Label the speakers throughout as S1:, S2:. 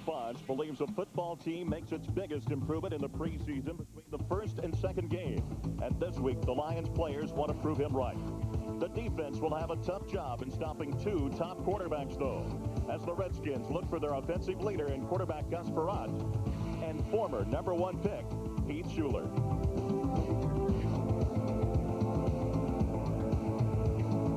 S1: Fonz believes a football team makes its biggest improvement in the preseason between the first and second game. And this week, the Lions players want to prove him right. The defense will have a tough job in stopping two top quarterbacks, though, as the Redskins look for their offensive leader in quarterback Gus Frerotte and former #1 pick Heath Shuler.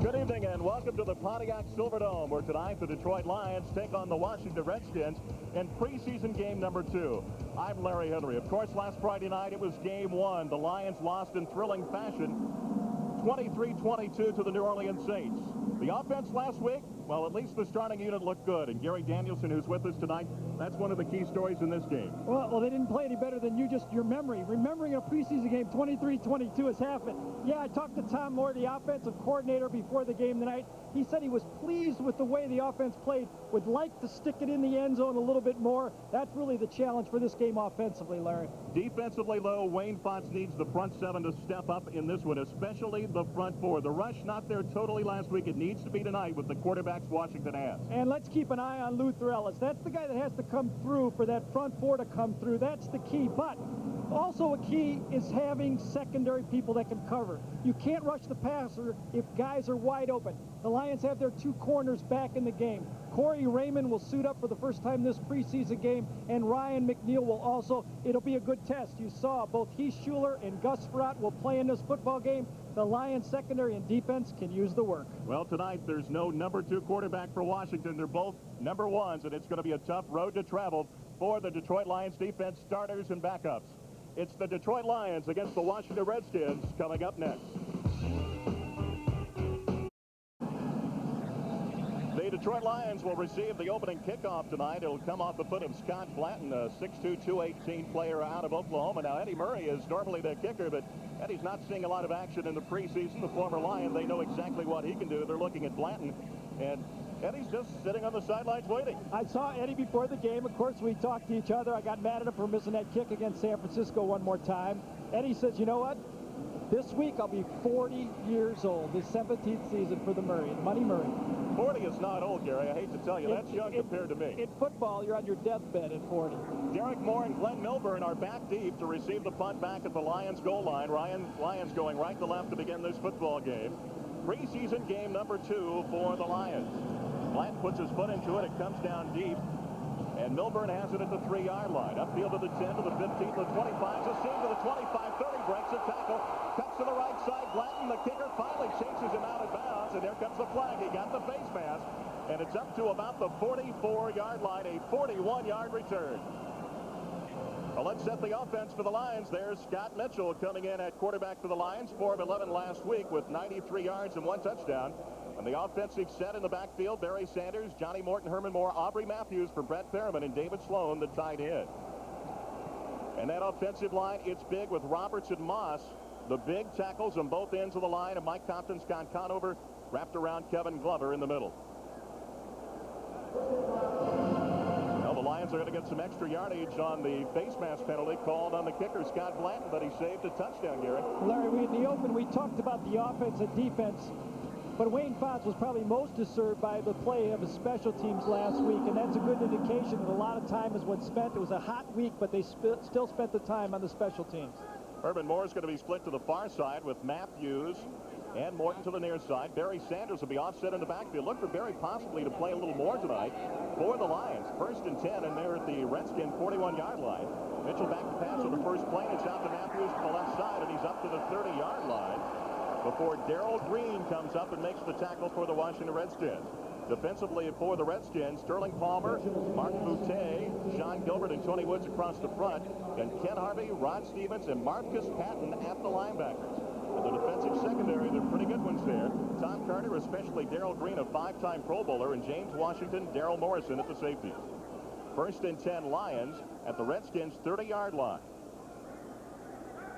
S1: Good evening and welcome to the Pontiac Silverdome, where tonight the Detroit Lions take on the Washington Redskins in preseason game number 2. I'm Larry Henry. Of course, last Friday night it was game 1. The Lions lost in thrilling fashion 23-22 to the New Orleans Saints. The offense last week, well, at least the starting unit looked good. And Gary Danielson, who's with us tonight, that's one of the key stories in this game.
S2: Well, they didn't play any better than your memory. Remembering a preseason game 23-22 has happened. Yeah, I talked to Tom Moore, the offensive coordinator, before the game tonight. He said he was pleased with the way the offense played, would like to stick it in the end zone a little bit more. That's really the challenge for this game offensively, Larry.
S1: Defensively, though, Wayne Fonz needs the front seven to step up in this one, especially the front four. The rush not there totally last week. It needs to be tonight with the quarterbacks Washington has.
S2: And let's keep an eye on Luther Ellis. That's the guy that has to come through for that front four to come through. That's the key. But also a key is having secondary people that can cover. You can't rush the passer if guys are wide open. The Lions have their two corners back in the game. Corey Raymond will suit up for the first time this preseason game, and Ryan McNeil will also. It'll be a good test. You saw both Heath Shuler and Gus Frerotte will play in this football game. The Lions secondary and defense can use the work.
S1: Well, tonight there's no #2 quarterback for Washington. They're both #1s, and it's going to be a tough road to travel for the Detroit Lions defense starters and backups. It's the Detroit Lions against the Washington Redskins coming up next. The Detroit Lions will receive the opening kickoff tonight. It'll come off the foot of Scott Blanton, a 6'2", 218 player out of Oklahoma. Now, Eddie Murray is normally the kicker, but Eddie's not seeing a lot of action in the preseason. The former Lion, they know exactly what he can do. They're looking at Blanton, and Eddie's just sitting on the sidelines waiting.
S2: I saw Eddie before the game. Of course, we talked to each other. I got mad at him for missing that kick against San Francisco one more time. Eddie says, you know what? This week I'll be 40 years old, the 17th season for the Money Murray.
S1: 40 is not old, Gary. I hate to tell you. That's young compared to me.
S2: In football, you're on your deathbed at 40.
S1: Derek Moore and Glenn Milburn are back deep to receive the punt back at the Lions goal line. Lions going right to left to begin this football game. Preseason game number 2 for the Lions. Blanton puts his foot into it. It comes down deep. And Milburn has it at the 3-yard line. Upfield to the 10, to the 15, to the 25, to to the 25, 30, breaks a tackle, cuts to the right side. Blanton, the kicker, finally chases him out of bounds, and there comes the flag. He got the face mask, and it's up to about the 44-yard line, a 41-yard return. Well, let's set the offense for the Lions. There's Scott Mitchell coming in at quarterback for the Lions, 4 of 11 last week with 93 yards and 1 touchdown. And the offensive set in the backfield, Barry Sanders, Johnny Morton, Herman Moore, Aubrey Matthews for Brett Fairman, and David Sloan, the tight end. And that offensive line, it's big with Roberts and Moss, the big tackles on both ends of the line, and Mike Compton, Scott Conover, wrapped around Kevin Glover in the middle. Well, the Lions are going to get some extra yardage on the face mask penalty called on the kicker, Scott Blanton, but he saved a touchdown, Gary.
S2: Larry, in the open, we talked about the offense and defense. But Wayne Fonz was probably most disturbed by the play of his special teams last week, and that's a good indication that a lot of time is what's spent. It was a hot week, but they still spent the time on the special teams.
S1: Herman Moore is going to be split to the far side with Matthews and Morton to the near side. Barry Sanders will be offset in the backfield. Look for Barry possibly to play a little more tonight for the Lions. 1st and 10, and they're at the Redskin 41-yard line. Mitchell back to pass on the first play. It's out to Matthews to the left side, and he's up to the 30-yard line before Darrell Green comes up and makes the tackle for the Washington Redskins. Defensively for the Redskins, Sterling Palmer, Mark Boutte, Sean Gilbert, and Tony Woods across the front, and Ken Harvey, Rod Stevens, and Marcus Patton at the linebackers. And the defensive secondary, they're pretty good ones there. Tom Carter, especially Darrell Green, a 5-time Pro Bowler, and James Washington, Darrell Morrison at the safeties. 1st and 10 Lions at the Redskins 30-yard line.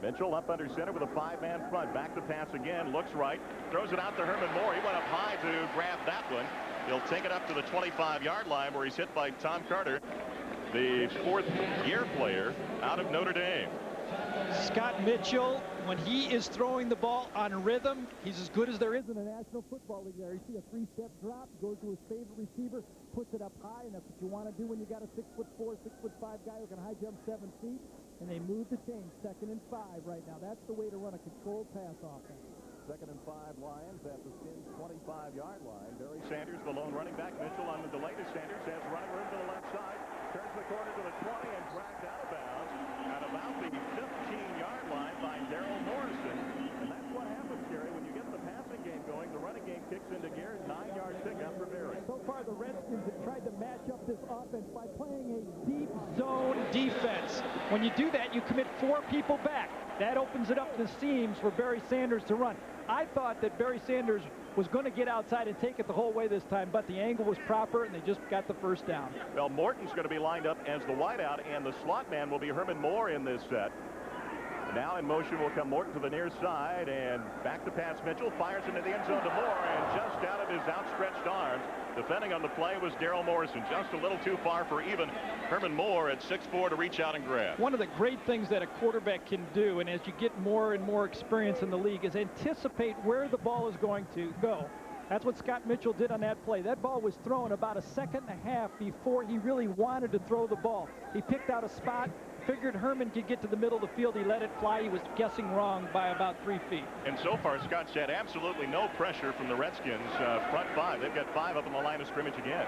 S1: Mitchell up under center with a 5-man front. Back to pass again. Looks right. Throws it out to Herman Moore. He went up high to grab that one. He'll take it up to the 25-yard line where he's hit by Tom Carter, the 4th-year player out of Notre Dame.
S2: Scott Mitchell, when he is throwing the ball on rhythm, he's as good as there is in the National Football League there. You see a three-step drop, goes to his favorite receiver, puts it up high, and that's what you want to do when you got a 6'4", 6'5" guy who can high jump 7 feet. And they move the chain, 2nd and 5 right now. That's the way to run a controlled pass offense.
S1: 2nd and 5 Lions at the Skins 25-yard line. Barry Sanders, the lone running back. Mitchell on the delay to Sanders, has running room to the left side. Turns the corner to the 20 and dragged out of bounds at about the 15-yard line by Daryl Morrison. And that's what happens, Gary, when you get the passing game going. The running game kicks into gear. 9-yard pickup for Barry.
S2: So far, the Redskins have tried to match up this offense by playing a deep zone defense. When you do that, you commit 4 people back. That opens it up the seams for Barry Sanders to run. I thought that Barry Sanders was going to get outside and take it the whole way this time, but the angle was proper, and they just got the first down.
S1: Well, Morton's going to be lined up as the wideout, and the slot man will be Herman Moore in this set. Now in motion will come Morton to the near side, and back to pass Mitchell. Fires into the end zone to Moore, and just out of his outstretched arms, defending on the play was Daryl Morrison. Just a little too far for even Herman Moore at 6'4" to reach out and grab.
S2: One of the great things that a quarterback can do, and as you get more and more experience in the league, is anticipate where the ball is going to go. That's what Scott Mitchell did on that play. That ball was thrown about a 1.5 seconds before he really wanted to throw the ball. He picked out a spot, figured Herman could get to the middle of the field. He let it fly. He was guessing wrong by about 3 feet.
S1: And so far, Scott's had absolutely no pressure from the Redskins front 5. They've got 5 up on the line of scrimmage again.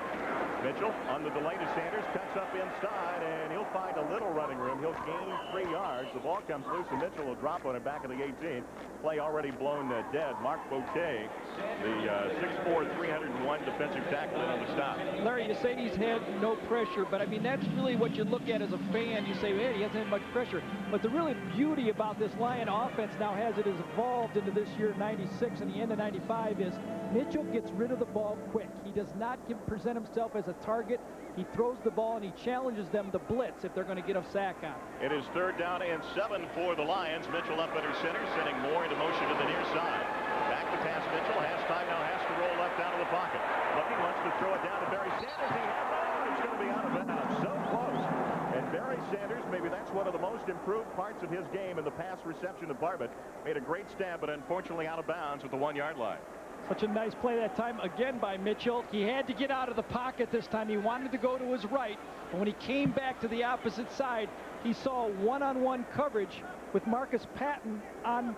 S1: Mitchell on the delay to Sanders, cuts up inside, and he'll find a little running room. He'll gain 3 yards. The ball comes loose, and Mitchell will drop on it back at the 18. Play already blown dead. Mark Bouquet, the 6'4", 301 defensive tackle in on the stop.
S2: Larry, you say he's had no pressure, but I mean, that's really what you look at as a fan. You say, hey, he hasn't had much pressure. But the really beauty about this Lion offense now, as it has evolved into this year, 96 and the end of 95, is Mitchell gets rid of the ball quick. He does not present himself as a target. He throws the ball and he challenges them to blitz if they're going to get a sack on.
S1: It is 3rd down and 7 for the Lions. Mitchell up under center, sending Moore into motion to the near side. Back to pass Mitchell. Has time now, has to roll left out of the pocket. Looking, wants to throw it down to Barry Sanders. He has it. It's going to be out of bounds. So close. And Barry Sanders, maybe that's one of the most improved parts of his game in the pass reception department. Made a great stab, but unfortunately out of bounds at the 1-yard line.
S2: Such a nice play that time again by Mitchell. He had to get out of the pocket this time. He wanted to go to his right, but when he came back to the opposite side, he saw one-on-one coverage with Marcus Patton on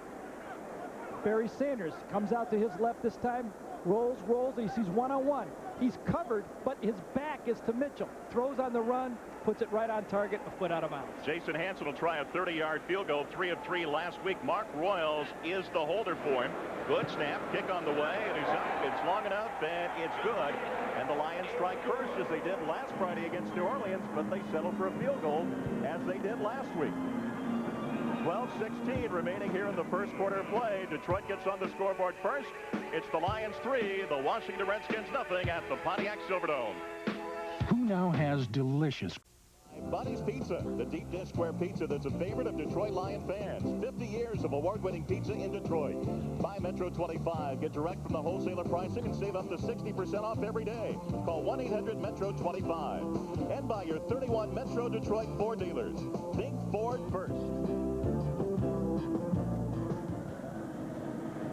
S2: Barry Sanders. Comes out to his left this time, rolls, and he sees one-on-one. He's covered, but his back is to Mitchell. Throws on the run, puts it right on target, a foot out of bounds.
S1: Jason Hansen will try a 30-yard field goal, 3 of 3 last week. Mark Royals is the holder for him. Good snap, kick on the way, and he's up. It's long enough, and it's good. And the Lions strike first, as they did last Friday against New Orleans, but they settle for a field goal, as they did last week. 12:16 remaining here in the first quarter of play. Detroit gets on the scoreboard first. It's the Lions 3, the Washington Redskins nothing at the Pontiac Silverdome.
S3: Who now has delicious
S1: Buddy's Pizza, the deep dish square pizza that's a favorite of Detroit Lion fans. 50 years of award-winning pizza in Detroit. Buy Metro 25. Get direct from the wholesaler pricing and save up to 60% off every day. Call 1-800-METRO-25. And buy your 31 Metro Detroit Ford dealers. Think Ford first.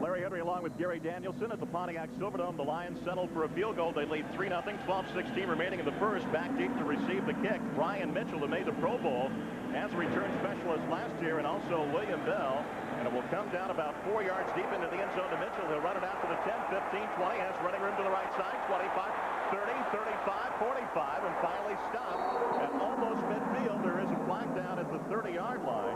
S1: Larry Henry along with Gary Danielson at the Pontiac Silverdome. The Lions settle for a field goal. They lead 3-0. 12:16 remaining in the first. Back deep to receive the kick. Brian Mitchell, who made the Pro Bowl as a return specialist last year, and also William Bell. And it will come down about 4 yards deep into the end zone to Mitchell. He'll run it out to the 10, 15, 20. Has running room to the right side. 25, 30, 35, 45, and finally stopped at almost midfield. There is a flag down at the 30-yard line.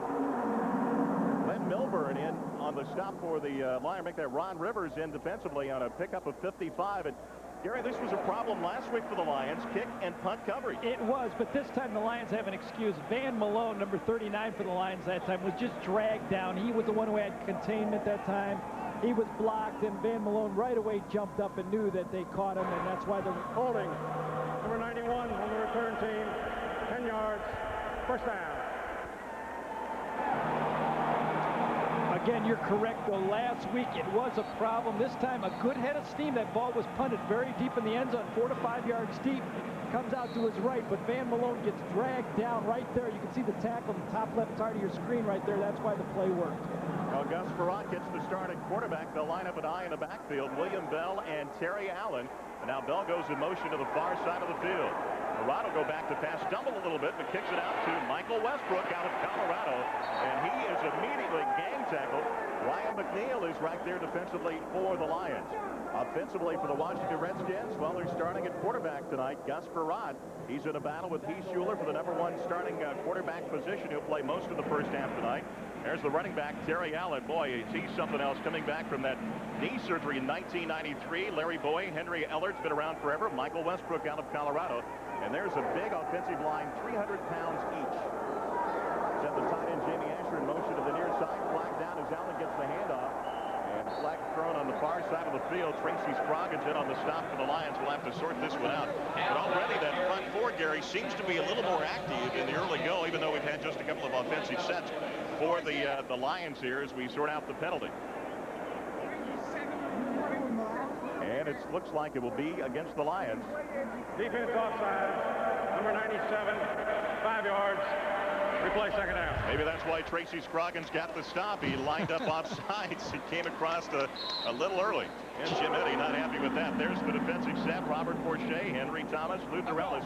S1: Glenn Milburn in on the stop for the Lion. Make that Ron Rivers in defensively on a pickup of 55. And Gary, this was a problem last week for the Lions, kick and punt coverage.
S2: It was, but this time the Lions have an excuse. Van Malone, number 39 for the Lions that time, was just dragged down. He was the one who had containment that time. He was blocked, and Van Malone right away jumped up and knew that they caught him, and that's why they're
S4: holding. Number 91 on the return team, 10 yards, first down.
S2: Again, you're correct, though. Last week it was a problem. This time, a good head of steam. That ball was punted very deep in the end zone, 4 to 5 yards deep. comes out to his right, but Van Malone gets dragged down right there. You can see the tackle in the top left side of your screen right there. That's why the play worked.
S1: Well, Gus Frerotte gets the start at quarterback. They'll line up an eye in the backfield. William Bell and Terry Allen. And now Bell goes in motion to the far side of the field. Frerotte will go back to pass, stumble a little bit, but kicks it out to Michael Westbrook out of Colorado. And he is immediately gang tackled. Ryan McNeil is right there defensively for the Lions. Offensively for the Washington Redskins, well, they're starting at quarterback tonight. Gus Frerotte, he's in a battle with Heath Schuler for the #1 starting quarterback position. He'll play most of the first half tonight. There's the running back, Terry Allen. Boy, he's something else, coming back from that knee surgery in 1993. Larry Bowie, Henry Ellard's been around forever. Michael Westbrook out of Colorado. And there's a big offensive line, 300 pounds each. Set the tight end, Jamie Asher, in motion to the near side. Flag down as Allen gets the handoff. And flag thrown on the far side of the field. Tracy Scroggins in on the stop for the Lions. We'll have to sort this one out. But already that front four, Gary, seems to be a little more active in the early go, even though we've had just a couple of offensive sets for the Lions here as we sort out the penalty. And it looks like it will be against the Lions.
S4: Defense offside, number 97, 5 yards. Replay second down.
S1: Maybe that's why Tracy Scroggins got the stop. He lined up offsides. He came across a little early. And Jim Eddy not happy with that. There's the defensive set. Robert Forshea, Henry Thomas, Luther Ellis.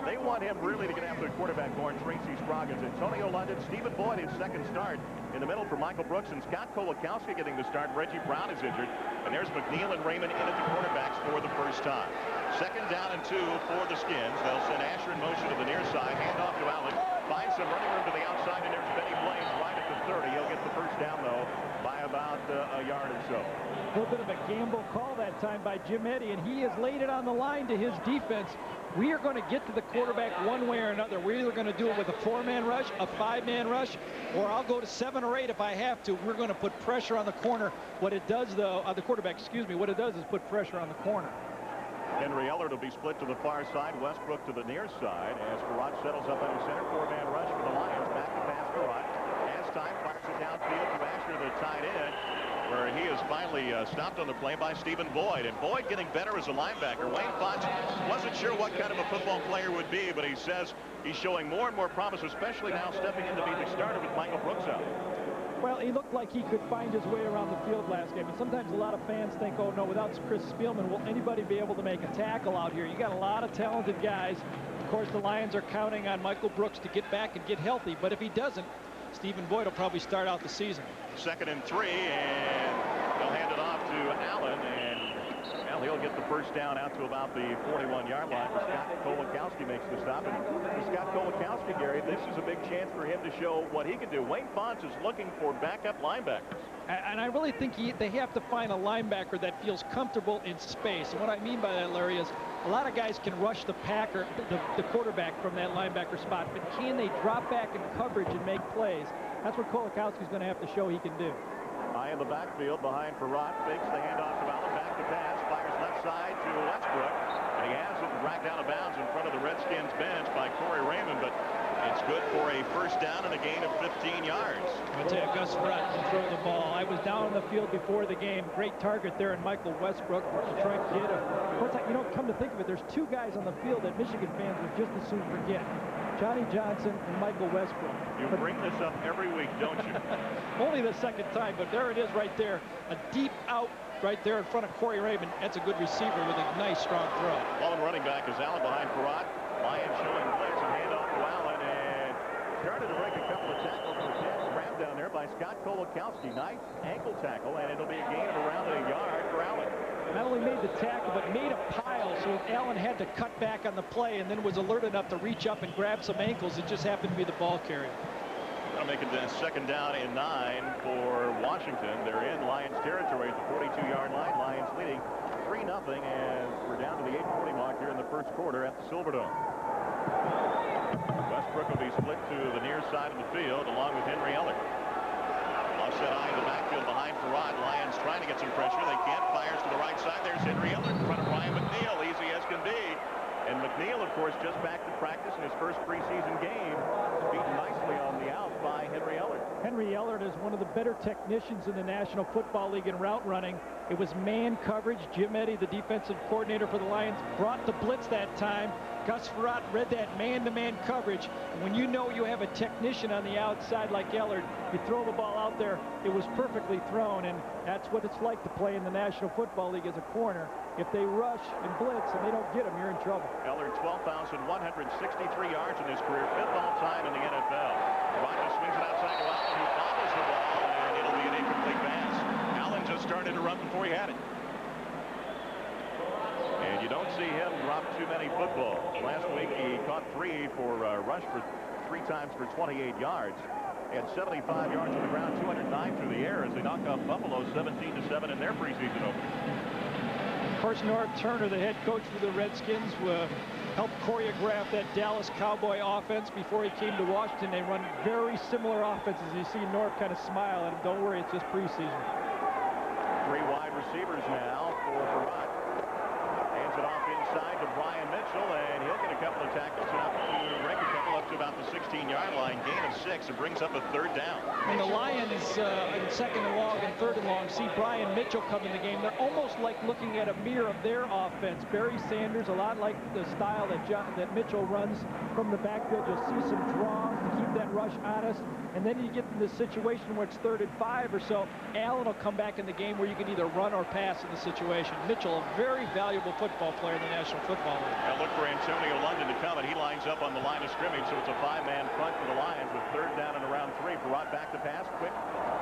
S1: They want him really to get after the quarterback more. Tracy Scroggins. Antonio London, Stephen Boyd, his second start. In the middle for Michael Brooks and Scott Kolakowski getting the start. Reggie Brown is injured. And there's McNeil and Raymond in at the quarterbacks for the first time. Second down and 2 for the Skins. They'll send Asher in motion to the near side. Hand off to Allen. Finds some running room to the outside, and there's Benny Blaze right at the 30. He'll get the first down, though, by about a yard or so.
S2: A little bit of a gamble call that time by Jim Eddy, and he has laid it on the line to his defense. We are going to get to the quarterback one way or another. We're either going to do it with a 4-man rush, a 5-man rush, or I'll go to 7 or 8 if I have to. We're going to put pressure on the corner. What it does, though, the quarterback, excuse me, what it does is put pressure on the corner.
S1: Henry Ellard will be split to the far side. Westbrook to the near side as Frerotte settles up under center. 4-man rush for the Lions. Back to pass Frerotte. Has time, fires it downfield to Asher, the tight end, where he is finally stopped on the play by Stephen Boyd. And Boyd getting better as a linebacker. Wayne Fonts wasn't sure what kind of a football player would be, but he says he's showing more and more promise, especially now stepping in to be the starter with Michael Brooks out.
S2: Well, he looked like he could find his way around the field last game. And sometimes a lot of fans think, oh, no, without Chris Spielman, will anybody be able to make a tackle out here? You got a lot of talented guys. Of course, the Lions are counting on Michael Brooks to get back and get healthy. But if he doesn't, Stephen Boyd will probably start out the season. 2nd and 3, and they'll hand it off to Allen. And well, he'll get the first down out to about the 41-yard line. Scott Kolakowski makes the stop. And for Scott Kolakowski, Gary, this is a big chance for him to show what he can do. Wayne Fonts is looking for backup linebackers. And I really think they have to find a linebacker that feels comfortable in space. And what I mean by that, Larry, is a lot of guys can rush the quarterback from that linebacker spot. But can they drop back in coverage and make plays? That's what Kolakowski's going to have to show he can do. High in the backfield behind Frerotte, fakes the handoff to Allen, back to pass, fires left side to Westbrook, and he has it dragged out of bounds in front of the Redskins bench by Corey Raymond, but it's good for a first down and a gain of 15 yards. I'll tell you, Gus Frerotte can throw the ball. I was down on the field before the game. Great target there in Michael Westbrook to try and get him. Of course, you know, come to think of it, there's 2 guys on the field that Michigan fans would just as soon forget. Johnny Johnson and Michael Westbrook. You bring this up every week, don't you? Only the second time, but there it is right there. A deep out right there in front of Corey Raymond. That's a good receiver with a nice, strong throw. Ball and running back is Allen behind Frerotte. Lions showing blitz and handoff to Allen, and started to break a couple of tackles. Grabbed down there by Scott Kolakowski. Nice ankle tackle, and it'll be a gain of around a yard for Allen. Not only made the tackle, but made a pile, so Allen had to cut back on the play and then was alert enough to reach up and grab some ankles. It just happened to be the ball carrier. That'll make it a 2nd down and 9 for Washington. They're in Lions territory at the 42-yard line. Lions leading 3-0 as we're down to the 8:40 mark here in the first quarter at the Silverdome. Westbrook will be split to the near side of the field along with Henry Ellard. Offset eye in the backfield behind Frerotte. Lions trying to get some pressure. They can't. Fires to the right side. There's Henry Ellard in front of Ryan McNeil. Easy as can be. And McNeil, of course, just back to practice in his first preseason game. Beaten nicely on the out by Henry Ellard. Henry Ellard is one of the better technicians in the National Football League in route running. It was man coverage. Jim Eddy, the defensive coordinator for the Lions, brought the blitz that time. Gus Frerotte read that man-to-man coverage. And when you know you have a technician on the outside like Ellard, you throw the ball out there, it was perfectly thrown, and that's what it's like to play in the National Football League as a corner. If they rush and blitz and they don't get him, you're in trouble.
S1: Ellard, 12,163 yards in his career, 5th all-time in the NFL. Rodgers swings it outside to Allen, who bobbles the ball, and it'll be an incomplete pass. Allen just started to run before he had it. And you don't see him drop too many footballs. Last week he caught 3 for rush for 3 times for 28 yards. He had 75 yards on the ground, 209 through the air as they knock off Buffalo 17-7 in their preseason opener.
S2: Of course, Norv Turner, the head coach for the Redskins, helped choreograph that Dallas Cowboy offense before he came to Washington. They run very similar offenses. You see Norv kind of smile at him. Don't worry, it's just preseason.
S1: 3 wide receivers now for Frerotte. Hands it off inside to Brian Mitchell, and he'll get a couple of tackles and up to break a couple up to about the 16-yard line. Gain of 6 and brings up a 3rd down.
S2: And the Lions in 2nd and long and 3rd and long see Brian Mitchell come in the game. They're almost like looking at a mirror of their offense. Barry Sanders, a lot like the style that Mitchell runs from the backfield. You'll see some draws to keep that rush honest. And then you get in this situation where it's 3rd and 5 or so. Allen will come back in the game where you can either run or pass in the situation. Mitchell, a very valuable football player in the National Football League.
S1: Now look for Antonio London to come, and he lines up on the line of scrimmage, so it's a 5-man front for the Lions with 3rd down and around 3. Frerotte back to pass, quick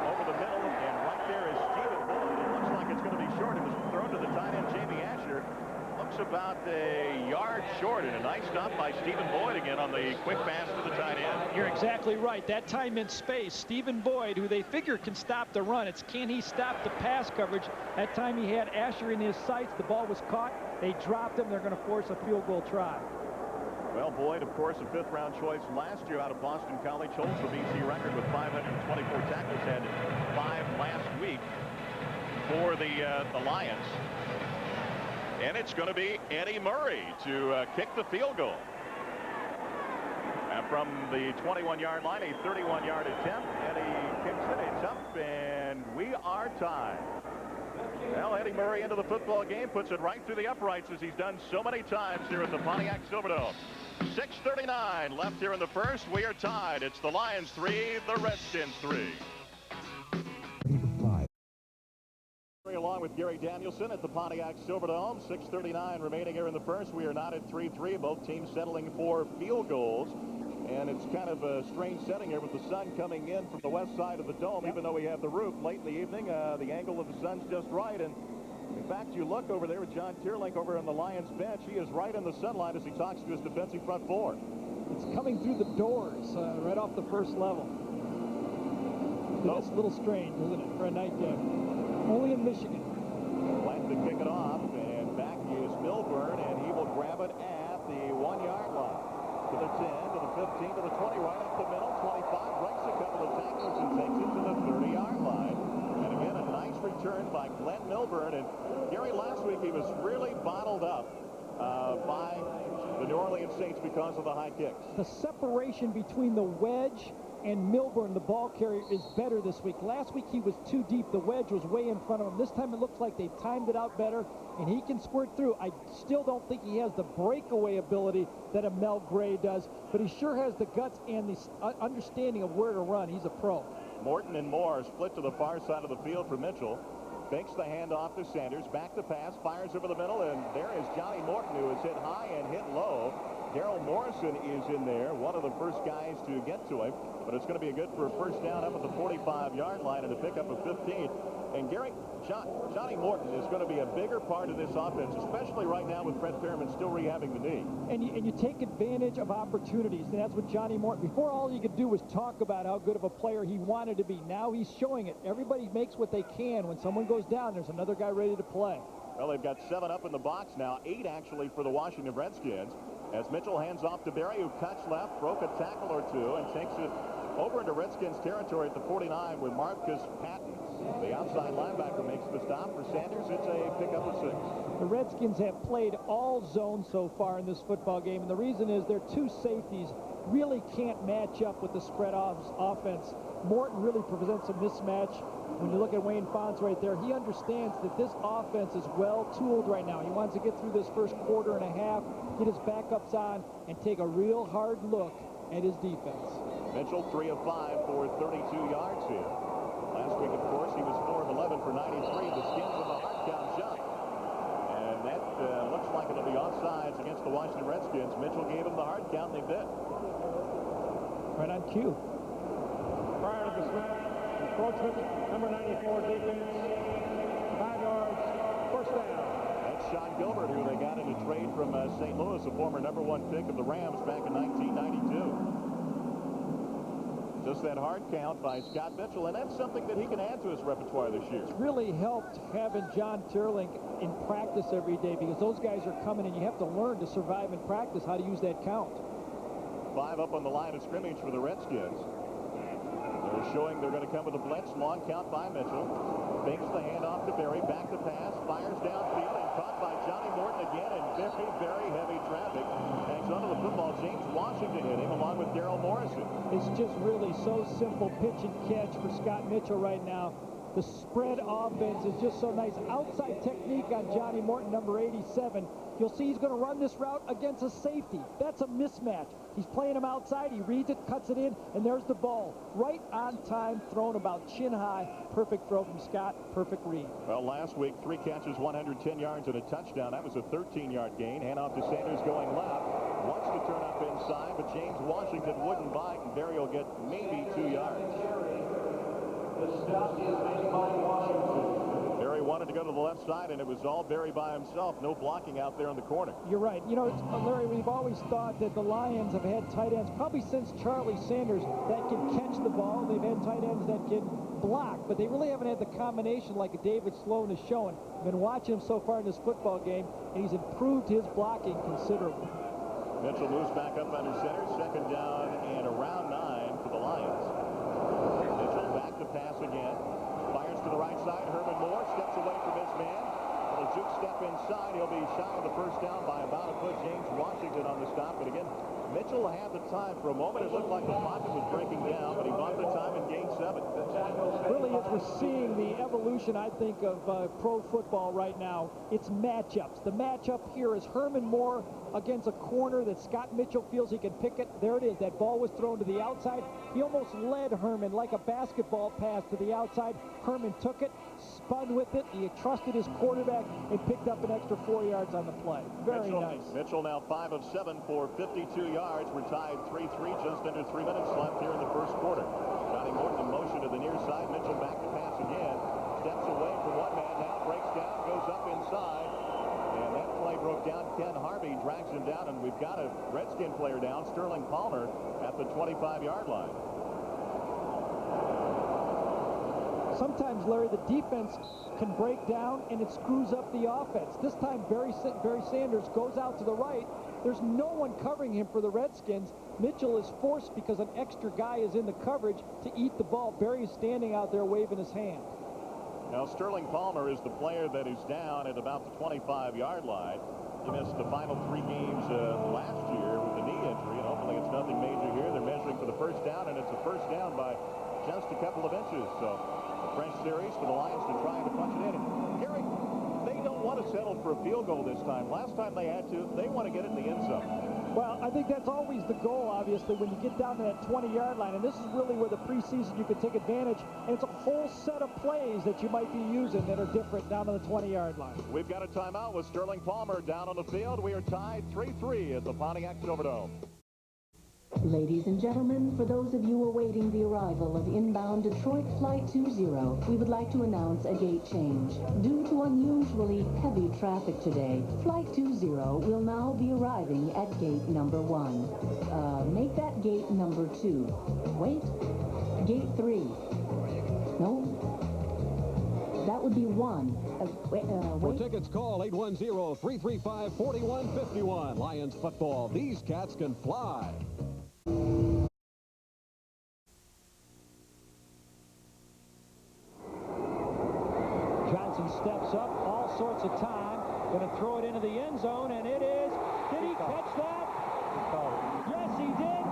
S1: over the middle, and right there is Stephen Boyd. It looks like it's going to be short. It was thrown to the tight end, Jamie Asher. Looks about a yard short, and a nice stop by Stephen Boyd again on the quick pass to the tight end.
S2: You're exactly right. That time in space, Stephen Boyd, who they figure can stop the run. It's can he stop the pass coverage. That time he had Asher in his sights. The ball was caught. They dropped him. They're going to force a field goal try.
S1: Well, Boyd, of course, a 5th-round choice last year out of Boston College, holds the BC record with 524 tackles, had 5 last week for the Lions. And it's going to be Eddie Murray to kick the field goal. From the 21-yard line, a 31-yard attempt. Eddie kicks it. It's up, and we are tied. Well, Eddie Murray into the football game, puts it right through the uprights as he's done so many times here at the Pontiac Silverdome. 6:39 left here in the first. We are tied. It's the Lions 3, the Redskins 3. Along with Gary Danielson at the Pontiac Silverdome. 6:39 remaining here in the first. We are not at 3-3. Both teams settling for field goals. And it's kind of a strange setting here with the sun coming in from the west side of the dome. Even though we have the roof late in the evening, the angle of the sun's just right. And in fact, you look over there with John Tierlink over on the Lions bench. He is right in the sunlight as he talks to his defensive front four.
S2: It's coming through the doors right off the first level. That's a little strange, isn't it, for a night game? Only in Michigan.
S1: Plans to kick it off, and back is Milburn, and he will grab it at the 1-yard line. To the 10, to the 15, to the 20, right up the middle, 25, breaks a couple of tackles and takes it to the 30-yard line. And again, a nice return by Glenn Milburn. And Gary, last week he was really bottled up by the New Orleans Saints because of the high kicks.
S2: The separation between the wedge and Milburn, the ball carrier, is better this week. Last week he was too deep. The wedge was way in front of him. This time it looks like they've timed it out better, and he can squirt through. I still don't think he has the breakaway ability that a Mel Gray does, but he sure has the guts and the understanding of where to run. He's a pro.
S1: Morton and Moore split to the far side of the field for Mitchell. Fakes the handoff to Sanders. Back to pass. Fires over the middle, and there is Johnny Morton, who is hit high and hit low. Daryl Morrison is in there, one of the first guys to get to him. But it's going to be good for a first down up at the 45-yard line and a pickup of 15. And Gary, Johnny Morton is going to be a bigger part of this offense, especially right now with Brett Fairman still rehabbing the knee.
S2: And you take advantage of opportunities, and that's what Johnny Morton. Before, all you could do was talk about how good of a player he wanted to be. Now he's showing it. Everybody makes what they can. When someone goes down, there's another guy ready to play.
S1: Well, they've got 7 up in the box now, 8 actually for the Washington Redskins. As Mitchell hands off to Berry, who cuts left, broke a tackle or two, and takes it over into Redskins territory at the 49 with Marcus Patton. The outside linebacker makes the stop for Sanders. It's a pickup of 6.
S2: The Redskins have played all zone so far in this football game, and the reason is their 2 safeties really can't match up with the spread offense. Morton really presents a mismatch. When you look at Wayne Fonz right there, he understands that this offense is well-tooled right now. He wants to get through this first quarter and a half, get his backups on, and take a real hard look at his defense.
S1: Mitchell, 3 of 5 for 32 yards here. Last week, of course, he was 4 of 11 for 93. The Skins with a hard count jump. And that looks like it'll be offsides against the Washington Redskins. Mitchell gave him the hard count, and they did.
S2: Right on cue.
S4: Prior to the snap, encroachment, number 94 defense, 5 yards, first down.
S1: That's Sean Gilbert, who they got in a trade from St. Louis, a former #1 pick of the Rams back in 1992. Just that hard count by Scott Mitchell, and that's something that he can add to his repertoire this year.
S2: It's really helped having John Turling in practice every day, because those guys are coming and you have to learn to survive in practice how to use that count.
S1: 5 up on the line of scrimmage for the Redskins. They're showing they're going to come with a blitz. Long count by Mitchell. Fakes the handoff to Berry. Back to pass. Fires downfield and caught by Johnny Morton again in very, very heavy traffic. Hangs onto the football. James Washington hit him along with Daryl Morrison.
S2: It's just really so simple pitch and catch for Scott Mitchell right now. The spread offense is just so nice. Outside technique on Johnny Morton, number 87. You'll see he's going to run this route against a safety. That's a mismatch. He's playing him outside. He reads it, cuts it in, and there's the ball. Right on time, thrown about chin high. Perfect throw from Scott. Perfect read.
S1: Well, last week, 3 catches, 110 yards, and a touchdown. That was a 13-yard gain. Handoff to Sanders going left. Wants to turn up inside, but James Washington wouldn't bite, and Berry will get maybe 2 yards. Berry wanted to go to the left side, and it was all Berry by himself. No blocking out there in the corner.
S2: You're right. You know, Larry, we've always thought that the Lions have had tight ends, probably since Charlie Sanders, that can catch the ball. They've had tight ends that can block, but they really haven't had the combination like David Sloan is showing. I've been watching him so far in this football game, and he's improved his blocking considerably.
S1: Mitchell moves back up under center. Second down and around 9 for the Lions. Mitchell back to pass again. Fires to the right side. Herman Moore steps away from his man. A juke step inside. He'll be shy of the first down by about a foot. James Washington on the stop. But again, Mitchell had the time. For a moment, it looked like the pocket was breaking down, but he bought the time and gained 7.
S2: Really, as we're seeing the evolution, I think, of pro football right now, it's matchups. The matchup here is Herman Moore against a corner that Scott Mitchell feels he can pick it. There it is. That ball was thrown to the outside. He almost led Herman like a basketball pass to the outside. Herman took it, spun with it. He trusted his quarterback and picked up an extra 4 yards on the play. Very nice.
S1: Mitchell now 5 of 7 for 52 yards. We're tied 3-3, just under 3 minutes left here in the first quarter. Johnny Morton in motion to the near side. Mitchell back to pass again. Steps away from one man now. Breaks down, goes up inside. And that play broke down. Ken Harvey drags him down, and we've got a Redskin player down, Sterling Palmer, at the 25-yard line.
S2: Sometimes, Larry, the defense can break down and it screws up the offense. This time, Barry Sanders goes out to the right. There's no one covering him for the Redskins. Mitchell is forced, because an extra guy is in the coverage, to eat the ball. Barry is standing out there waving his hand.
S1: Now, Sterling Palmer is the player that is down at about the 25-yard line. He missed the final 3 games last year with a knee injury, and hopefully it's nothing major here. They're measuring for the first down, and it's a first down by just a couple of inches. So a fresh series for the Lions to try to punch it in. And Gary, they don't want to settle for a field goal this time. Last time they had to, they want to get it in the end zone.
S2: Well, I think that's always the goal, obviously, when you get down to that 20-yard line. And this is really where the preseason you can take advantage. And it's a whole set of plays that you might be using that are different down to the 20-yard line.
S1: We've got a timeout with Sterling Palmer down on the field. We are tied 3-3 at the Pontiac Silverdome.
S5: Ladies and gentlemen, for those of you awaiting the arrival of inbound Detroit Flight 20, we would like to announce a gate change. Due to unusually heavy traffic today, Flight 20 will now be arriving at gate number 1. Make that gate number 2. Wait, gate 3. No, that would be 1.
S6: For tickets, call 810-335-4151. Lions football. These cats can fly.
S2: Johnson steps up, all sorts of time. Going to throw it into the end zone, and it is. Did he catch that? Yes, he did.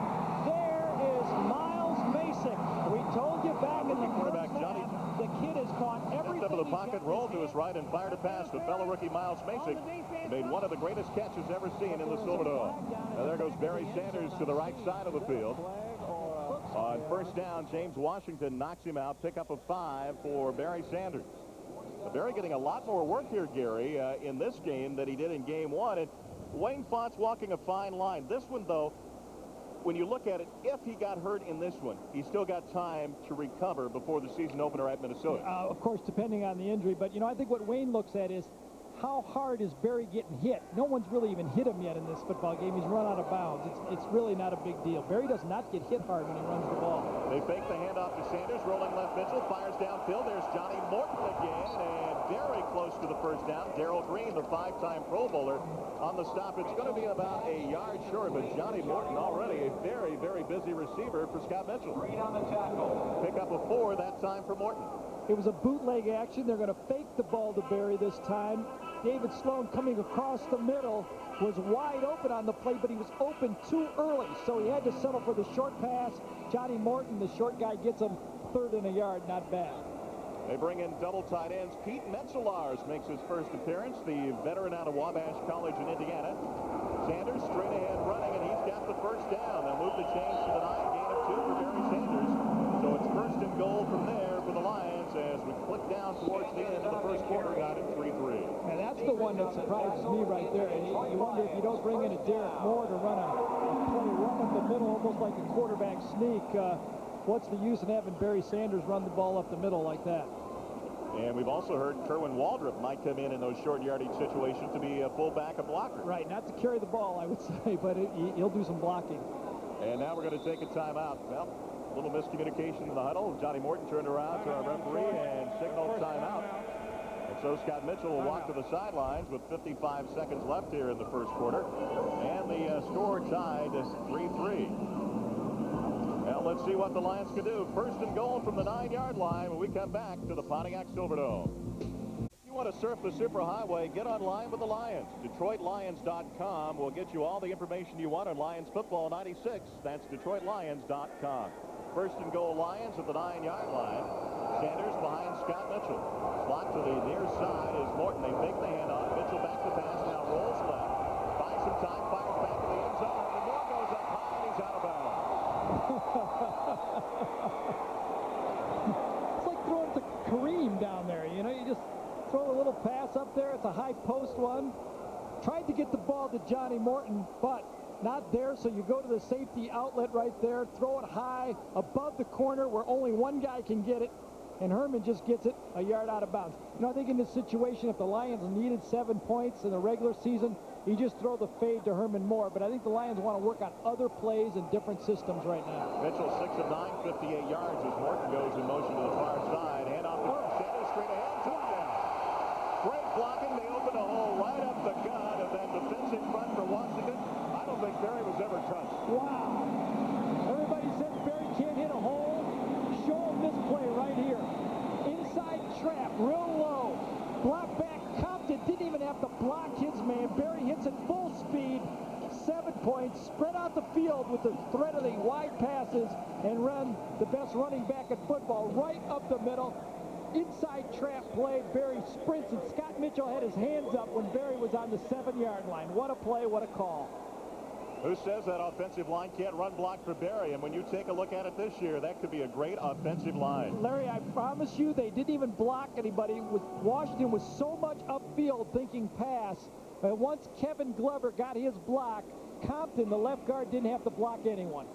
S1: the pocket, rolled to his right, and fired a pass to fellow rookie Miles Masick. Made one of the greatest catches ever seen in the Silverdome. Now there goes Barry Sanders to the right side of the field. On first down, James Washington knocks him out. Pickup of 5 for Barry Sanders. Barry getting a lot more work here, Gary, in this game than he did in game 1. And Wayne Font's walking a fine line. This one, though, when you look at it, if he got hurt in this one, he's still got time to recover before the season opener at Minnesota.
S2: Of course, depending on the injury. But, you know, I think what Wayne looks at is how hard is Barry getting hit? No one's really even hit him yet in this football game. He's run out of bounds. It's really not a big deal. Barry does not get hit hard when he runs the ball.
S1: They fake the handoff to Sanders, rolling left. Mitchell fires downfield. There's Johnny Morton again, and very close to the first down. Darrell Green, the 5-time Pro Bowler, on the stop. It's going to be about a yard short, but Johnny Morton already a very, very busy receiver for Scott Mitchell. Pick up a 4 that time for Morton.
S2: It was a bootleg action. They're going to fake the ball to Barry this time. David Sloan coming across the middle was wide open on the play, but he was open too early, so he had to settle for the short pass. Johnny Morton, the short guy, gets him 3rd and a yard. Not bad.
S1: They bring in double tight ends. Pete Metzelaars makes his first appearance, the veteran out of Wabash College in Indiana. Sanders straight ahead running, and he's got the first down. They'll move the chains to the 9, gain of 2 for Barry Sanders. So it's 1st and goal from there for the Lions as we click down towards the end of the first quarter, got it 3-3.
S2: And that's the one that surprises me right there. And you wonder if you don't bring in a Derek Moore to run a play right up the middle, almost like a quarterback sneak. What's the use in having Barry Sanders run the ball up the middle like that?
S1: And we've also heard Kerwin Waldrop might come in those short yardage situations to be a fullback, a blocker.
S2: Right, not to carry the ball, I would say, but he'll do some blocking.
S1: And now we're going to take a timeout. Well, a little miscommunication in the huddle. Johnny Morton turned around to our referee and signaled timeout. And so Scott Mitchell will walk to the sidelines with 55 seconds left here in the first quarter. And the score tied 3-3. Well, let's see what the Lions can do. 1st and goal from the 9-yard line when we come back to the Pontiac Silverdome. If you want to surf the superhighway, get online with the Lions. DetroitLions.com will get you all the information you want on Lions football 96. That's DetroitLions.com. 1st and goal Lions at the 9-yard line. Sanders behind Scott Mitchell. Slot to the near side is Morton. They make the handoff. Mitchell back to pass. Now rolls left. Buys some time. Fires back to the end zone. And the ball goes up high and he's out of bounds.
S2: It's like throwing to Kareem down there. You know, you just throw a little pass up there. It's a high post one. Tried to get the ball to Johnny Morton, but not there, so you go to the safety outlet right there, throw it high above the corner where only one guy can get it, and Herman just gets it a yard out of bounds. You know, I think in this situation, if the Lions needed 7 points in the regular season, you just throw the fade to Herman Moore, but I think the Lions want to work on other plays and different systems right now.
S1: Mitchell 6 of 9, 58 yards as Morton goes in motion to the far side. Hand off to Sanders, straight ahead, touchdown. Great blocking. They open a hole right up the gut of that defensive front for Washington. I don't think Barry was ever touched.
S2: Wow. Everybody says Barry can't hit a hole. Show him this play right here. Inside trap, real low. Block back. Compton didn't even have to block his man. Barry hits it full speed. 7 points. Spread out the field with the threat of the wide passes and run the best running back in football right up the middle. Inside trap play. Barry sprints, and Scott Mitchell had his hands up when Barry was on the 7-yard line. What a play, what a call.
S1: Who says that offensive line can't run block for Barry? And when you take a look at it this year, that could be a great offensive line.
S2: Larry, I promise you, they didn't even block anybody. Washington was so much upfield thinking pass. And once Kevin Glover got his block, Compton, the left guard, didn't have to block anyone.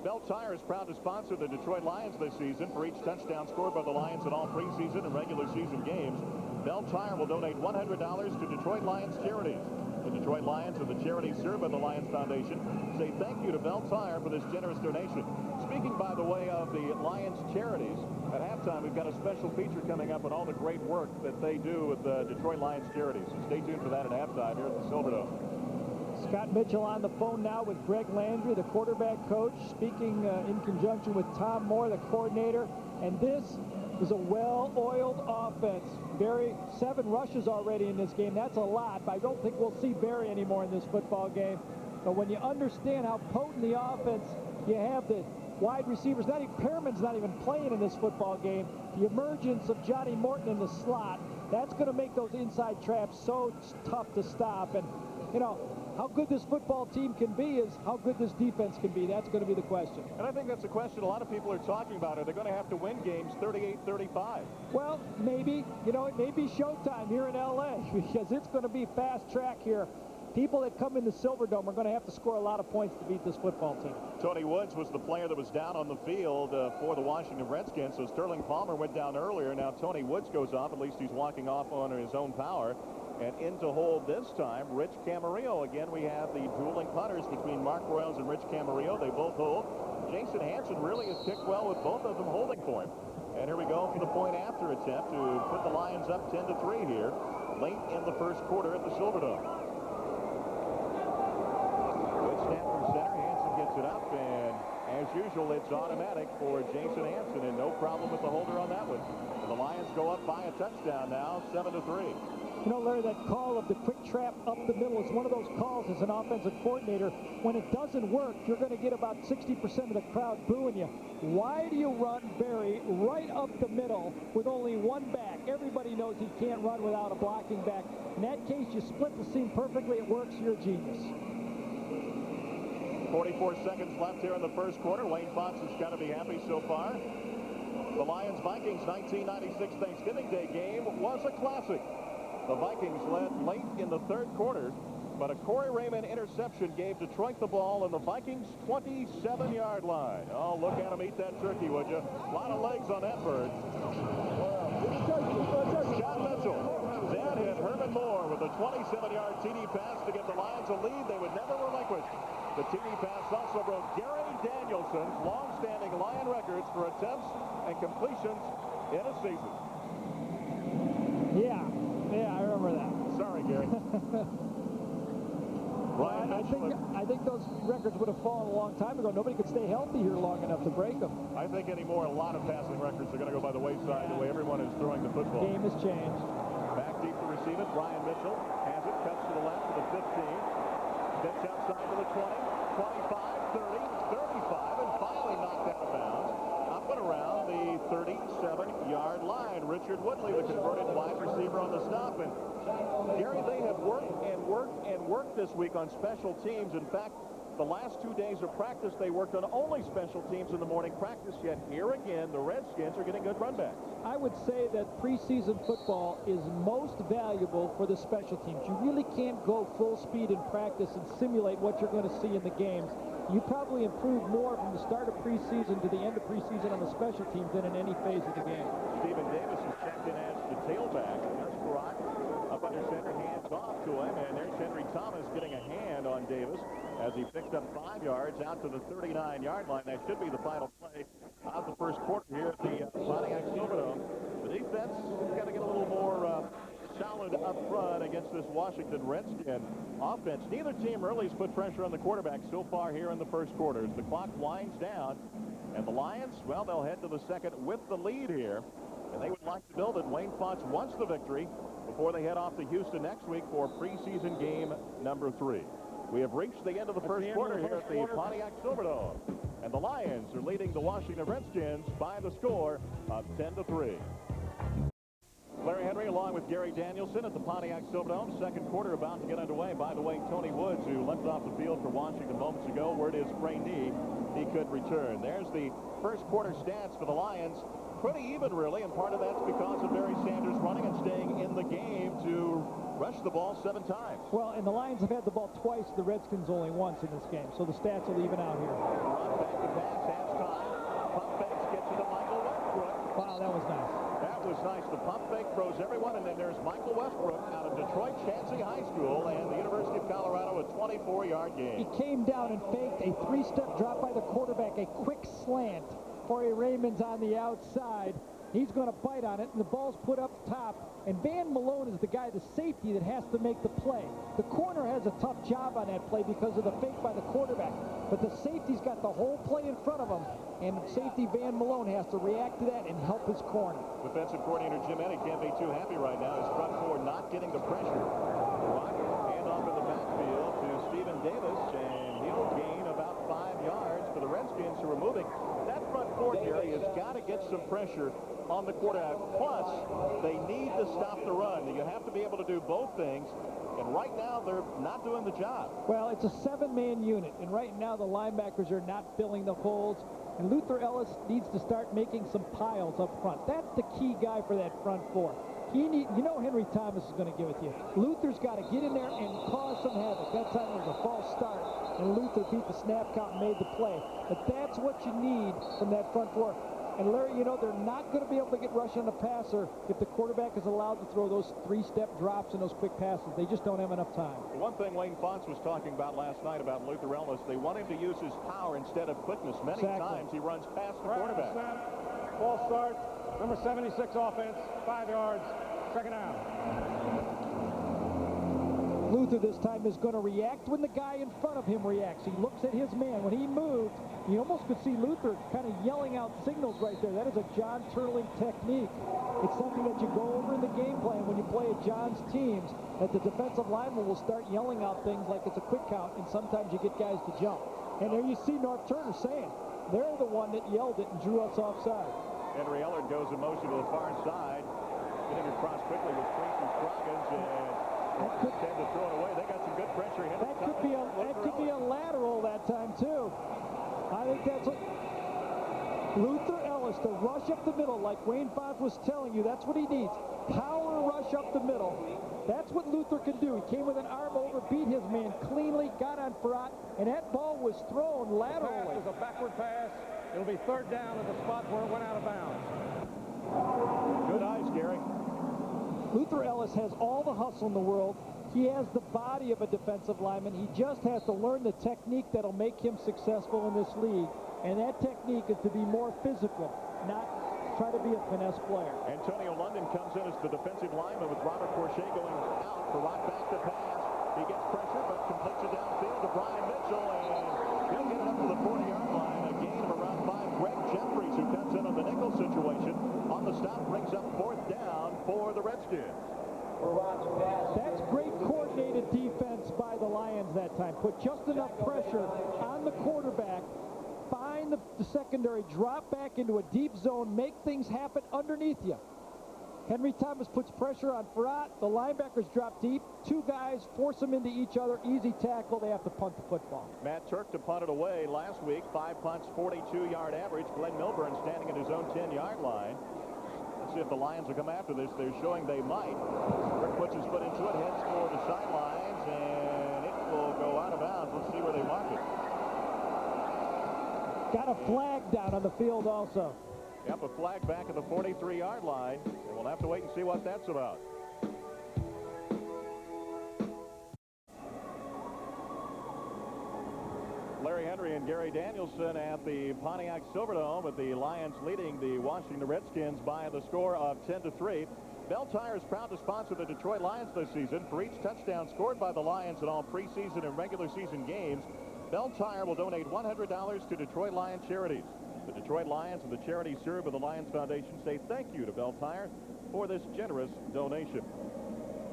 S1: Bell Tire is proud to sponsor the Detroit Lions this season. For each touchdown scored by the Lions in all preseason and regular season games, Bell Tire will donate $100 to Detroit Lions charities. The Detroit Lions and the charities served by the Lions Foundation say thank you to Bell Tire for this generous donation. Speaking, by the way, of the Lions charities, at halftime we've got a special feature coming up on all the great work that they do with the Detroit Lions charities. So stay tuned for that at halftime here at the Silverdome.
S2: Scott Mitchell on the phone now with Greg Landry, the quarterback coach, speaking in conjunction with Tom Moore, the coordinator. And this is a well-oiled offense. Barry, 7 rushes already in this game. That's a lot, but I don't think we'll see Barry anymore in this football game. But when you understand how potent the offense, you have the wide receivers. Perriman's not even playing in this football game. The emergence of Johnny Morton in the slot, that's going to make those inside traps so tough to stop. And, you know, how good this football team can be is how good this defense can be. That's going to be the question.
S1: And I think that's a question a lot of people are talking about. Are they going to have to win games 38-35?
S2: Well, maybe. You know, it may be showtime here in L.A. because it's going to be fast track here. People that come in the Silverdome are going to have to score a lot of points to beat this football team.
S1: Tony Woods was the player that was down on the field for the Washington Redskins. So Sterling Palmer went down earlier. Now Tony Woods goes off. At least he's walking off on his own power. And in to hold this time, Rich Camarillo. Again, we have the dueling punters between Mark Royals and Rich Camarillo. They both hold. Jason Hansen really has kicked well with both of them holding for him. And here we go for the point after attempt to put the Lions up 10-3 here late in the first quarter at the Silverdome. Stanford center. Hansen gets it up, and as usual, it's automatic for Jason Hansen, and no problem with the holder on that one. And the Lions go up by a touchdown now, 7-3.
S2: You know, Larry, that call of the quick trap up the middle is one of those calls as an offensive coordinator. When it doesn't work, you're going to get about 60% of the crowd booing you. Why do you run Barry right up the middle with only one back? Everybody knows he can't run without a blocking back. In that case, you split the seam perfectly. It works. You're a genius.
S1: 44 seconds left here in the first quarter. Wayne Fonts has got to be happy so far. The Lions-Vikings 1996 Thanksgiving Day game was a classic. The Vikings led late in the third quarter, but a Corey Raymond interception gave Detroit the ball on the Vikings' 27-yard line. Oh, look at him eat that turkey, would you? A lot of legs on that bird. John Mitchell then hit Herman Moore with a 27-yard TD pass to give the Lions a lead they would never relinquish. The TD pass also broke Gary Danielson's long-standing Lion records for attempts and completions in a season.
S2: Yeah, I remember that.
S1: Sorry, Gary.
S2: I think those records would have fallen a long time ago. Nobody could stay healthy here long enough to break them.
S1: I think anymore, a lot of passing records are going to go by the wayside the way everyone is throwing the football.
S2: Game has changed.
S1: Back deep to receive it. Brian Mitchell has it, cuts to the left to the 15. Pitch outside to the 20, 25, 30, 35, and finally knocked out of bounds. Up and around the 37-yard line. Richard Woodley, the converted wide receiver on the stop. And Gary, they have worked and worked and worked this week on special teams. In fact, the last 2 days of practice, they worked on only special teams in the morning practice. Yet here again, the Redskins are getting good run backs.
S2: I would say that preseason football is most valuable for the special teams. You really can't go full speed in practice and simulate what you're going to see in the games. You probably improve more from the start of preseason to the end of preseason on the special teams than in any phase of the game.
S1: Stephen Davis is checked in as the tailback. There's Brock up under center, hands off to him, and there's Henry Thomas getting a hand on Davis as he picked up 5 yards out to the 39-yard line. That should be the final play of the first quarter here at the Pontiac Silverdome. The defense has got to get a little more solid up front against this Washington Redskin offense. Neither team really has put pressure on the quarterback so far here in the first quarter. As the clock winds down, and the Lions, well, they'll head to the second with the lead here, and they would like to build it. Wayne Fonts wants the victory before they head off to Houston next week for preseason game number 3. We have reached the end of the first quarter here at the Pontiac Silverdome, and the Lions are leading the Washington Redskins by the score of 10-3. Larry Henry along with Gary Danielson at the Pontiac Silverdome. Second quarter about to get underway. By the way, Tony Woods, who left off the field for Washington moments ago, word is sprained knee. He could return. There's the first quarter stats for the Lions. Pretty even, really, and part of that's because of Barry Sanders running and staying in the game to rush the ball 7 times.
S2: Well, and the Lions have had the ball twice, the Redskins only once in this game, so the stats will even out here.
S1: Run back to pass, has time. Pump fakes, gets it to Michael Westbrook.
S2: Wow, that was nice.
S1: That was nice. The pump fake throws everyone, and then there's Michael Westbrook out of Detroit Chancey High School and the University of Colorado, a 24-yard game.
S2: He came down and faked a 3-step drop by the quarterback, a quick slant. Corey Raymond's on the outside. He's going to bite on it, and the ball's put up top. And Van Malone is the guy, the safety, that has to make the play. The corner has a tough job on that play because of the fake by the quarterback. But the safety's got the whole play in front of him, and safety Van Malone has to react to that and help his corner. Defensive coordinator Jim Eddy can't be too happy right now. His front four not getting the pressure. Rock, hand off in the backfield to Stephen Davis, and he'll gain about 5 yards for the Redskins
S1: who are moving. That front four, Gary, has got to get some pressure on the quarterback. Plus, they need to stop the run. You have to be able to do both things. And right now, they're not doing the job.
S2: Well, it's a 7-man unit, and right now the linebackers are not filling the holes. And Luther Ellis needs to start making some piles up front. That's the key guy for that front four. You know Henry Thomas is going to give it to you. Luther's got to get in there and cause some havoc. That time it was a false start, and Luther beat the snap count and made the play. But that's what you need from that front four. And Larry, you know, they're not going to be able to get rush on the passer if the quarterback is allowed to throw those 3-step drops and those quick passes. They just don't have enough time.
S1: One thing Wayne Fonts was talking about last night about Luther Ellis, they want him to use his power instead of quickness. Many times he runs past the quarterback.
S4: Snap. False start. Number 76 offense. 5 yards. Second down.
S2: Luther this time is going to react when the guy in front of him reacts. He looks at his man. When he moved, you almost could see Luther kind of yelling out signals right there. That is a John Turling technique. It's something that you go over in the game plan when you play at John's teams, that the defensive lineman will start yelling out things like it's a quick count, and sometimes you get guys to jump. And there you see North Turner saying, they're the one that yelled it and drew us offside.
S1: Henry Ellard goes in motion to the far side. Getting across quickly with Tracy Scroggins, and tend to throw it away. They got some good pressure.
S2: That could be a lateral that time too. I think that's what Luther Ellis to rush up the middle, like Wayne Fonts was telling you. That's what he needs. Power rush up the middle. That's what Luther can do. He came with an arm over, beat his man cleanly, got on Farrat, and that ball was thrown laterally.
S4: It was a backward pass. It'll be third down at the spot where it went out of bounds.
S1: Good eyes, Gary.
S2: Luther Ellis has all the hustle in the world. He has the body of a defensive lineman. He just has to learn the technique that'll make him successful in this league. And that technique is to be more physical, not try to be a finesse player.
S1: Antonio London comes in as the defensive lineman with Robert Porcher going out. Farrat back to pass. He gets pressure, but completes it downfield to Brian Mitchell, and he'll get it up to the 40-yard line. A gain of around 5. Greg Jeffries, who comes in on the nickel situation, on the stop, brings up 4th down for the Redskins.
S2: That's great coordinated defense by the Lions that time. Put just enough pressure on the quarterback, find the secondary, drop back into a deep zone, make things happen underneath you. Henry Thomas puts pressure on Farrat. The linebackers drop deep. 2 guys force them into each other. Easy tackle. They have to punt the football.
S1: Matt Turk to punt it away last week. 5 punts, 42-yard average. Glenn Milburn standing at his own 10-yard line. Let's see if the Lions will come after this. They're showing they might. Rick puts his foot into it, heads for the sidelines, and it will go out of bounds. Let's see where they mark it.
S2: Got a flag down on the field also.
S1: Yep, a flag back at the 43-yard line, and we'll have to wait and see what that's about. Larry Henry and Gary Danielson at the Pontiac Silverdome, with the Lions leading the Washington Redskins by the score of 10-3. Bell Tire is proud to sponsor the Detroit Lions this season. For each touchdown scored by the Lions in all preseason and regular season games, Bell Tire will donate $100 to Detroit Lions charities. The Detroit Lions and the charity served by the Lions Foundation say thank you to Bell Tire for this generous donation.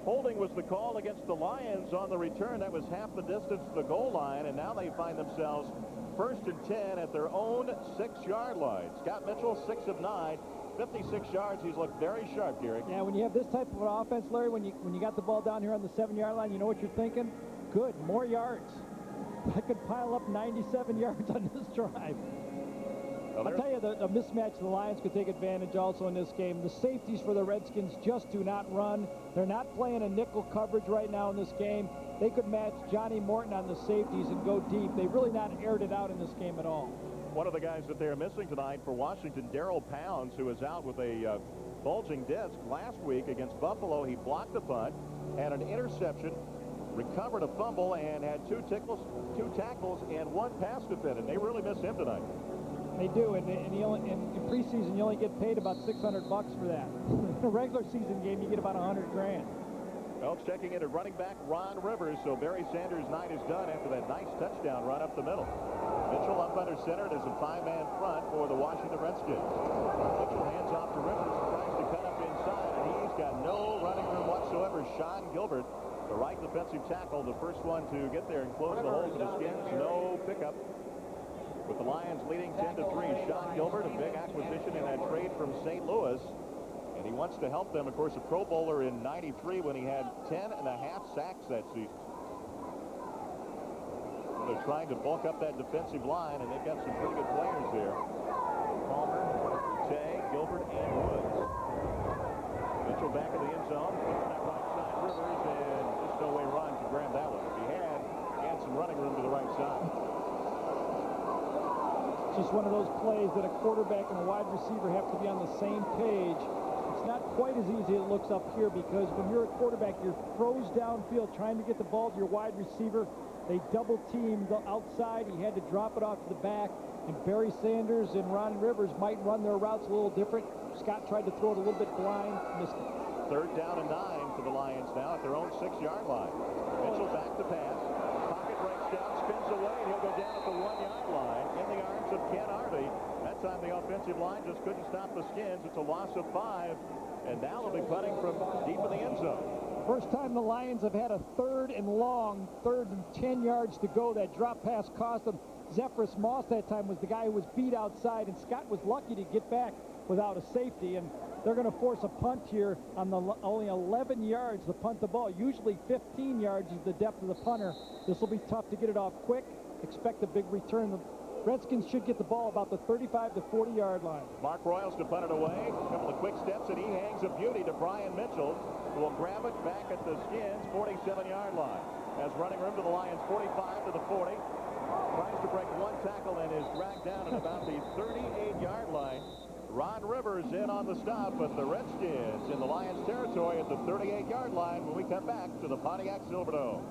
S1: Holding was the call against the Lions on the return. That was half the distance to the goal line, and now they find themselves 1st and 10 at their own 6-yard line. Scott Mitchell, 6 of 9, 56 yards. He's looked very sharp, Gary.
S2: Yeah, when you have this type of an offense, Larry, when you got the ball down here on the 7-yard line, you know what you're thinking? Good, more yards. I could pile up 97 yards on this drive. I'll tell you, the mismatch the Lions could take advantage also in this game. The safeties for the Redskins just do not run. They're not playing a nickel coverage right now in this game. They could match Johnny Morton on the safeties and go deep. They've really not aired it out in this game at all.
S1: One of the guys that they're missing tonight for Washington, Darrell Pounds, who is out with a bulging disc. Last week against Buffalo, he blocked the punt, had an interception, recovered a fumble, and had 2 tackles and 1 pass defended. They really miss him tonight.
S2: They do, and in preseason you only get paid about $600 for that. In a regular season game, you get about $100 grand.
S1: Well, checking in at running back Ron Rivers, so Barry Sanders' night is done after that nice touchdown run up the middle. Mitchell up under center. It is a 5-man front for the Washington Redskins. Mitchell hands off to Rivers, tries to cut up inside, and he's got no running room whatsoever. Sean Gilbert, the right defensive tackle, the first one to get there and close the hole for the Skins. No pickup. with the Lions leading 10-3. Sean Gilbert, a big acquisition in that trade from St. Louis. And he wants to help them. Of course, a Pro Bowler in '93 when he had 10.5 sacks that season. They're trying to bulk up that defensive line, and they've got some pretty good players there. Palmer, Tay, Gilbert, and Woods. Mitchell back in the end zone. That right side, Rivers, and just no way Ron could grab that one. If he had some running room to the right side.
S2: It's just one of those plays that a quarterback and a wide receiver have to be on the same page. It's not quite as easy as it looks up here, because when you're a quarterback, you're throws downfield trying to get the ball to your wide receiver. They double teamed the outside. He had to drop it off to the back. And Barry Sanders and Ron Rivers might run their routes a little different. Scott tried to throw it a little bit blind, missed it.
S1: 3rd down and 9 for the Lions now at their own 6-yard line. Mitchell back to pass. Pocket breaks down, spins away, and he'll go down at the 1-yard line in the arms of Ken Harvey. That time the offensive line just couldn't stop the Skins. It's a loss of 5. And now they'll be punting from deep in the end zone.
S2: First time the Lions have had a 3rd and long, 3rd and 10 yards to go. That drop pass cost them. Zephyrus Moss that time was the guy who was beat outside, and Scott was lucky to get back without a safety. And they're going to force a punt here on the only 11 yards to punt the ball. Usually 15 yards is the depth of the punter. This will be tough to get it off quick. Expect a big return. The Redskins should get the ball about the 35 to 40-yard line.
S1: Mark Royals to punt it away. A couple of quick steps, and he hangs a beauty to Brian Mitchell, who will grab it back at the Skins' 47-yard line. Has running room to the Lions' 45 to the 40. Tries to break one tackle and is dragged down at about the 38-yard line. Ron Rivers in on the stop, but the Redskins in the Lions' territory at the 38-yard line when we come back to the Pontiac Silverdome.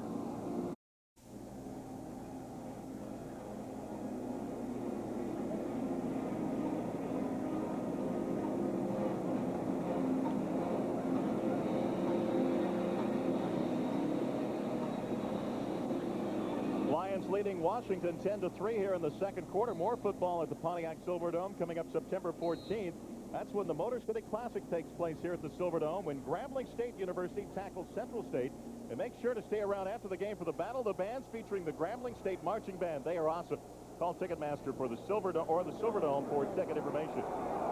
S1: Leading Washington 10-3 here in the second quarter. More football at the Pontiac Silverdome coming up September 14th. That's when the Motor City Classic takes place here at the Silverdome, when Grambling State University tackles Central State. And make sure to stay around after the game for the Battle of the Bands featuring the Grambling State Marching Band. They are awesome. Call Ticketmaster for the Silverdome or the Silverdome for ticket information.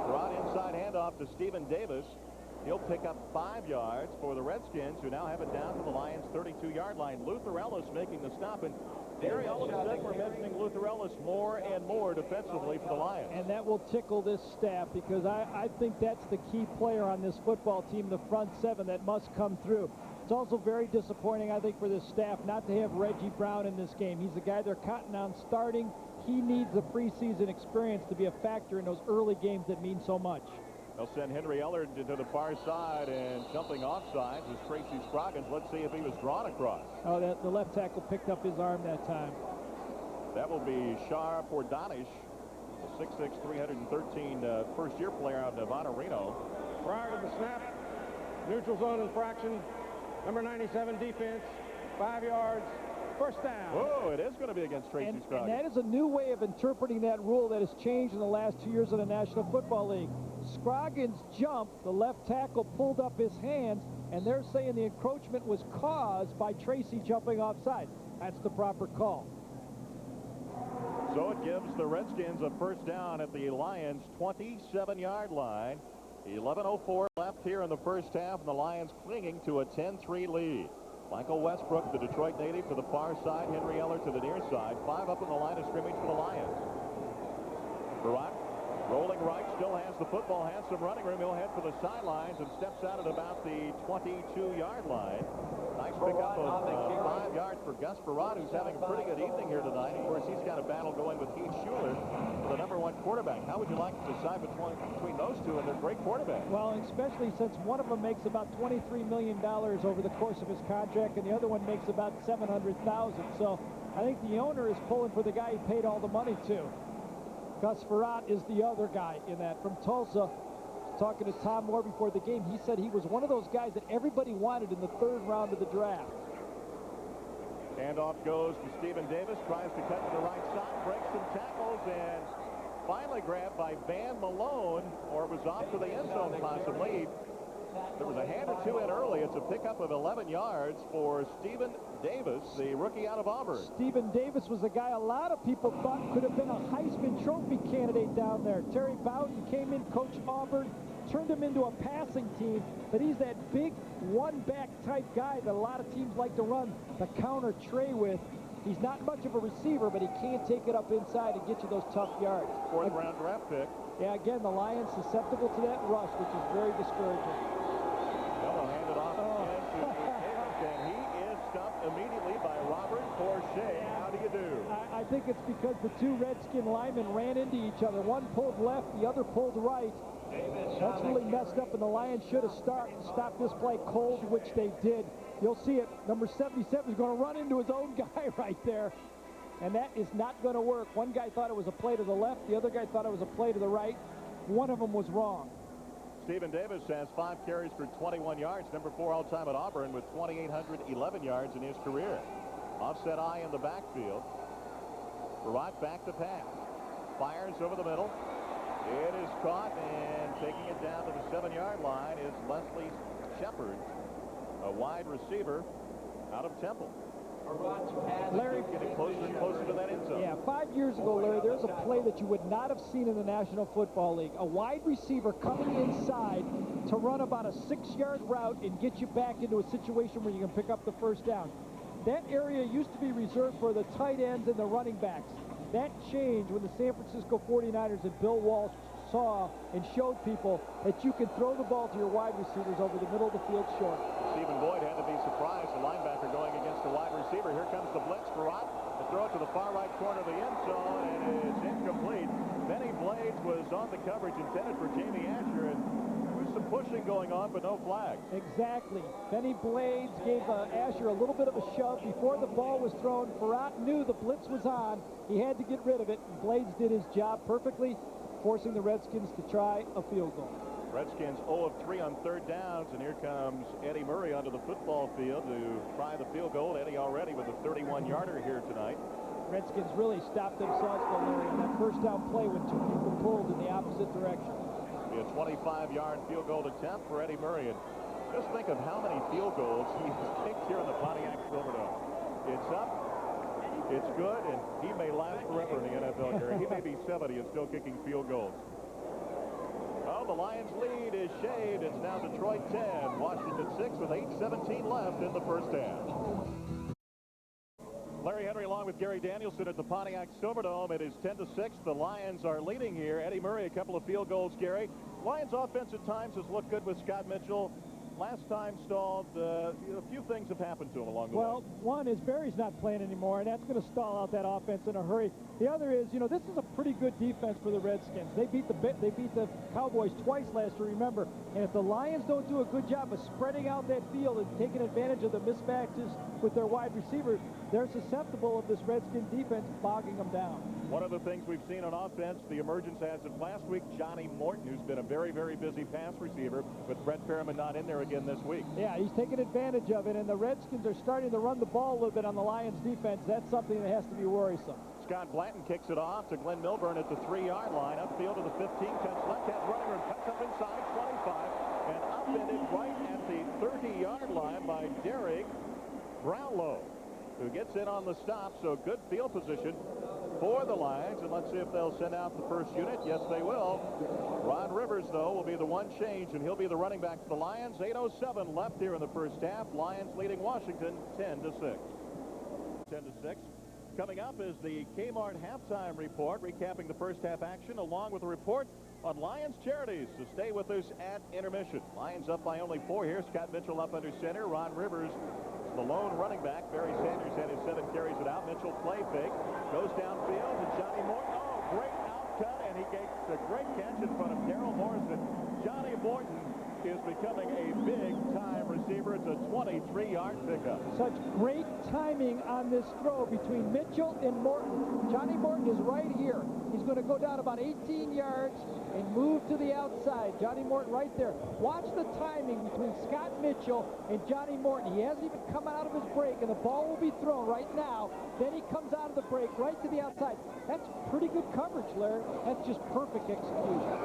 S1: Broad inside handoff to Stephen Davis. He'll pick up 5 yards for the Redskins, who now have it down to the Lions' 32-yard line. Luther Ellis making the stop. And Gary, all of a sudden we're mentioning Luther Ellis more and more defensively for the Lions.
S2: And that will tickle this staff, because I think that's the key player on this football team, the front 7 that must come through. It's also very disappointing, I think, for this staff not to have Reggie Brown in this game. He's the guy they're counting on starting. He needs the preseason experience to be a factor in those early games that mean so much.
S1: They'll send Henry Ellard to the far side, and jumping offsides is Tracy Scroggins. Let's see if he was drawn across.
S2: Oh, the left tackle picked up his arm that time.
S1: That will be Shar Pordanish, a 6'6", 313 first-year player out of Nevada, Reno.
S4: Prior to the snap, neutral zone infraction, number 97 defense, 5 yards, first down.
S1: Oh, it is going to be against Tracy Scroggins.
S2: And that is a new way of interpreting that rule that has changed in the last 2 years of the National Football League. Scroggins jumped, the left tackle pulled up his hands, and they're saying the encroachment was caused by Tracy jumping offside. That's the proper call.
S1: So it gives the Redskins a first down at the Lions' 27-yard line. 11:04 left here in the first half, and the Lions clinging to a 10-3 lead. Michael Westbrook, the Detroit native, to the far side. Henry Eller to the near side. 5 up in the line of scrimmage for the Lions. Barak rolling right, still has the football, has some running room. He'll head for the sidelines and steps out at about the 22-yard line. Nice pickup of 5 yards for Gus Barat, who's having a pretty good evening here tonight. Of course, he's got a battle going with Heath Schuler for the #1 quarterback. How would you like to decide between those two, and they're great quarterbacks?
S2: Well, especially since one of them makes about $23 million over the course of his contract, and the other one makes about $700,000. So I think the owner is pulling for the guy he paid all the money to. Gus Barat is the other guy in that from Tulsa. Talking to Tom Moore before the game, he said he was one of those guys that everybody wanted in the 3rd round of the draft.
S1: Handoff goes to Stephen Davis, tries to cut to the right side, breaks some tackles, and finally grabbed by Van Malone, or was off to the end zone possibly. There was a hand or two in early. It's a pickup of 11 yards for Stephen Davis, the rookie out of Auburn.
S2: Stephen Davis was a guy a lot of people thought could have been a Heisman Trophy candidate down there. Terry Bowden came in, coached Auburn, turned him into a passing team, but he's that big one-back type guy that a lot of teams like to run the counter tray with. He's not much of a receiver, but he can take it up inside and get you those tough yards.
S1: Fourth-round draft pick.
S2: Yeah, again, the Lions susceptible to that rush, which is very discouraging.
S1: They'll hand it off again to Davis, and he is stopped immediately by Robert Forshea. How do you do?
S2: I think it's because the two Redskin linemen ran into each other. One pulled left, the other pulled right. That's really messed up, and the Lions should have stopped this play cold, which they did. You'll see it. Number 77 is going to run into his own guy right there, and that is not going to work. One guy thought it was a play to the left. The other guy thought it was a play to the right. One of them was wrong.
S1: Stephen Davis has 5 carries for 21 yards, number 4 all-time at Auburn with 2,811 yards in his career. Offset eye in the backfield. Barat back to pass. Fires over the middle. It is caught, and taking it down to the 7-yard line is Leslie Shepard, a wide receiver out of Temple.
S2: Larry,
S1: getting closer and closer to that end zone.
S2: Yeah, 5 years ago, Larry, there's a play that you would not have seen in the National Football League. A wide receiver coming inside to run about a 6-yard route and get you back into a situation where you can pick up the first down. That area used to be reserved for the tight ends and the running backs. That changed when the San Francisco 49ers and Bill Walsh saw and showed people that you can throw the ball to your wide receivers over the middle of the field short.
S1: Stephen Boyd had to be surprised. The linebacker going against the wide receiver. Here comes the blitz. Barat to throw it to the far right corner of the end zone, and it's incomplete. Benny Blades was on the coverage intended for Jamie Asher, and there was some pushing going on, but no flag.
S2: Exactly. Benny Blades gave Asher a little bit of a shove before the ball was thrown. Barat knew the blitz was on. He had to get rid of it. Blades did his job perfectly, forcing the Redskins to try a field goal.
S1: Redskins 0 of 3 on third downs, and here comes Eddie Murray onto the football field to try the field goal. Eddie already with a 31-yarder here tonight.
S2: Redskins really stopped themselves, Larry, on that first down play when two people pulled in the opposite direction.
S1: Be a 25-yard field goal attempt for Eddie Murray. And just think of how many field goals he's kicked here in the Pontiac Silverdome. It's up. It's good, and he may last forever in the NFL, Gary. He may be 70 and still kicking field goals. Well, the Lions' lead is shaved. It's now Detroit 10, Washington 6 with 8:17 left in the first half. Larry Henry along with Gary Danielson at the Pontiac Silverdome. It is 10-6. The Lions are leading here. Eddie Murray, a couple of field goals, Gary. Lions offense at times has looked good with Scott Mitchell. Last time stalled. A few things have happened to him along the way.
S2: Well, one is Barry's not playing anymore, and that's going to stall out that offense in a hurry. The other is, this is a pretty good defense for the Redskins. They beat the Cowboys twice last year, remember. And if the Lions don't do a good job of spreading out that field and taking advantage of the mismatches with their wide receivers, they're susceptible of this Redskin defense bogging them down.
S1: One of the things we've seen on offense, the emergence as of last week, Johnny Morton, who's been a very, very busy pass receiver, with Brett Perriman not in there again this week.
S2: Yeah, he's taking advantage of it, and the Redskins are starting to run the ball a little bit on the Lions defense. That's something that has to be worrisome.
S1: Scott Blanton kicks it off to Glenn Milburn at the 3-yard line. Upfield to the 15, cuts left, has running room, cuts up inside, 25, and upended right at the 30-yard line by Derek Brownlow, who gets in on the stop. So good field position for the Lions, and let's see if they'll send out the first unit. Yes, they will. Ron Rivers, though, will be the one change, and he'll be the running back for the Lions. 8:07 left here in the first half. Lions leading Washington 10-6. 10-6. Coming up is the Kmart halftime report, recapping the first half action, along with a report on Lions charities. So stay with us at intermission. Lions up by only 4 here. Scott Mitchell up under center. Ron Rivers, the lone running back. Barry Sanders had his 7 carries it out. Mitchell play fake, goes downfield to Johnny Morton. Oh, great outcut, and he gets a great catch in front of Darrell Morrison. Johnny Morton is becoming a big-time receiver. It's a 23-yard pickup.
S2: Such great timing on this throw between Mitchell and Morton. Johnny Morton is right here. He's going to go down about 18 yards and move to the outside. Johnny Morton right there. Watch the timing between Scott Mitchell and Johnny Morton. He hasn't even come out of his break, and the ball will be thrown right now. Then he comes out of the break right to the outside. That's pretty good coverage, Larry. That's just perfect execution.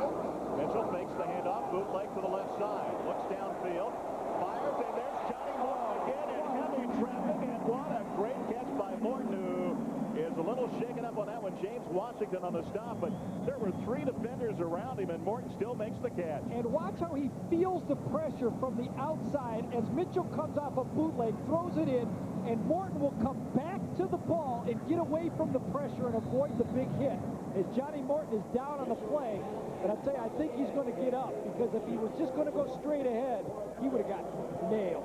S1: Mitchell fakes the handoff, bootleg to the left side. Looks downfield, fires, and there's Johnny Morton again in heavy traffic. And what a great catch by Morton, who is a little shaken up on that one. James Washington on the stop, but there were 3 defenders around him, and Morton still makes the catch.
S2: And watch how he feels the pressure from the outside as Mitchell comes off a bootleg, throws it in, and Morton will come back to the ball and get away from the pressure and avoid the big hit. As Johnny Morton is down on the play, but I'll tell you, I think he's going to get up, because if he was just going to go straight ahead, he would have got nailed.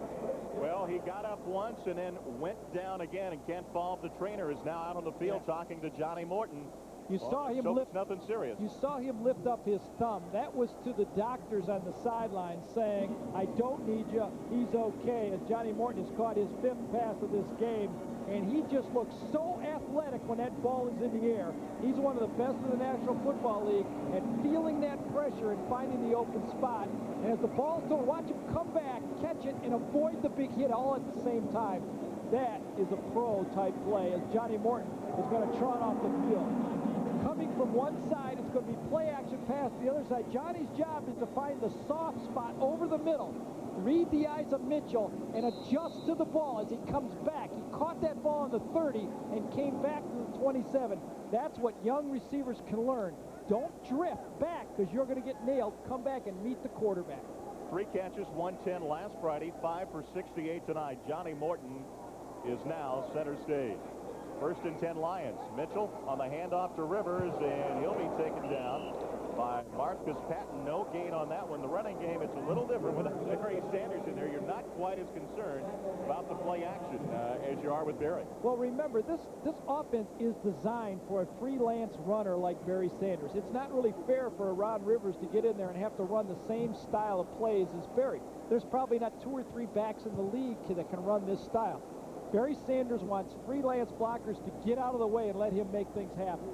S1: Well, he got up once and then went down again, and Kent Favre, the trainer, is now out on the field talking to Johnny Morton.
S2: You saw him lift.
S1: Nothing serious.
S2: You saw him lift up his thumb. That was to the doctors on the sideline saying, "I don't need you. He's okay." As Johnny Morton has caught his 5th pass of this game, and he just looks so athletic when that ball is in the air. He's one of the best in the National Football League at feeling that pressure and finding the open spot. And as the ball's thrown, watch him come back, catch it, and avoid the big hit all at the same time. That is a pro-type play, as Johnny Morton is going to trot off the field. Coming from one side, it's going to be play action pass to the other side. Johnny's job is to find the soft spot over the middle, read the eyes of Mitchell, and adjust to the ball as he comes back. He caught that ball on the 30 and came back to the 27. That's what young receivers can learn. Don't drift back, because you're going to get nailed. Come back and meet the quarterback.
S1: 3 catches, 110 last Friday, 5 for 68 tonight. Johnny Morton is now center stage. 1st and 10 Lions. Mitchell on the handoff to Rivers, and he'll be taken down by Marcus Patton. No gain on that one. The running game, it's a little different with Barry Sanders in there. You're not quite as concerned about the play action as you are with Barry.
S2: Well, remember, this offense is designed for a freelance runner like Barry Sanders. It's not really fair for Ron Rivers to get in there and have to run the same style of plays as Barry. There's probably not 2 or 3 backs in the league that can run this style. Barry Sanders wants freelance blockers to get out of the way and let him make things happen.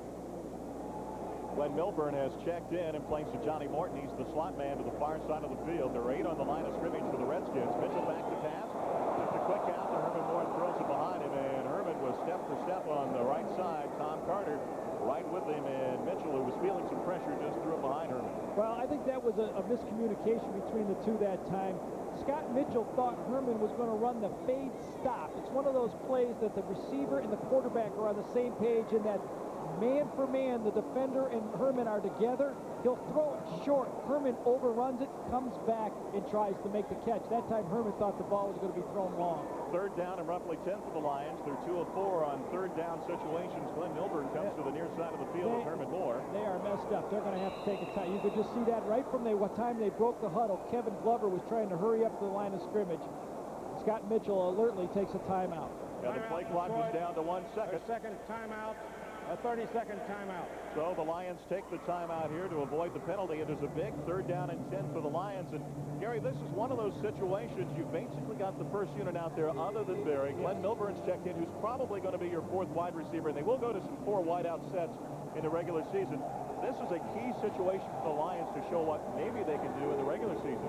S1: Glenn Milburn has checked in and plays to Johnny Morton. He's the slot man to the far side of the field. There are 8 on the line of scrimmage for the Redskins. Mitchell back to pass. Just a quick out to Herman Moore, throws it behind him, and Herman was step for step on the right side. Tom Carter right with him, and Mitchell, who was feeling some pressure, just threw it behind Herman.
S2: Well, I think that was a miscommunication between the two that time. Scott Mitchell thought Herman was going to run the fade stop. It's one of those plays that the receiver and the quarterback are on the same page, in that man for man, the defender and Herman are together. He'll throw it short. Herman overruns it, comes back, and tries to make the catch. That time Herman thought the ball was going to be thrown long.
S1: 3rd down and roughly 10 for the Lions. They're 2 of 4 on 3rd down situations. Glenn Milburn comes to the near side of the field with Herman Moore.
S2: They are messed up. They're going to have to take a time. You could just see that right from what time they broke the huddle. Kevin Glover was trying to hurry up to the line of scrimmage. Scott Mitchell alertly takes a timeout.
S1: Yeah, the play clock is down to 1 second.
S4: A second timeout. A 30-second timeout.
S1: So the Lions take the timeout here to avoid the penalty. It is a big 3rd down and 10 for the Lions. And, Gary, this is one of those situations you basically got the first unit out there other than Barry. Glenn Milburn's checked in, who's probably going to be your 4th wide receiver. And they will go to some 4 wideout sets in the regular season. This is a key situation for the Lions to show what maybe they can do in the regular season.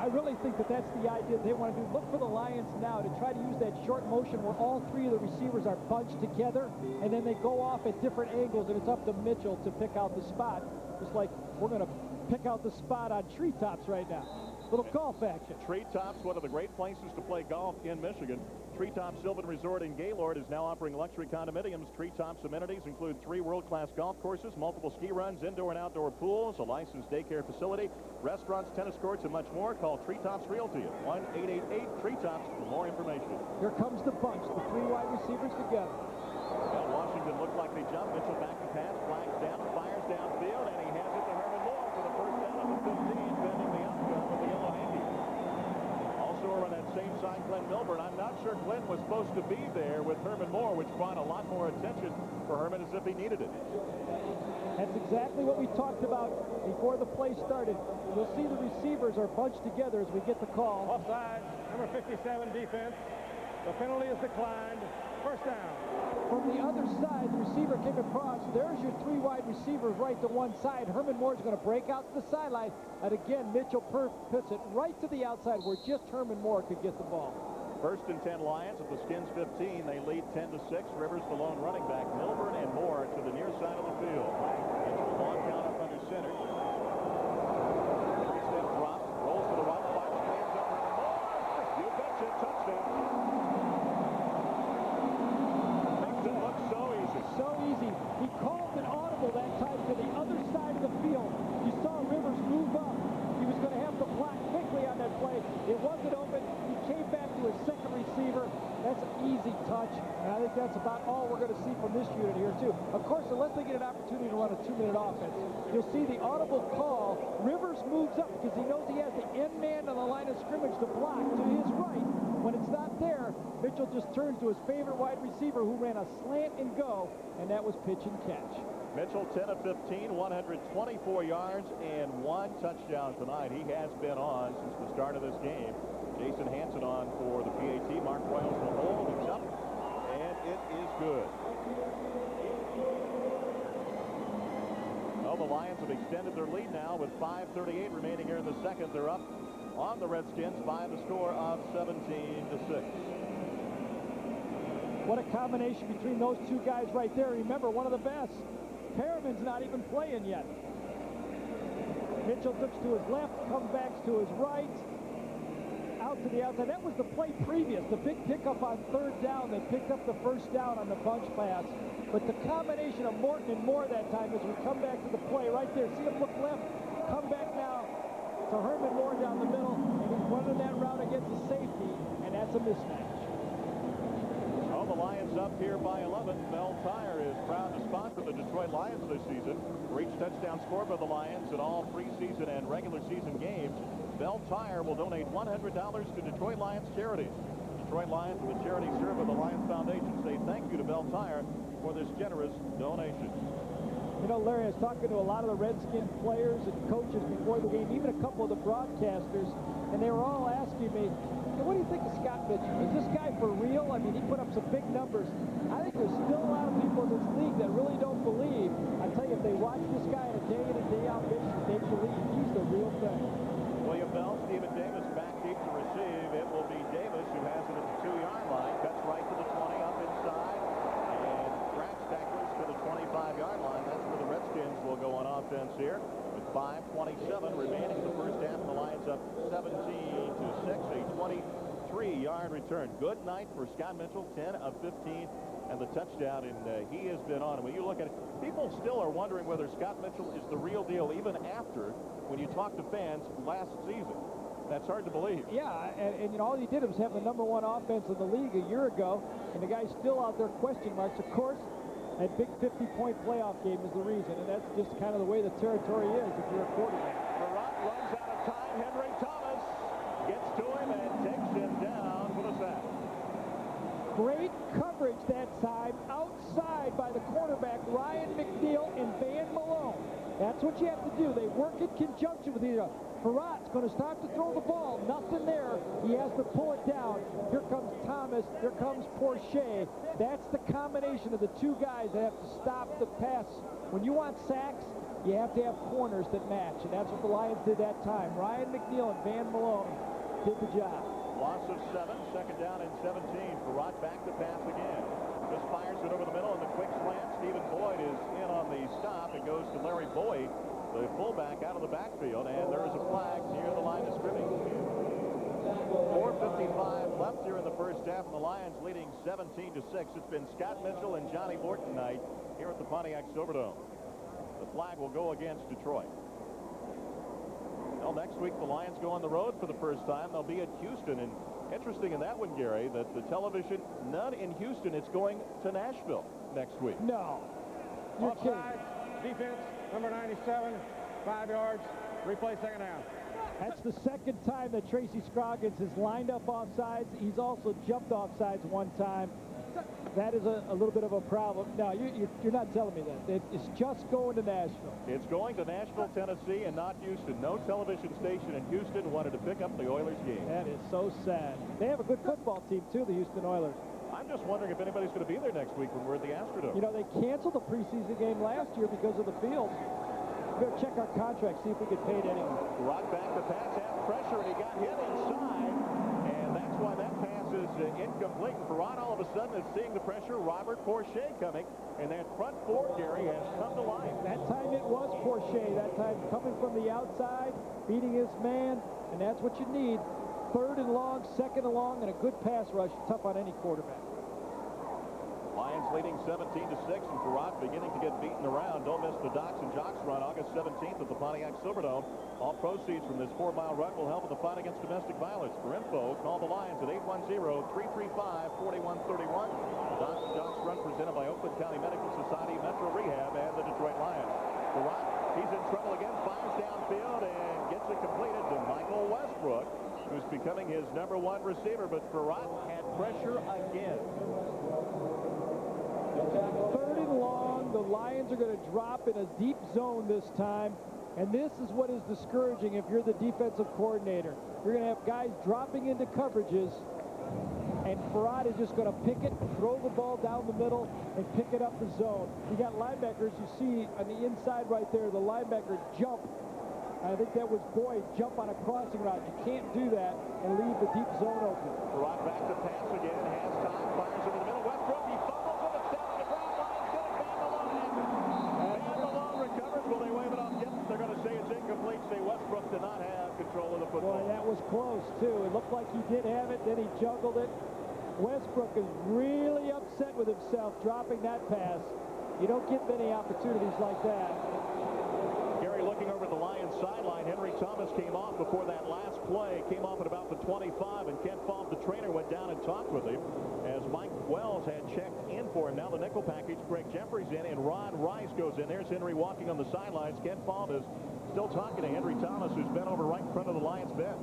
S2: I really think that's the idea they want to do. Look for the Lions now to try to use that short motion where all 3 of the receivers are bunched together, and then they go off at different angles, and it's up to Mitchell to pick out the spot. Just like we're going to pick out the spot on Treetops right now. Little golf action.
S1: Treetops, one of the great places to play golf in Michigan. Treetop Sylvan Resort in Gaylord is now offering luxury condominiums. Treetop's amenities include 3 world-class golf courses, multiple ski runs, indoor and outdoor pools, a licensed daycare facility, restaurants, tennis courts, and much more. Call Treetops Realty at 1-888-TREETOPS for more information.
S2: Here comes the bunch, the 3 wide receivers together.
S1: Well, Washington looked like they jumped. Mitchell back to pass, flags down, fires downfield, and he has it to Herman Moore for the 1st down of the 15, pending the outcome of the yellow handy. Also on that same side, Glenn Milburn. I'm not sure Glenn was supposed to be there with Herman Moore, which brought a lot more attention for Herman as if he needed it.
S2: That's exactly what we talked about before the play started. You'll see the receivers are bunched together as we get the call.
S4: Offside, number 57 defense. The penalty is declined. 1st down.
S2: from the other side. The receiver came across. There's your three wide receivers right to one side. Herman Moore's going to break out to the sideline. And again, Mitchell puts it right to the outside where just Herman Moore could get the ball.
S1: First and 10 Lions at the Skins 15. They lead 10-6. Rivers, the lone running back. Milburn and Moore to the near side of the field. Mitchell, long count up under center. Three-step drop. Rolls to the right. Fires the hands up. Moore! You betcha. Touchdown. Makes it look so easy.
S2: So easy. He called an audible that time to the other side of the field. You saw Rivers move up. He was going to have to block quickly on that play. It wasn't open. He came back to his second receiver. That's an easy touch. And I think that's about all we're going to see from this unit here, too. Of course, unless they get an opportunity to run a 2-minute offense, you'll see the audible call. Rivers moves up because he knows he has the end man on the line of scrimmage to block to his right. When it's not there, Mitchell just turns to his favorite wide receiver who ran a slant and go, and that was pitch and catch.
S1: Mitchell, 10 of 15, 124 yards and 1 touchdown tonight. He has been on since the start of this game. Jason Hansen on for the PAT. Mark Royals will hold. It's up, and it is good. Well, the Lions have extended their lead now with 5:38 remaining here in the second. They're up on the Redskins by the score of 17-6.
S2: What a combination between those two guys right there. Remember, one of the best. Perriman's not even playing yet. Mitchell looks to his left, comes back to his right, out to the outside. That was the play previous, the big pickup on third down. They picked up the first down on the bunch pass. But the combination of Morton and Moore that time as we come back to the play right there. See him look left, come back now to Herman Moore down the middle, and he's running that route against the safety, and that's a mismatch.
S1: The Lions up here by 11. Bell Tire is proud to sponsor the Detroit Lions this season. For each touchdown scored by the Lions in all preseason and regular season games, Bell Tire will donate $100 to Detroit Lions charities. Detroit Lions and the charity serve of the Lions Foundation say thank you to Bell Tire for this generous donation.
S2: You know, Larry, I was talking to a lot of the Redskins players and coaches before the game, even a couple of the broadcasters, and they were all asking me, what do you think of Scott Mitchell? Is this guy for real? I mean, he put up some big numbers. I think there's still a lot of people in this league that really don't believe. I tell you, if they watch this guy on a day in and day out basis, they believe he's the real thing.
S1: William Bell, Stephen Davis back deep to receive. It will be Davis who has it at the 2-yard line. Cuts right to the 20, up inside, and cracks tacklers to the 25-yard line. That's where the Redskins will go on offense here. With 5:27 remaining in the first half, the Lions up 17-6, a 23-yard return. Good night for Scott Mitchell, 10 of 15, and the touchdown, and he has been on. And when you look at it, people still are wondering whether Scott Mitchell is the real deal, even after, when you talk to fans last season. That's hard to believe.
S2: Yeah, and you know, all he did was have the #1 offense in the league a year ago, and the guy's still out there question marks. Of course, that big 50-point playoff game is the reason, and that's just kind of the way the territory is if you're a quarterback.
S1: Barat runs out of time. Henry Thomas gets to him and takes him down for the sack.
S2: Great coverage that time, outside by the quarterback, Ryan McNeil and Van Malone. That's what you have to do. They work in conjunction with each other. Barat's going to start to throw the ball. Nothing there. He has to pull it down. Here comes Thomas. Here comes Porcher. That's the combination of the two guys that have to stop the pass. When you want sacks, you have to have corners that match, and that's what the Lions did that time. Ryan McNeil and Van Malone did the job.
S1: Loss of 7, second down and 17. Barat back to pass again. Just fires it over the middle, and the quick slant. Stephen Boyd is in on the stop. It goes to Larry Boyd, the fullback, out of the backfield, and there is a flag near the line of scrimmage. 4:55 left here in the first half, and the Lions leading 17-6. It's been Scott Mitchell and Johnny Morton night here at the Pontiac Silverdome. The flag will go against Detroit. Well, next week the Lions go on the road for the first time. They'll be at Houston, and interesting in that one, Gary, that the television, none in Houston. It's going to Nashville next week.
S2: No. You're kidding.
S4: Offside, defense, number 97, 5 yards, replay second down.
S2: That's the second time that Tracy Scroggins has lined up offsides. He's also jumped offsides one time. That is a little bit of a problem. No, you're not telling me that. It's just going to Nashville.
S1: It's going to Nashville, Tennessee, and not Houston. No television station in Houston wanted to pick up the Oilers game.
S2: That is so sad. They have a good football team, too, the Houston Oilers.
S1: I'm just wondering if anybody's going to be there next week when we're at the Astrodome.
S2: You know, they canceled the preseason game last year because of the field. We better check our contract, see if we get paid anyone.
S1: Rock back to pass, half pressure, and he got hit inside. And that's why that pass is incomplete. And Perrott all of a sudden is seeing the pressure. Robert Porcher coming. And that front four, Gary, has come to life.
S2: That time it was Porcher. That time coming from the outside, beating his man. And that's what you need. 3rd and long, 2nd and long, and a good pass rush. Tough on any quarterback.
S1: Lions leading 17-6, and Perrott beginning to get beaten around. Don't miss the Docs and Jocks run August 17th at the Pontiac Silverdome. All proceeds from this 4-mile run will help in the fight against domestic violence. For info, call the Lions at 810-335-4131. The Docs and Jocks run presented by Oakland County Medical Society, Metro Rehab, and the Detroit Lions. Perrott, he's in trouble again, fires downfield and gets it completed to Michael Westbrook, who's becoming his #1 receiver, but Perrott had pressure again.
S2: 3rd and long, the Lions are going to drop in a deep zone this time, and this is what is discouraging if you're the defensive coordinator. You're going to have guys dropping into coverages, and Perrott is just going to pick it, throw the ball down the middle, and pick it up the zone. You got linebackers, you see on the inside right there, the linebacker jump. I think that was Boyd, jump on a crossing route. You can't do that and leave the deep zone open.
S1: Perrott back to pass again, has time, fires into the middle. Westbrook, he fumbles it, it's down on the ground. Lions get it, Van Malone recovers. Will they wave it off? Yep, they're going to say it's incomplete. Say Westbrook did not have control of the football.
S2: Boy, that was close, too. It looked like he did have it, then he juggled it. Westbrook is really upset with himself dropping that pass. You don't get many opportunities like that.
S1: Gary looking over at the Lions sideline. Henry Thomas came off before that last play. Came off at about the 25, and Kent Falk, the trainer, went down and talked with him as Mike Wells had checked in for him. Now the nickel package. Greg Jeffries in, and Ron Rice goes in. There's Henry walking on the sidelines. Kent Falk is still talking to Henry Thomas, who's bent over right in front of the Lions bench.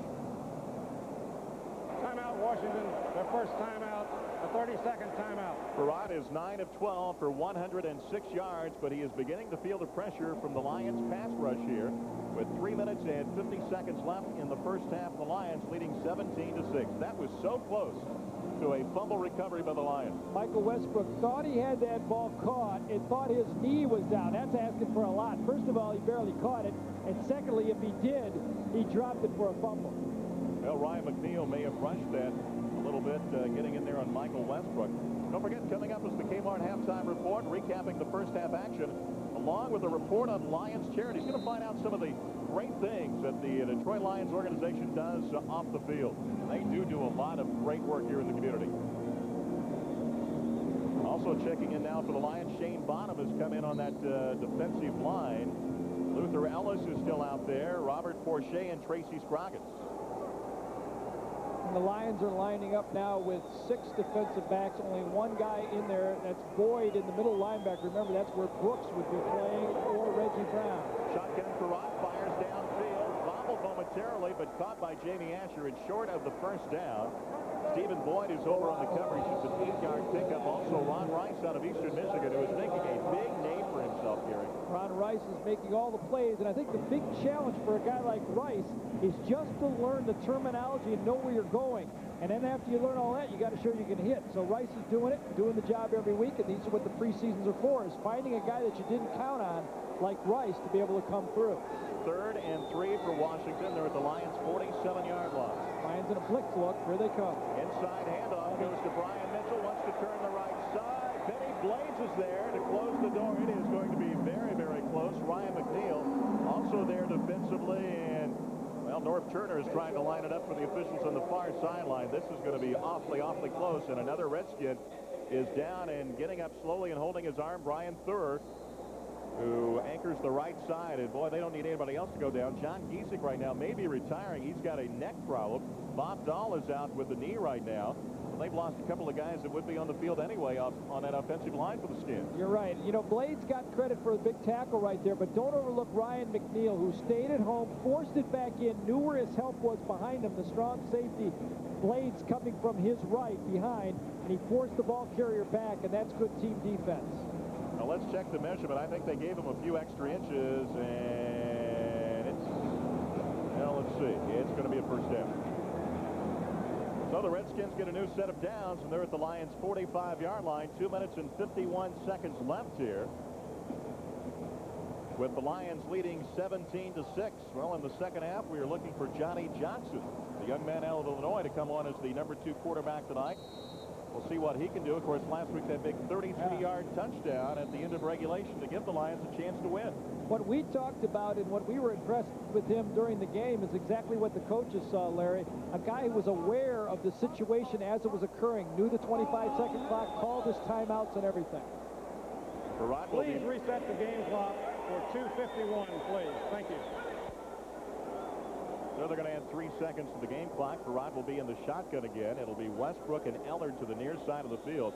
S4: Timeout, Washington. Their first timeout. A 30-second timeout.
S1: Perrott is 9 of 12 for 106 yards, but he is beginning to feel the pressure from the Lions pass rush here with 3 minutes and 50 seconds left in the first half. The Lions leading 17-6. That was so close to a fumble recovery by the Lions.
S2: Michael Westbrook thought he had that ball caught and thought his knee was down. That's asking for a lot. First of all, he barely caught it, and secondly, if he did, he dropped it for a fumble.
S1: Well, Ryan McNeil may have rushed that a little bit, getting in there on Michael Westbrook. Don't forget, coming up is the Kmart halftime report, recapping the first half action, along with a report on Lions charity. He's going to find out some of the great things that the Detroit Lions organization does off the field. They do a lot of great work here in the community. Also checking in now for the Lions, Shane Bonham has come in on that defensive line. Luther Ellis is still out there, Robert Porcher and Tracy Scroggins.
S2: And the Lions are lining up now with 6 defensive backs, only one guy in there. That's Boyd in the middle linebacker. Remember, that's where Brooks would be playing, or Reggie Brown.
S1: Shotgun Perrott fires downfield, bobbled momentarily, but caught by Jamie Asher and short of the first down. Stephen Boyd is over on the coverage. It's an 8-yard pickup. Also, Ron Rice out of Eastern Michigan, who is making a big name for himself, Gary.
S2: Ron Rice is making all the plays, and I think the big challenge for a guy like Rice is just to learn the terminology and know where you're going. And then after you learn all that, you got to show you can hit. So Rice is doing it, doing the job every week, and these are what the preseasons are for, is finding a guy that you didn't count on, like Rice, to be able to come through.
S1: 3rd and 3 for Washington. They're at the Lions' 47-yard line.
S2: Lions in a blitz look. Here they come.
S1: Inside handoff goes to Brian Mitchell. Wants to turn the right side. Benny Blades is there to close the door. It is going to be very, very close. Ryan McNeil also there defensively. And, well, Norv Turner is trying to line it up for the officials on the far sideline. This is going to be awfully, awfully close. And another Redskin is down and getting up slowly and holding his arm. Brian Thurer, who anchors the right side. And, boy, they don't need anybody else to go down. John Giesick right now may be retiring. He's got a neck problem. Bob Dahl is out with the knee right now. They've lost a couple of guys that would be on the field anyway on that offensive line for the Skins.
S2: You're right. You know, Blades got credit for a big tackle right there, but don't overlook Ryan McNeil, who stayed at home, forced it back in, knew where his help was behind him, the strong safety. Blades coming from his right behind, and he forced the ball carrier back, and that's good team defense.
S1: Now let's check the measurement. I think they gave him a few extra inches, and it's, well, let's see. It's going to be a first down. So the Redskins get a new set of downs, and they're at the Lions' 45-yard line. 2 minutes and 51 seconds left here, with the Lions leading 17-6. Well, in the second half, we are looking for Johnny Johnson, the young man out of Illinois, to come on as the number 2 quarterback tonight. We'll see what he can do. Of course, last week that big 33-yard touchdown at the end of regulation to give the Lions a chance to win.
S2: What we talked about and what we were impressed with him during the game is exactly what the coaches saw, Larry. A guy who was aware of the situation as it was occurring, knew the 25-second clock, called his timeouts and everything.
S4: Please reset the game clock for 2:51, please. Thank you.
S1: So they're going to add 3 seconds to the game clock. Farad will be in the shotgun again. It'll be Westbrook and Ellard to the near side of the field.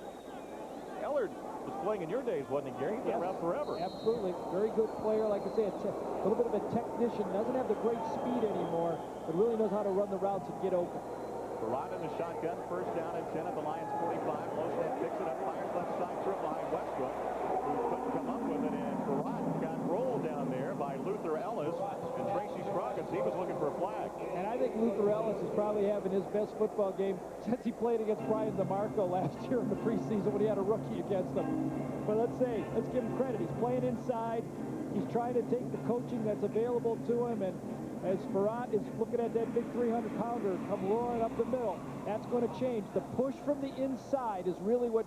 S1: Ellard was playing in your days, wasn't he, Gary? He's been around forever.
S2: Absolutely. Very good player. Like I say, a little bit of a technician. Doesn't have the great speed anymore, but really knows how to run the routes and get open.
S1: Farad in the shotgun. First down and 10 at the Lions' 45. Low picks it up, fires left side through behind Westbrook, who couldn't come up with it, and Farad got rolled down there by Luther Ellis and Tracy Scroggins. He was looking for a flag.
S2: And I think Luther Ellis is probably having his best football game since he played against Brian DeMarco last year in the preseason when he had a rookie against him. But let's give him credit. He's playing inside. He's trying to take the coaching that's available to him, and as Farad is looking at that big 300-pounder come roaring up the middle, that's going to change. The push from the inside is really what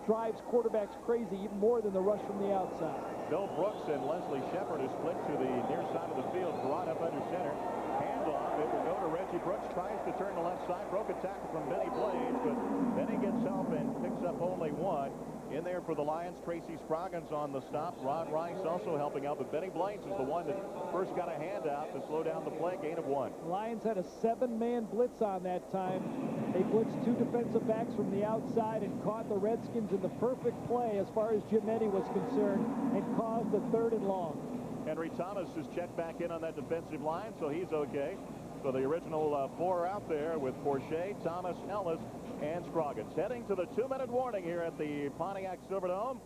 S2: drives quarterbacks crazy, even more than the rush from the outside.
S1: Bill Brooks and Leslie Shepard are split to the near side of the field. Farad up under center. Handoff. It will go to Reggie Brooks. Tries to turn the left side. Broke a tackle from Benny Blades, but Benny gets help and picks up only one. In there for the Lions, Tracy Scroggins on the stop. Rod Rice also helping out, but Benny Blades is the one that first got a handout to slow down the play. Gain of 1.
S2: The Lions had a 7-man blitz on that time. They blitzed 2 defensive backs from the outside and caught the Redskins in the perfect play as far as Giannetti was concerned and caused the 3rd and long.
S1: Henry Thomas is checked back in on that defensive line, so he's okay. So the original 4 are out there with Forshea, Thomas, Ellis, and Scroggins. Heading to the 2-minute warning here at the Pontiac Silverdome.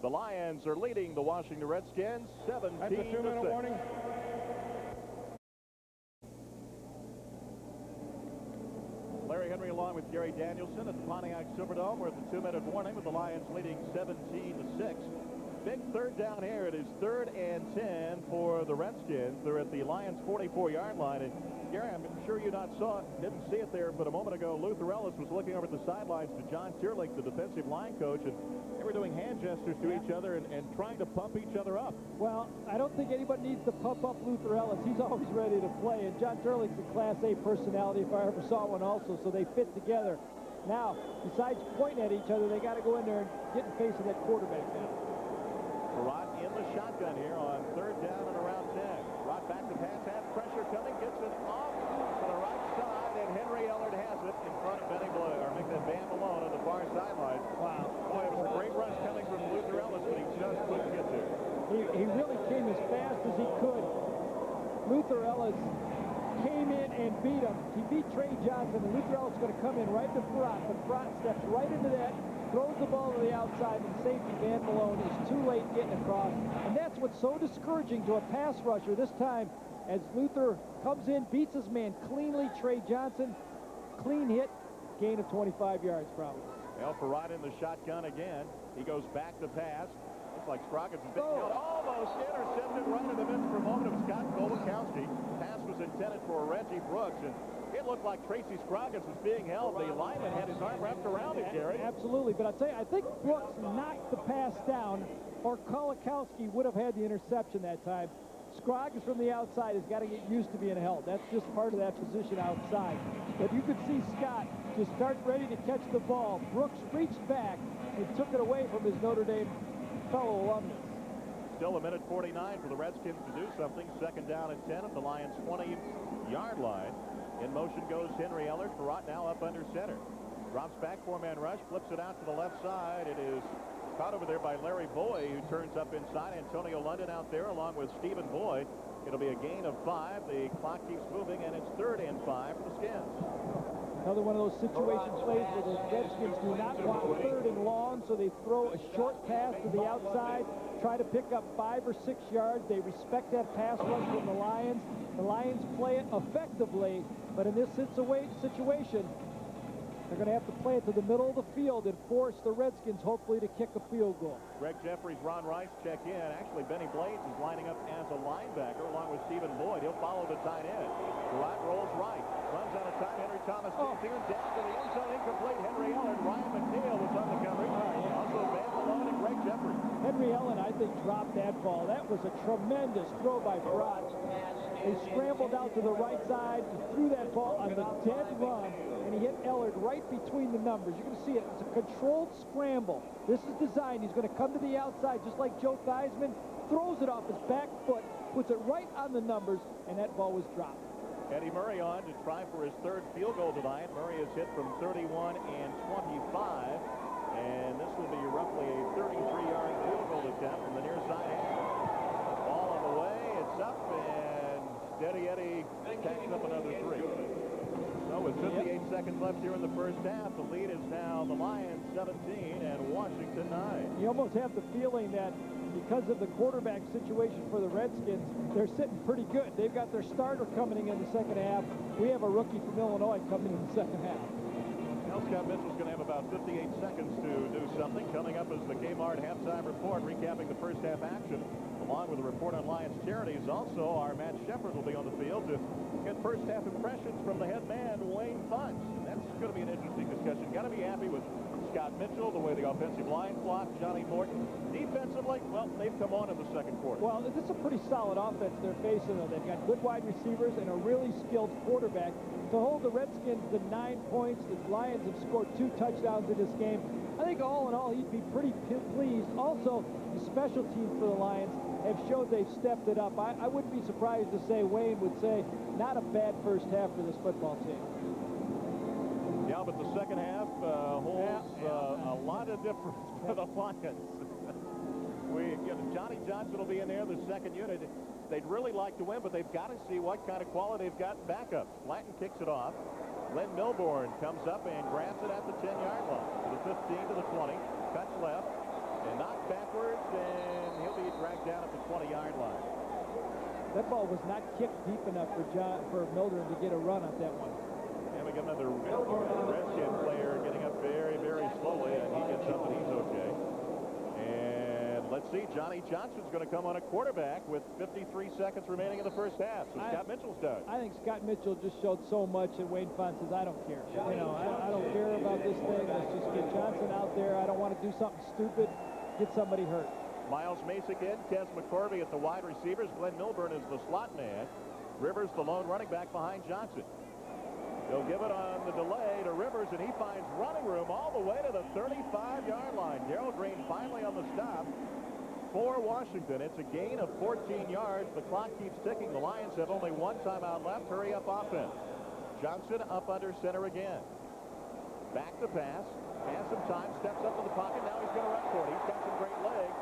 S1: The Lions are leading the Washington Redskins 17-6.
S4: That's a 2-minute warning.
S1: Larry Henry along with Gary Danielson at the Pontiac Silverdome. We're at the 2-minute warning with the Lions leading 17-6. Big 3rd down here. It is 3rd and 10 for the Redskins. They're at the Lions' 44-yard line. And Gary, I'm sure you didn't see it there, but a moment ago, Luther Ellis was looking over at the sidelines to John Tierlich, the defensive line coach, and they were doing hand gestures to each other and trying to pump each other up.
S2: Well, I don't think anybody needs to pump up Luther Ellis. He's always ready to play, and John Tierlich's a Class A personality if I ever saw one also, so they fit together. Now, besides pointing at each other, they got to go in there and get in face of that quarterback now.
S1: Farad in the shotgun here on 3rd down and around 10. Rod back to pass, has pressure coming, gets it off to the right side, and Henry Ellard has it in front of Benny Blue, or make that Van Malone on the far sideline.
S2: Wow.
S1: Boy, it was a great rush coming from Luther Ellis, but he just couldn't get there.
S2: He really came as fast as he could. Luther Ellis came in and beat him. He beat Trey Johnson, and Luther Ellis is going to come in right to Farad, but Farad steps right into that, throws the ball to the outside, and safety Van Malone is too late getting across. And that's what's so discouraging to a pass rusher this time, as Luther comes in, beats his man cleanly. Trey Johnson, clean hit, gain of 25 yards probably.
S1: Well, Farad in the shotgun again. He goes back to pass. Looks like Scroggins has been held. Almost intercepted right in the midst for a moment of Scott Golubkowski. Pass was intended for Reggie Brooks, and it looked like Tracy Scroggins was being held. The lineman had his arm wrapped around it, Gary.
S2: Absolutely, but I'll tell you, I think Brooks knocked the pass down, or Golubkowski would have had the interception that time. Scroggins from the outside has got to get used to being held. That's just part of that position outside. But you could see Scott just start ready to catch the ball. Brooks reached back and took it away from his Notre Dame fellow alumnus.
S1: Still a minute 49 for the Redskins to do something. 2nd down and 10 at the Lions' 20-yard line. In motion goes Henry Ellard. Farad now up under center. Drops back, 4-man rush, flips it out to the left side. It is caught over there by Larry Boy, who turns up inside. Antonio London out there along with Stephen Boyd. It'll be a gain of 5. The clock keeps moving, and it's 3rd and 5 for the Skins.
S2: Another one of those situation plays where the Redskins do not want 3rd and long, so they throw a short pass to the outside, try to pick up 5 or 6 yards. They respect that pass rush from the Lions. The Lions play it effectively, but in this situation, They're going to have to play it to the middle of the field and force the Redskins, hopefully, to kick a field goal.
S1: Greg Jeffries, Ron Rice check in. Actually, Benny Blades is lining up as a linebacker along with Stephen Boyd. He'll follow the tight end. Durant rolls right. Runs out of time. Henry Thomas stays here. Down to the end zone. Incomplete. Henry Ellen. Ryan McNeil was on the coverage. Also, Van Malone and Greg Jeffries.
S2: Henry Ellen, I think, dropped that ball. That was a tremendous throw by Farad. He scrambled out to the right side. He threw that ball on the dead run, and he hit Ellard right between the numbers. You're going to see it. It's a controlled scramble. This is designed. He's going to come to the outside just like Joe Theismann, throws it off his back foot, puts it right on the numbers, and that ball was dropped.
S1: Eddie Murray on to try for his third field goal tonight. Murray has hit from 31 and 25, and this will be roughly a 33-yard field goal attempt from the near side half. Ball on the way. It's up, and Steady Eddie tacks up another 3. So with 58 seconds left here in the first half, the lead is now the Lions 17 and Washington 9.
S2: You almost have the feeling that because of the quarterback situation for the Redskins, they're sitting pretty good. They've got their starter coming in the second half. We have a rookie from Illinois coming in the second half.
S1: Now Scott Mitchell's going to have about 58 seconds to do something. Coming up is the Kmart halftime report, recapping the first half action, along with a report on Lions charities. Also, our Matt Shepard will be on the field to get first half impressions from the head man, Wayne Funch. And that's going to be an interesting discussion. Got to be happy with Scott Mitchell, the way the offensive line blocked, Johnny Morton. Defensively, well, they've come on in the second quarter.
S2: Well, this is a pretty solid offense they're facing. They've got good wide receivers and a really skilled quarterback. To hold the Redskins to 9 points, the Lions have scored 2 touchdowns in this game. I think all in all, he'd be pretty pleased. Also, the special teams for the Lions have showed they've stepped it up. I wouldn't be surprised to say Wayne would say not a bad first half for this football team.
S1: Yeah, but the second half holds a lot of difference for the Lions. Johnny Johnson will be in there, the second unit. They'd really like to win, but they've got to see what kind of quality they've got backups. Blanton kicks it off. Glenn Milborn comes up and grabs it at the 10-yard line. To the 15, to the 20. Cuts left and knocked backwards, and he'll be dragged down at the 20-yard line.
S2: That ball was not kicked deep enough for Milborn to get a run at that one.
S1: And we got another Redskin player getting up very, very slowly, and he gets up and he's okay. And let's see, Johnny Johnson's going to come on a quarterback with 53 seconds remaining in the first half. So Scott Mitchell's done.
S2: I think Scott Mitchell just showed so much, and Wayne Funch says, I don't care. You know, I don't care about this thing. Let's just get Johnson out there. I don't want to do something stupid, get somebody hurt.
S1: Miles Masick in, Kes McCorvey at the wide receivers. Glenn Milburn is the slot man. Rivers, the lone running back behind Johnson. He'll give it on the delay to Rivers, and he finds running room all the way to the 35-yard line. Gerald Green finally on the stop for Washington. It's a gain of 14 yards. The clock keeps ticking. The Lions have only 1 timeout left. Hurry up offense. Johnson up under center again. Back to pass. Has some time. Steps up to the pocket. Now he's going to run for it. He's got some great legs.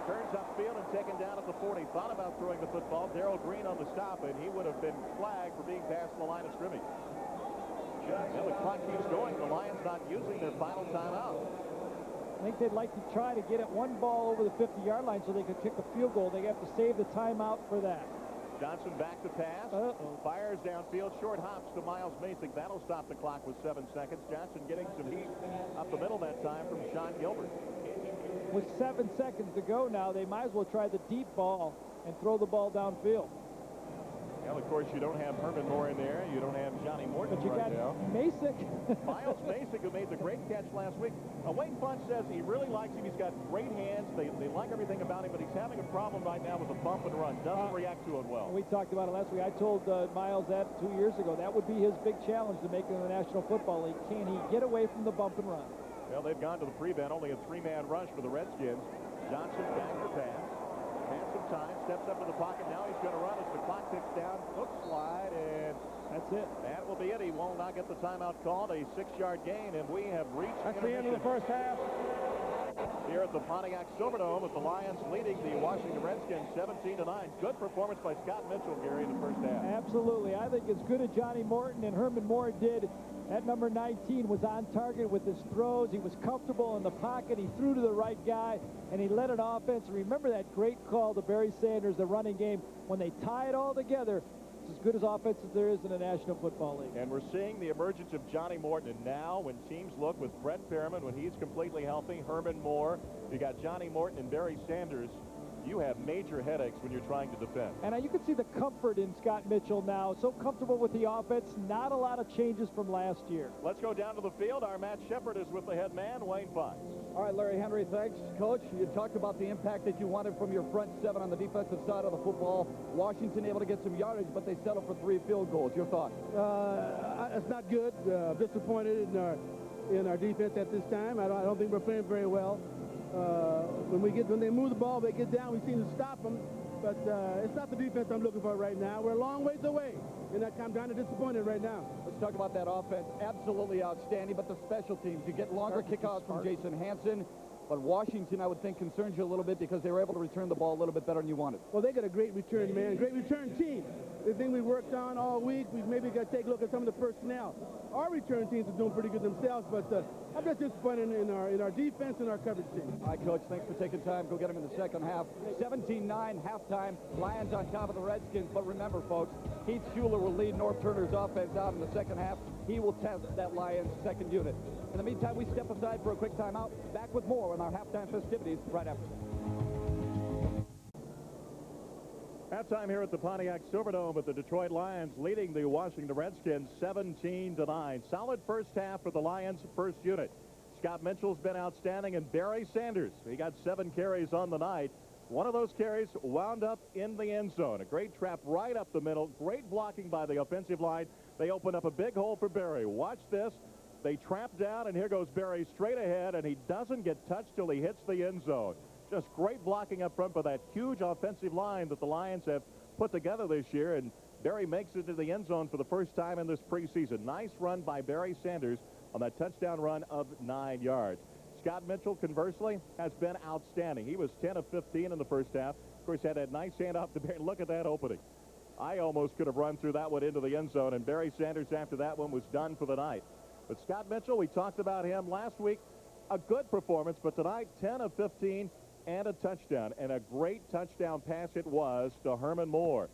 S1: Turns upfield and taken down at the 40. Thought about throwing the football. Darrell Green on the stop, and he would have been flagged for being past the line of scrimmage. And the clock keeps going. The Lions not using their final timeout.
S2: I think they'd like to try to get it one ball over the 50-yard line so they could kick a field goal. They have to save the timeout for that.
S1: Johnson back to pass. Fires downfield. Short hops to Miles Masick. That'll stop the clock with 7 seconds. Johnson getting some heat up the middle that time from Sean Gilbert.
S2: With 7 seconds to go now, they might as well try the deep ball and throw the ball downfield.
S1: Well, of course, you don't have Herman Moore in there. You don't have Johnny Morton
S2: but you
S1: right
S2: got
S1: now.
S2: Masick.
S1: Miles Masick, who made the great catch last week. Wayne Funch says he really likes him. He's got great hands. They like everything about him, but he's having a problem right now with the bump and run. Doesn't react to it well.
S2: We talked about it last week. I told Miles that 2 years ago. That would be his big challenge to make it in the National Football League. Can he get away from the bump and run?
S1: Well, they've gone to the prevent. Only a 3-man rush for the Redskins. Johnson back to pass. Has some time. Steps up to the pocket. Now he's going to run as the clock ticks down. Hook slide, and
S2: that's it.
S1: That will be it. He will not get the timeout called. A 6-yard gain, and we have reached.
S4: That's the end of the first half.
S1: Here at the Pontiac Silverdome, with the Lions leading the Washington Redskins 17-9. Good performance by Scott Mitchell, Gary, in the first half.
S2: Absolutely. I think as good as Johnny Morton and Herman Moore did, that number 19 was on target with his throws. He was comfortable in the pocket. He threw to the right guy, and he led an offense. Remember that great call to Barry Sanders, the running game, when they tie it all together. It's as good as offense as there is in the National Football League.
S1: And we're seeing the emergence of Johnny Morton. And now when teams look with Brett Fairman, when he's completely healthy, Herman Moore, you got Johnny Morton and Barry Sanders, you have major headaches when you're trying to defend.
S2: And you can see the comfort in Scott Mitchell now. So comfortable with the offense. Not a lot of changes from last year.
S1: Let's go down to the field. Our Matt Shepard is with the head man, Wayne Fox.
S7: All right, Larry Henry, thanks. Coach, you talked about the impact that you wanted from your front seven on the defensive side of the football. Washington able to get some yardage, but they settled for 3 field goals. Your thoughts?
S8: That's not good. Disappointed in our defense at this time. I don't think we're playing very well. When they move the ball, they get down. We seem to stop them, but it's not the defense I'm looking for right now. We're a long ways away, and I'm kind of disappointed right now.
S7: Let's talk about that offense. Absolutely outstanding, but the special teams. You get longer kickoffs from Jason Hansen, but Washington, I would think, concerns you a little bit because they were able to return the ball a little bit better than you wanted.
S8: Well, they got a great return, man. Great return team. The thing we worked on all week, we maybe got to take a look at some of the personnel. Our return teams are doing pretty good themselves, but I'm just disappointed in our defense and our coverage team.
S7: All right, Coach, thanks for taking time. Go get them in the second half. 17-9 halftime. Lions on top of the Redskins. But remember, folks, Keith Schuler will lead North Turner's offense out in the second half. He will test that Lions second unit. In the meantime, we step aside for a quick timeout. Back with more on our halftime festivities right after.
S1: Halftime here at the Pontiac Silverdome with the Detroit Lions leading the Washington Redskins 17-9. Solid first half for the Lions' first unit. Scott Mitchell's been outstanding, and Barry Sanders, he got 7 carries on the night. One of those carries wound up in the end zone. A great trap right up the middle. Great blocking by the offensive line. They open up a big hole for Barry. Watch this. They trap down, and here goes Barry straight ahead, and he doesn't get touched till he hits the end zone. Just great blocking up front by that huge offensive line that the Lions have put together this year, and Barry makes it to the end zone for the first time in this preseason. Nice run by Barry Sanders on that touchdown run of 9 yards. Scott Mitchell, conversely, has been outstanding. He was 10 of 15 in the first half. Of course, had that nice handoff to Barry. Look at that opening. I almost could have run through that one into the end zone, and Barry Sanders after that one was done for the night. But Scott Mitchell, we talked about him last week. A good performance, but tonight, 10 of 15 and a touchdown. And a great touchdown pass it was to Herman Moore.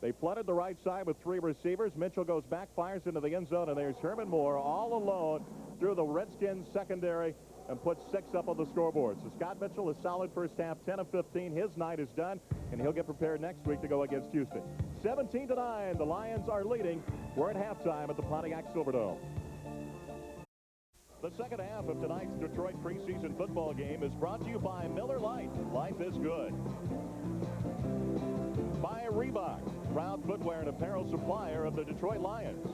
S1: They flooded the right side with 3 receivers. Mitchell goes back, fires into the end zone, and there's Herman Moore all alone through the Redskins secondary and puts 6 up on the scoreboard. So Scott Mitchell, a solid first half, 10 of 15. His night is done, and he'll get prepared next week to go against Houston. 17-9, the Lions are leading. We're at halftime at the Pontiac Silverdome. The second half of tonight's Detroit preseason football game is brought to you by Miller Lite. Life is good. By Reebok, proud footwear and apparel supplier of the Detroit Lions.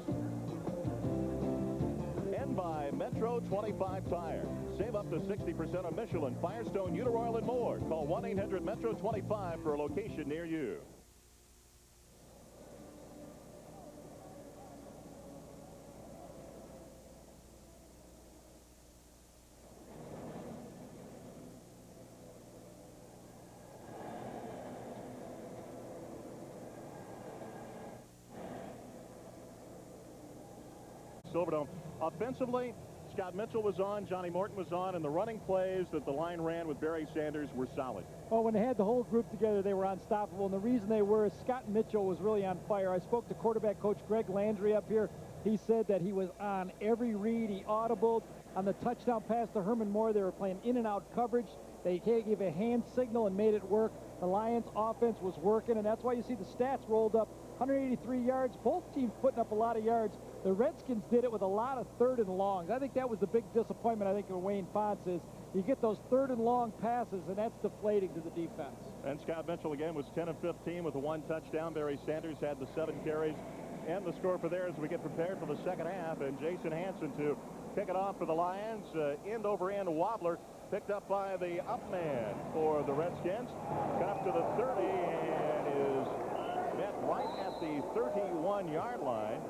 S1: And by Metro 25 Tire. Save up to 60% on Michelin, Firestone, Uniroyal, and more. Call 1-800-METRO-25 for a location near you. Silverdome. Offensively, Scott Mitchell was on, Johnny Morton was on, and the running plays that the line ran with Barry Sanders were solid.
S2: Well, when they had the whole group together, they were unstoppable, and the reason they were is Scott Mitchell was really on fire. I spoke to quarterback coach Greg Landry up here. He said that he was on every read. He audibled on the touchdown pass to Herman Moore. They were playing in and out coverage. They gave a hand signal and made it work. The Lions offense was working, and that's why you see the stats rolled up. 183 yards, both teams putting up a lot of yards. The Redskins did it with a lot of 3rd and longs. I think that was the big disappointment, I think, for Wayne Fonts is you get those 3rd and long passes, and that's deflating to the defense.
S1: And Scott Mitchell, again, was 10 of 15 with a 1 touchdown. Barry Sanders had the 7 carries. And the score for there as we get prepared for the second half. And Jason Hansen to kick it off for the Lions. End-over-end wobbler picked up by the up man for the Redskins. Got up to the 30 and is met right at the 31-yard line.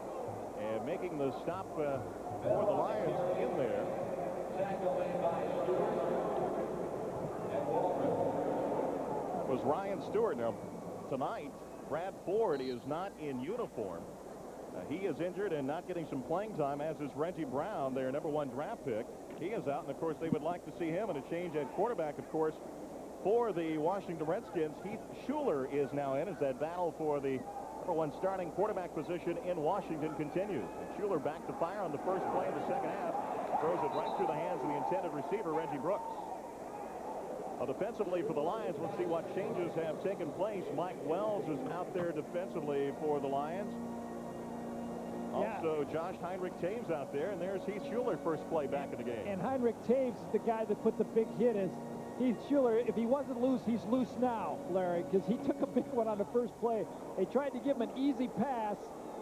S1: And making the stop for the Lions in there was Ryan Stewart. Now, tonight, Brad Ford is not in uniform. He is injured and not getting some playing time, as is Reggie Brown, their #1 draft pick. He is out, and, of course, they would like to see him. And a change at quarterback, of course, for the Washington Redskins. Heath Schuler is now in as that battle for the #1 starting quarterback position in Washington continues. And Schuler back to fire on the first play of the second half. Throws it right through the hands of the intended receiver, Reggie Brooks. Defensively for the Lions, let's see what changes have taken place. Mike Wells is out there defensively for the Lions. Also, Josh Heinrich Taves out there, and there's Heath Schuler first play back in the game.
S2: And Heinrich Taves, the guy that put the big hit, is Heath Schuler. If he wasn't loose, he's loose now, Larry, because he took a big one on the first play. They tried to give him an easy pass,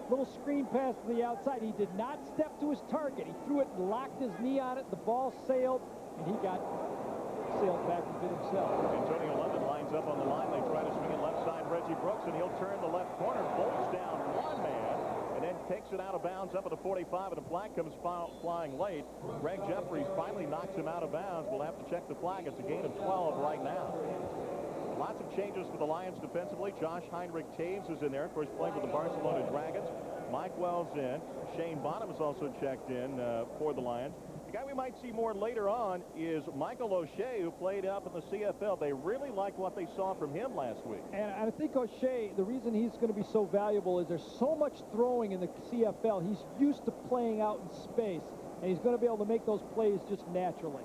S2: little screen pass to the outside. He did not step to his target. He threw it and locked his knee on it. The ball sailed, and he got sailed back and did himself.
S1: Antonio London lines up on the line. They try to swing it left side. Reggie Brooks, and he'll turn the left corner, bolts down one man, and then takes it out of bounds up at the 45, and a flag comes flying late. Greg Jeffries finally knocks him out of bounds. We'll have to check the flag. It's a gain of 12 right now. Lots of changes for the Lions defensively. Josh Heinrich Taves is in there, of course, playing with the Barcelona Dragons. Mike Wells in. Shane Bonham is also checked in for the Lions. The guy we might see more later on is Michael O'Shea, who played up in the CFL. They really like what they saw from him last week.
S2: And I think O'Shea, the reason he's going to be so valuable is there's so much throwing in the CFL. He's used to playing out in space, and he's going to be able to make those plays just naturally.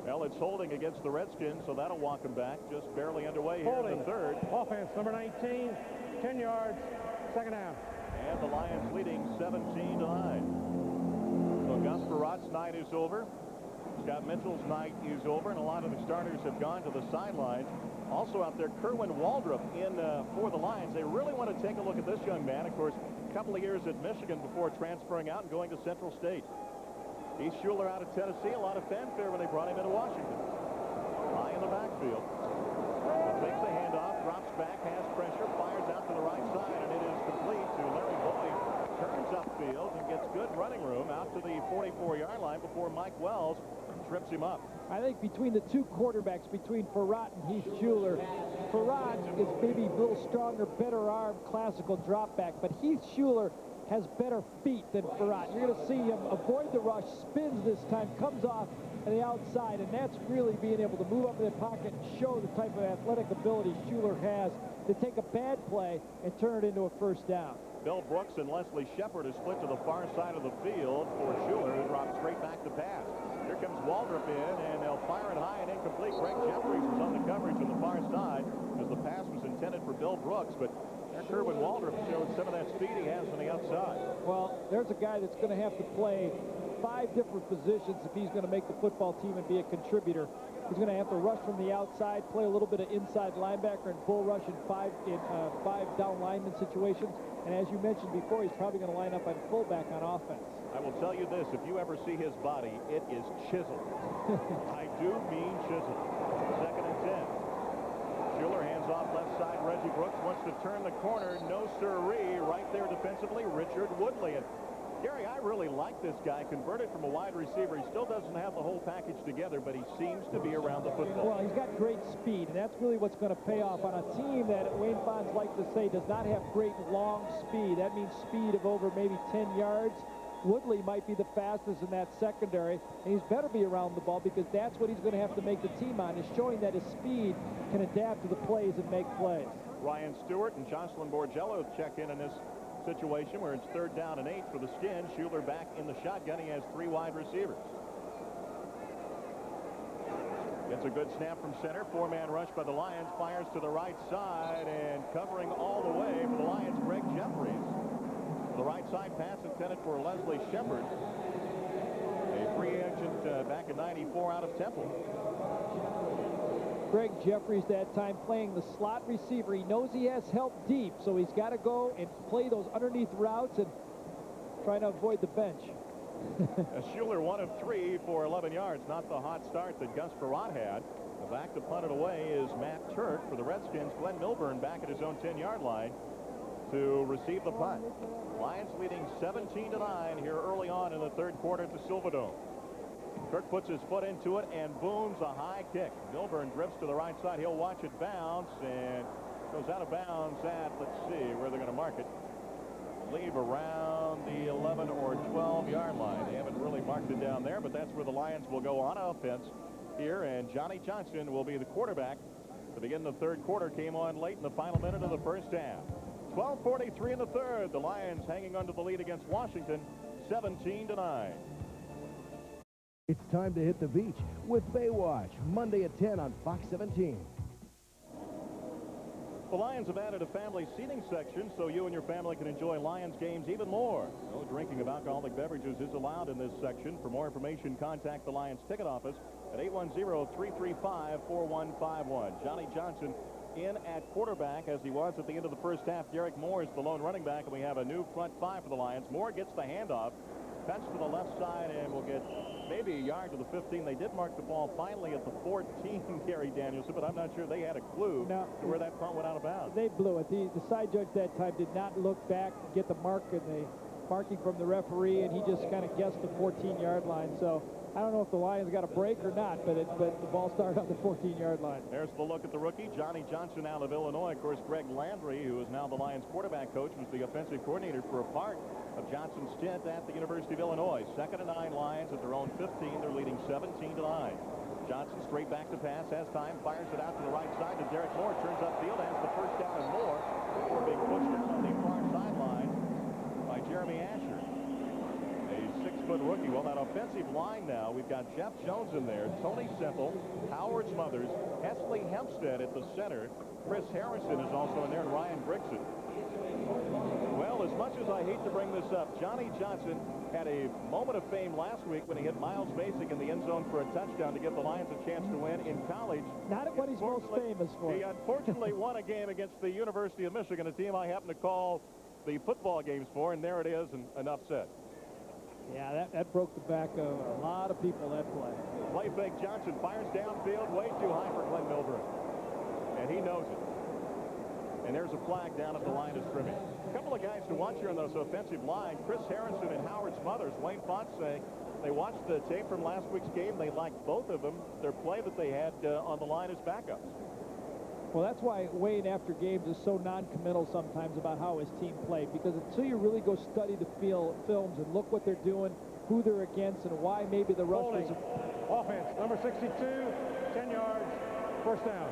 S1: Well, it's holding against the Redskins, so that'll walk him back. Just barely underway here in the third.
S4: Offense, number 19, 10 yards, second down.
S1: And the Lions leading 17-9. So Gus Frerott's night is over. Scott Mitchell's night is over, and a lot of the starters have gone to the sidelines. Also out there, Kerwin Waldrop in for the Lions. They really want to take a look at this young man. Of course, a couple of years at Michigan before transferring out and going to Central State. Heath Schuler out of Tennessee. A lot of fanfare when they brought him into Washington. High in the backfield. Takes the handoff, drops back, has pressure, fires out to the right side, and it is complete to Larry Boyd. Turns upfield and gets good running room out to the 44-yard line before Mike Wells trips him up.
S2: I think between the two quarterbacks, between Frerotte and Heath Schuler, Frerotte is maybe a little stronger, better arm, classical drop back, but Heath Schuler has better feet than Frerotte. You're going to see him avoid the rush, spins this time, comes off on the outside, and that's really being able to move up in the pocket and show the type of athletic ability Schuler has to take a bad play and turn it into a first down.
S1: Bill Brooks and Leslie Shepard is split to the far side of the field for Schuler, who drops straight back to pass. Here comes Waldrop in, and they'll fire it high and incomplete. Greg Jeffries was on the coverage on the far side as the pass was intended for Bill Brooks, but Kerwin Waldrop showed some of that speed he has on the outside.
S2: Well, there's a guy that's going to have to play 5 different positions if he's going to make the football team and be a contributor. He's going to have to rush from the outside, play a little bit of inside linebacker, and bull rush in five down lineman situations. And as you mentioned before, he's probably going to line up on fullback on offense.
S1: I will tell you this, if you ever see his body, it is chiseled. I do mean chiseled. 2nd and 10. Schuler hands off left side. Reggie Brooks wants to turn the corner. No siree. Right there defensively, Richard Woodley. And Gary, I really like this guy. Converted from a wide receiver. He still doesn't have the whole package together, but he seems to be around the football.
S2: Well, he's got great speed, and that's really what's going to pay off on a team that Wayne Fonz likes to say does not have great long speed. That means speed of over maybe 10 yards. Woodley might be the fastest in that secondary, and he's better be around the ball because that's what he's going to have to make the team on, is showing that his speed can adapt to the plays and make plays.
S1: Ryan Stewart and Jocelyn Borgello check in this situation where it's 3rd down and 8 for the Skins. Schuler back in the shotgun. He has 3 wide receivers. Gets a good snap from center. 4-man rush by the Lions. Fires to the right side, and covering all the way for the Lions, Greg Jeffries. The right side pass intended for Leslie Shepard, a free agent back in '94 out of Temple.
S2: Greg Jeffries that time playing the slot receiver. He knows he has help deep, so he's got to go and play those underneath routes and try to avoid the bench.
S1: Schuler 1 of 3 for 11 yards. Not the hot start that Gus Frerotte had. The back to punt it away is Matt Turk for the Redskins. Glenn Milburn back at his own 10-yard line to receive the punt. Lions leading 17-9 here early on in the 3rd quarter at the Silverdome. Kirk puts his foot into it and booms a high kick. Milburn drifts to the right side. He'll watch it bounce and goes out of bounds at, let's see where they're going to mark it. Leave around the 11 or 12-yard line. They haven't really marked it down there, but that's where the Lions will go on offense here, and Johnny Johnson will be the quarterback to begin the 3rd quarter. Came on late in the final minute of the 1st half. 12:43 in the third. The Lions hanging onto the lead against Washington, 17-9.
S6: It's time to hit the beach with Baywatch, Monday at 10 on Fox 17.
S1: The Lions have added a family seating section so you and your family can enjoy Lions games even more. No drinking of alcoholic beverages is allowed in this section. For more information, contact the Lions ticket office at 810-335-4151. Johnny Johnson in at quarterback as he was at the end of the first half. Derek Moore is the lone running back, and we have a new front five for the Lions. Moore gets the handoff, cuts to the left side, and will get maybe a yard to the 15. They did mark the ball finally at the 14, Gary Danielson, but I'm not sure they had a clue to where that punt went out of bounds.
S2: They blew it. The side judge that time did not look back to get the marking from the referee, and he just kind of guessed the 14-yard line. So I don't know if the Lions got a break or not, but the ball started on the 14-yard line.
S1: There's the look at the rookie, Johnny Johnson out of Illinois. Of course, Greg Landry, who is now the Lions quarterback coach, was the offensive coordinator for a part of Johnson's stint at the University of Illinois. 2nd and 9 Lions at their own 15. They're leading 17-9. Johnson straight back to pass, has time, fires it out to the right side to Derek Moore, turns upfield, has the first down and more before being pushed down on the far sideline by Jeremy Asher. A 6-foot rookie. Well, that offensive line now, we've got Jeff Jones in there, Tony Semple, Howard Smothers, Hesley Hempstead at the center. Chris Harrison is also in there, and Ryan Grigson. Well, as much as I hate to bring this up, Johnny Johnson had a moment of fame last week when he hit Miles Basic in the end zone for a touchdown to give the Lions a chance to win in college.
S2: Not what he's most famous for.
S1: He unfortunately won a game against the University of Michigan, a team I happen to call the football games for, and there it is, an upset.
S2: Yeah, that broke the back of a lot of people, that play.
S1: Play fake Johnson fires downfield, way too high for Glenn Milburn. And he knows it. And there's a flag down at the line of scrimmage. A couple of guys to watch here on this offensive line. Chris Harrison and Howard Smothers. Wayne Font saying they watched the tape from last week's game. They liked both of them. Their play that they had on the line as backups.
S2: Well, that's why Wayne, after games, is so non-committal sometimes about how his team played. Because until you really go study the films and look what they're doing, who they're against, and why maybe the rush was...
S4: Offense, number 62, 10 yards, first down.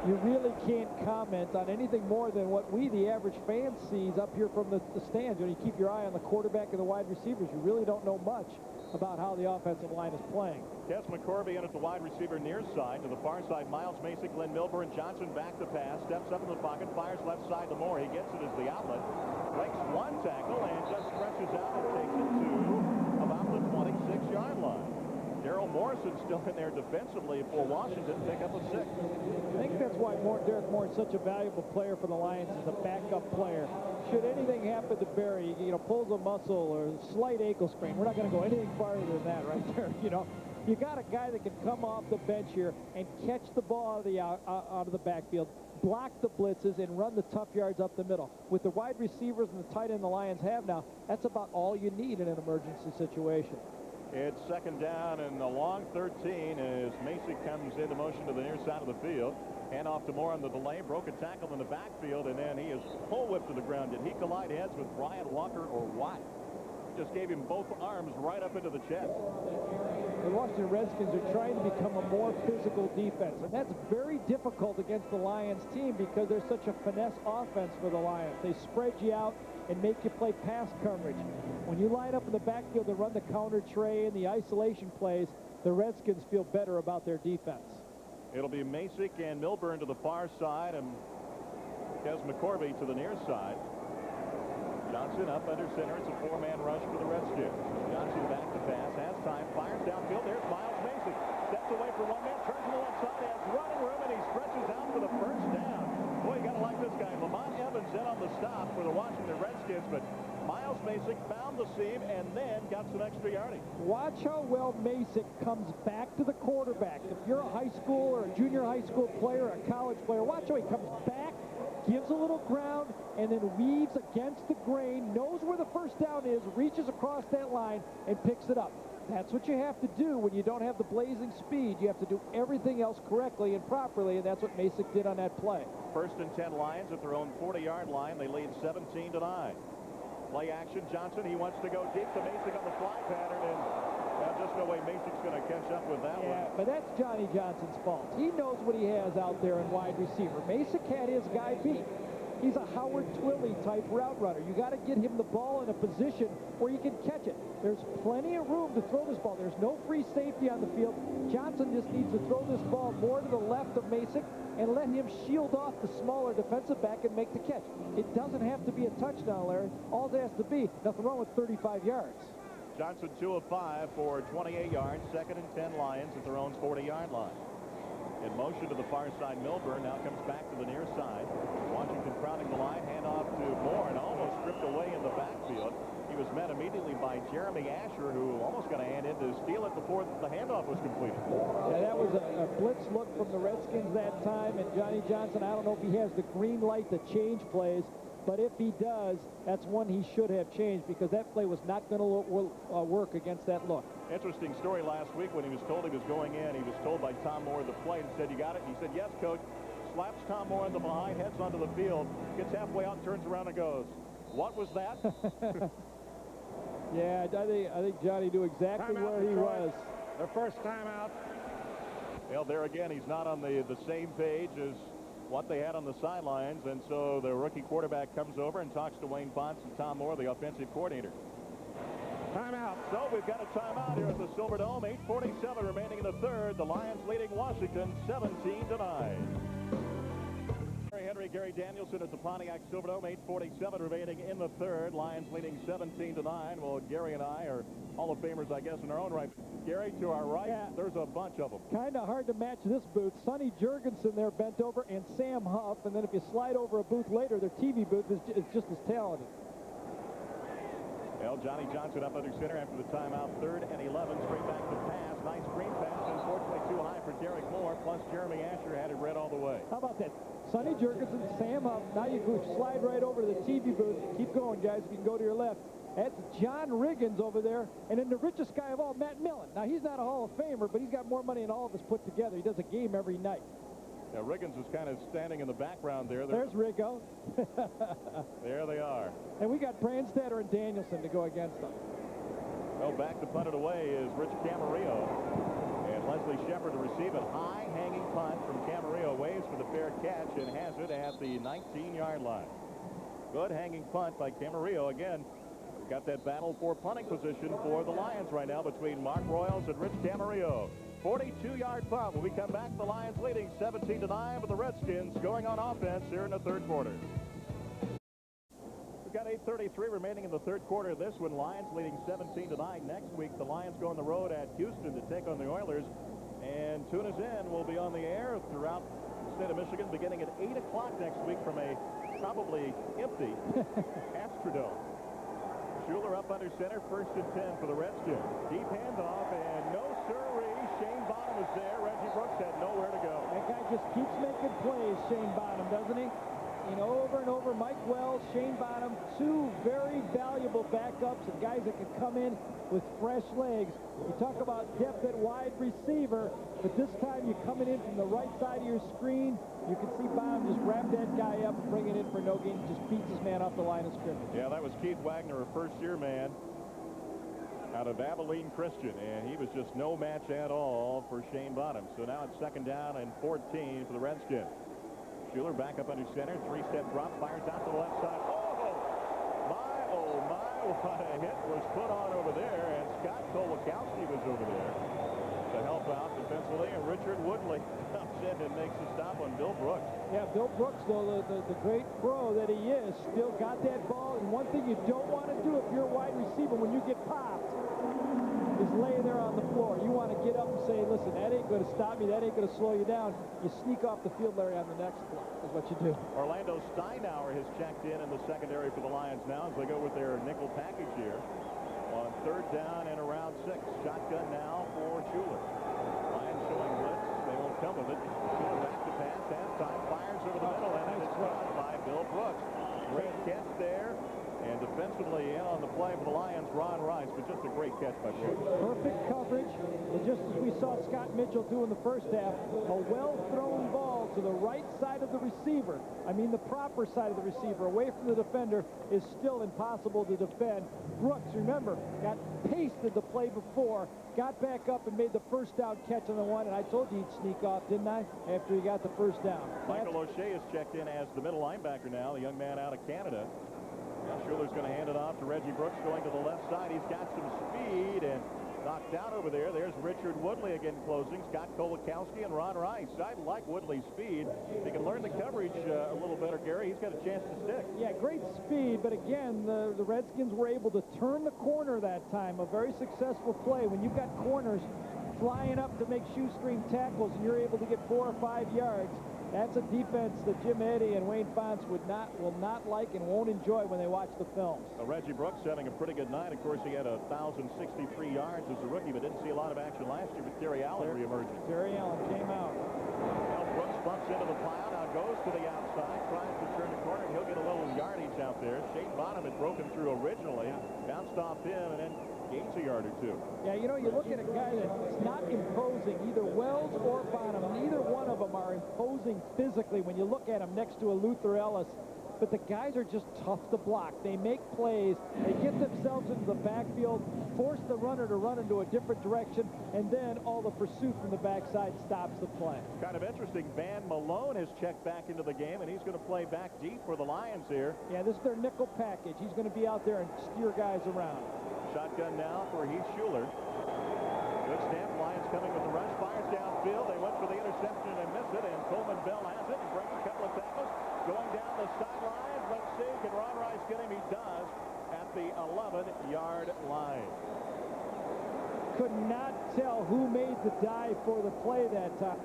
S2: You really can't comment on anything more than what we, the average fan, sees up here from the stands. When you keep your eye on the quarterback and the wide receivers, you really don't know much about how the offensive line is playing.
S1: Kes McCorvey in at the wide receiver near side. To the far side, Miles Masick, Glenn Milburn, Johnson back to pass, steps up in the pocket, fires left side to Moore. He gets it as the outlet, breaks one tackle, and just stretches out and takes it to about the 26-yard line. Daryl Morrison still in there defensively for Washington, pick up a 6.
S2: I think that's why Derek Moore is such a valuable player for the Lions as a backup player. Should anything happen to Barry, pulls a muscle or slight ankle sprain, we're not going to go anything farther than that right there. You got a guy that can come off the bench here and catch the ball out of the backfield, block the blitzes, and run the tough yards up the middle. With the wide receivers and the tight end the Lions have now, that's about all you need in an emergency situation.
S1: It's 2nd down and a long 13 as Masick comes into motion to the near side of the field. Hand off to Moore on the delay. Broke a tackle in the backfield, and then he is pull whipped to the ground. Did he collide heads with Brian Walker or what? Just gave him both arms right up into the chest.
S2: The Washington Redskins are trying to become a more physical defense, and that's very difficult against the Lions team because they're such a finesse offense for the Lions. They spread you out and make you play pass coverage. When you line up in the backfield and run the counter tray and the isolation plays, the Redskins feel better about their defense.
S1: It'll be Masick and Milburn to the far side and Kes McCorvey to the near side. Johnson up under center. It's a 4-man rush for the Redskins. Johnson back to pass, has time, fires downfield. There's Miles Masick. Steps away for one man, turns to the left side, has running room, and he stretches out for the first down. Boy, you got to like this guy. Lamont Evans in on the stop for the Washington Redskins, but Miles Masick found the seam and then got some extra yardage.
S2: Watch how well Masick comes back to the quarterback. If you're a high school or a junior high school player or a college player, watch how he comes back, gives a little ground, and then weaves against the grain, knows where the first down is, reaches across that line, and picks it up. That's what you have to do when you don't have the blazing speed. You have to do everything else correctly and properly, and that's what Masick did on that play.
S1: 1st and 10 Lions at their own 40-yard line. They lead 17-9. Play action. Johnson, he wants to go deep to Masick on the fly pattern, and just no way Masick's going to catch up with that one.
S2: But that's Johnny Johnson's fault. He knows what he has out there in wide receiver. Masick had his guy beat. He's a Howard Twilley type route runner. You got to get him the ball in a position where he can catch it. There's plenty of room to throw this ball. There's no free safety on the field. Johnson just needs to throw this ball more to the left of Masick and let him shield off the smaller defensive back and make the catch. It doesn't have to be a touchdown, Larry. All it has to be, nothing wrong with 35 yards.
S1: Johnson 2 of 5 for 28 yards. 2nd and 10 Lions at their own 40-yard line. In motion to the far side, Milburn now comes back to the near side. Washington crowding the line, handoff to Moore, and almost stripped away in the backfield. He was met immediately by Jeremy Asher, who almost got a hand in to steal it before the handoff was completed.
S2: Yeah, that was a blitz look from the Redskins that time, and Johnny Johnson, I don't know if he has the green light to change plays, but if he does, that's one he should have changed, because that play was not going to work against that look.
S1: Interesting story last week when he was told he was going in. He was told by Tom Moore the play and said, "You got it?" And he said, "Yes, coach." Slaps Tom Moore in the behind, heads onto the field, gets halfway out, turns around and goes, "What was that?"
S2: Yeah, I think Johnny knew exactly where he was.
S4: The first time out.
S1: Well, there again, he's not on the same page as what they had on the sidelines, and so the rookie quarterback comes over and talks to Wayne Ponce and Tom Moore, the offensive coordinator.
S4: Timeout.
S1: So we've got a timeout here at the Silverdome. 8:47 remaining in the third. The Lions leading Washington 17-9. Gary Danielson at the Pontiac Silverdome. 8:47 remaining in the third. Lions leading 17-9. Well, Gary and I are Hall of Famers, I guess, in our own right. Gary, to our right, there's a bunch of them.
S2: Kind of hard to match this booth. Sonny Jurgensen there bent over, and Sam Huff. And then if you slide over a booth later, their TV booth is just as talented.
S1: Well, Johnny Johnson up under center after the timeout. 3rd and 11. Straight back to pass. Nice screen pass. Unfortunately too high for Derek Moore. Plus Jeremy Asher had it read all the way.
S2: How about that? Sonny Jurgensen, Sam Huff. Now you go slide right over to the TV booth. Keep going, guys. You can go to your left. That's John Riggins over there. And then the richest guy of all, Matt Millen. Now, he's not a Hall of Famer, but he's got more money than all of us put together. He does a game every night.
S1: Now, Riggins is kind of standing in the background there.
S2: There's Riggo.
S1: There they are.
S2: And we got Brandstetter and Danielson to go against them.
S1: Well, back to punt it away is Rich Camarillo. And Leslie Shepard to receive it. High hanging punt from Camarillo. Waves for the fair catch and has it at the 19-yard line. Good hanging punt by Camarillo. Again, we've got that battle for punting position for the Lions right now between Mark Royals and Rich Camarillo. 42-yard punt. When we come back, the Lions leading 17-9 with the Redskins going on offense here in the third quarter. We've got 8:33 remaining in the third quarter. This one, Lions leading 17-9. Next week, the Lions go on the road at Houston to take on the Oilers. And Tune Us In will be on the air throughout the state of Michigan beginning at 8 o'clock next week from a probably empty Astrodome. Schuler up under center, 1st and 10 for the Redskins. Deep handoff, and no sirree. Shane Bottom is there. Reggie Brooks had nowhere to go.
S2: That guy just keeps making plays, Shane Bottom, doesn't he? You know, over and over, Mike Wells, Shane Bottom, 2 very valuable backups and guys that can come in with fresh legs. You talk about depth at wide receiver, but this time you're coming in from the right side of your screen. You can see Bottom just wrap that guy up and bring it in for no gain. Just beats his man off the line of scrimmage.
S1: Yeah, that was Keith Wagner, a first-year man out of Abilene Christian, and he was just no match at all for Shane Bottom. So now it's 2nd down and 14 for the Redskins. Schuler back up under center, 3-step drop, fires out to the left side. Oh my, what a hit was put on over there, and Scott Kolakowski was over there to help out defensively, and Richard Woodley comes in and makes the stop on Bill Brooks.
S2: Yeah, Bill Brooks, though, the great pro that he is, still got that ball, and one thing you don't want to do if you're a wide receiver when you get popped is lay there on the floor. You want to get up and say, listen, that ain't going to stop me, that ain't going to slow you down. You sneak off the field, Larry, on the next play is what you do.
S1: Orlando Steinauer has checked in the secondary for the Lions now as they go with their nickel package here on 3rd down and around 6. Shotgun now for Schuler. Lions showing blitz. They won't come with it. Schuler back to pass. Halftime fires over the middle, and it's caught by Bill Brooks. Great catch there. And defensively in on the play for the Lions, Ron Rice, but just a great catch by Brooks.
S2: Perfect coverage. And just as we saw Scott Mitchell do in the first half, a well-thrown ball to the right side of the receiver, I mean the proper side of the receiver, away from the defender, is still impossible to defend. Brooks, remember, got pasted the play before, got back up and made the first down catch on the one, and I told you he'd sneak off, didn't I, after he got the first down.
S1: Michael O'Shea is checked in as the middle linebacker now, the young man out of Canada. Now Schuler's going to hand it off to Reggie Brooks going to the left side. He's got some speed and knocked out over there. There's Richard Woodley again closing. Scott Kolakowski and Ron Rice. I like Woodley's speed. If he can learn the coverage a little better, Gary, he's got a chance to stick.
S2: Yeah, great speed, but again, the Redskins were able to turn the corner that time. A very successful play. When you've got corners flying up to make shoestring tackles and you're able to get 4 or 5 yards, that's a defense that Jim Eddy and Wayne Fonts will not like and won't enjoy when they watch the films.
S1: Reggie Brooks having a pretty good night. Of course, he had 1,063 yards as a rookie, but didn't see a lot of action last year with Terry Allen reemerging.
S2: Terry Allen came out.
S1: Well, Brooks bumps into the pile, now goes to the outside, tries to turn the corner, and he'll get a little yardage out there. Shane Bonham had broken through originally, bounced off him, and then gains a yard or two.
S2: Yeah, you know, you look at a guy that's not imposing, either Wells or Bonham. Neither one of them are imposing physically when you look at him next to a Luther Ellis. But the guys are just tough to block. They make plays. They get themselves into the backfield, force the runner to run into a different direction, and then all the pursuit from the backside stops the play.
S1: Kind of interesting. Van Malone has checked back into the game, and he's going to play back deep for the Lions here.
S2: Yeah, this is their nickel package. He's going to be out there and steer guys around.
S1: Shotgun now for Heath Schuler. Good snap. Lions coming with the rush. Fires downfield. They went for the interception and missed it, and Coleman Bell has it and breaks a couple of tackles. Going down the sideline. Let's see. Can Ron Rice get him? He does at the 11-yard line.
S2: Could not tell who made the dive for the play that time.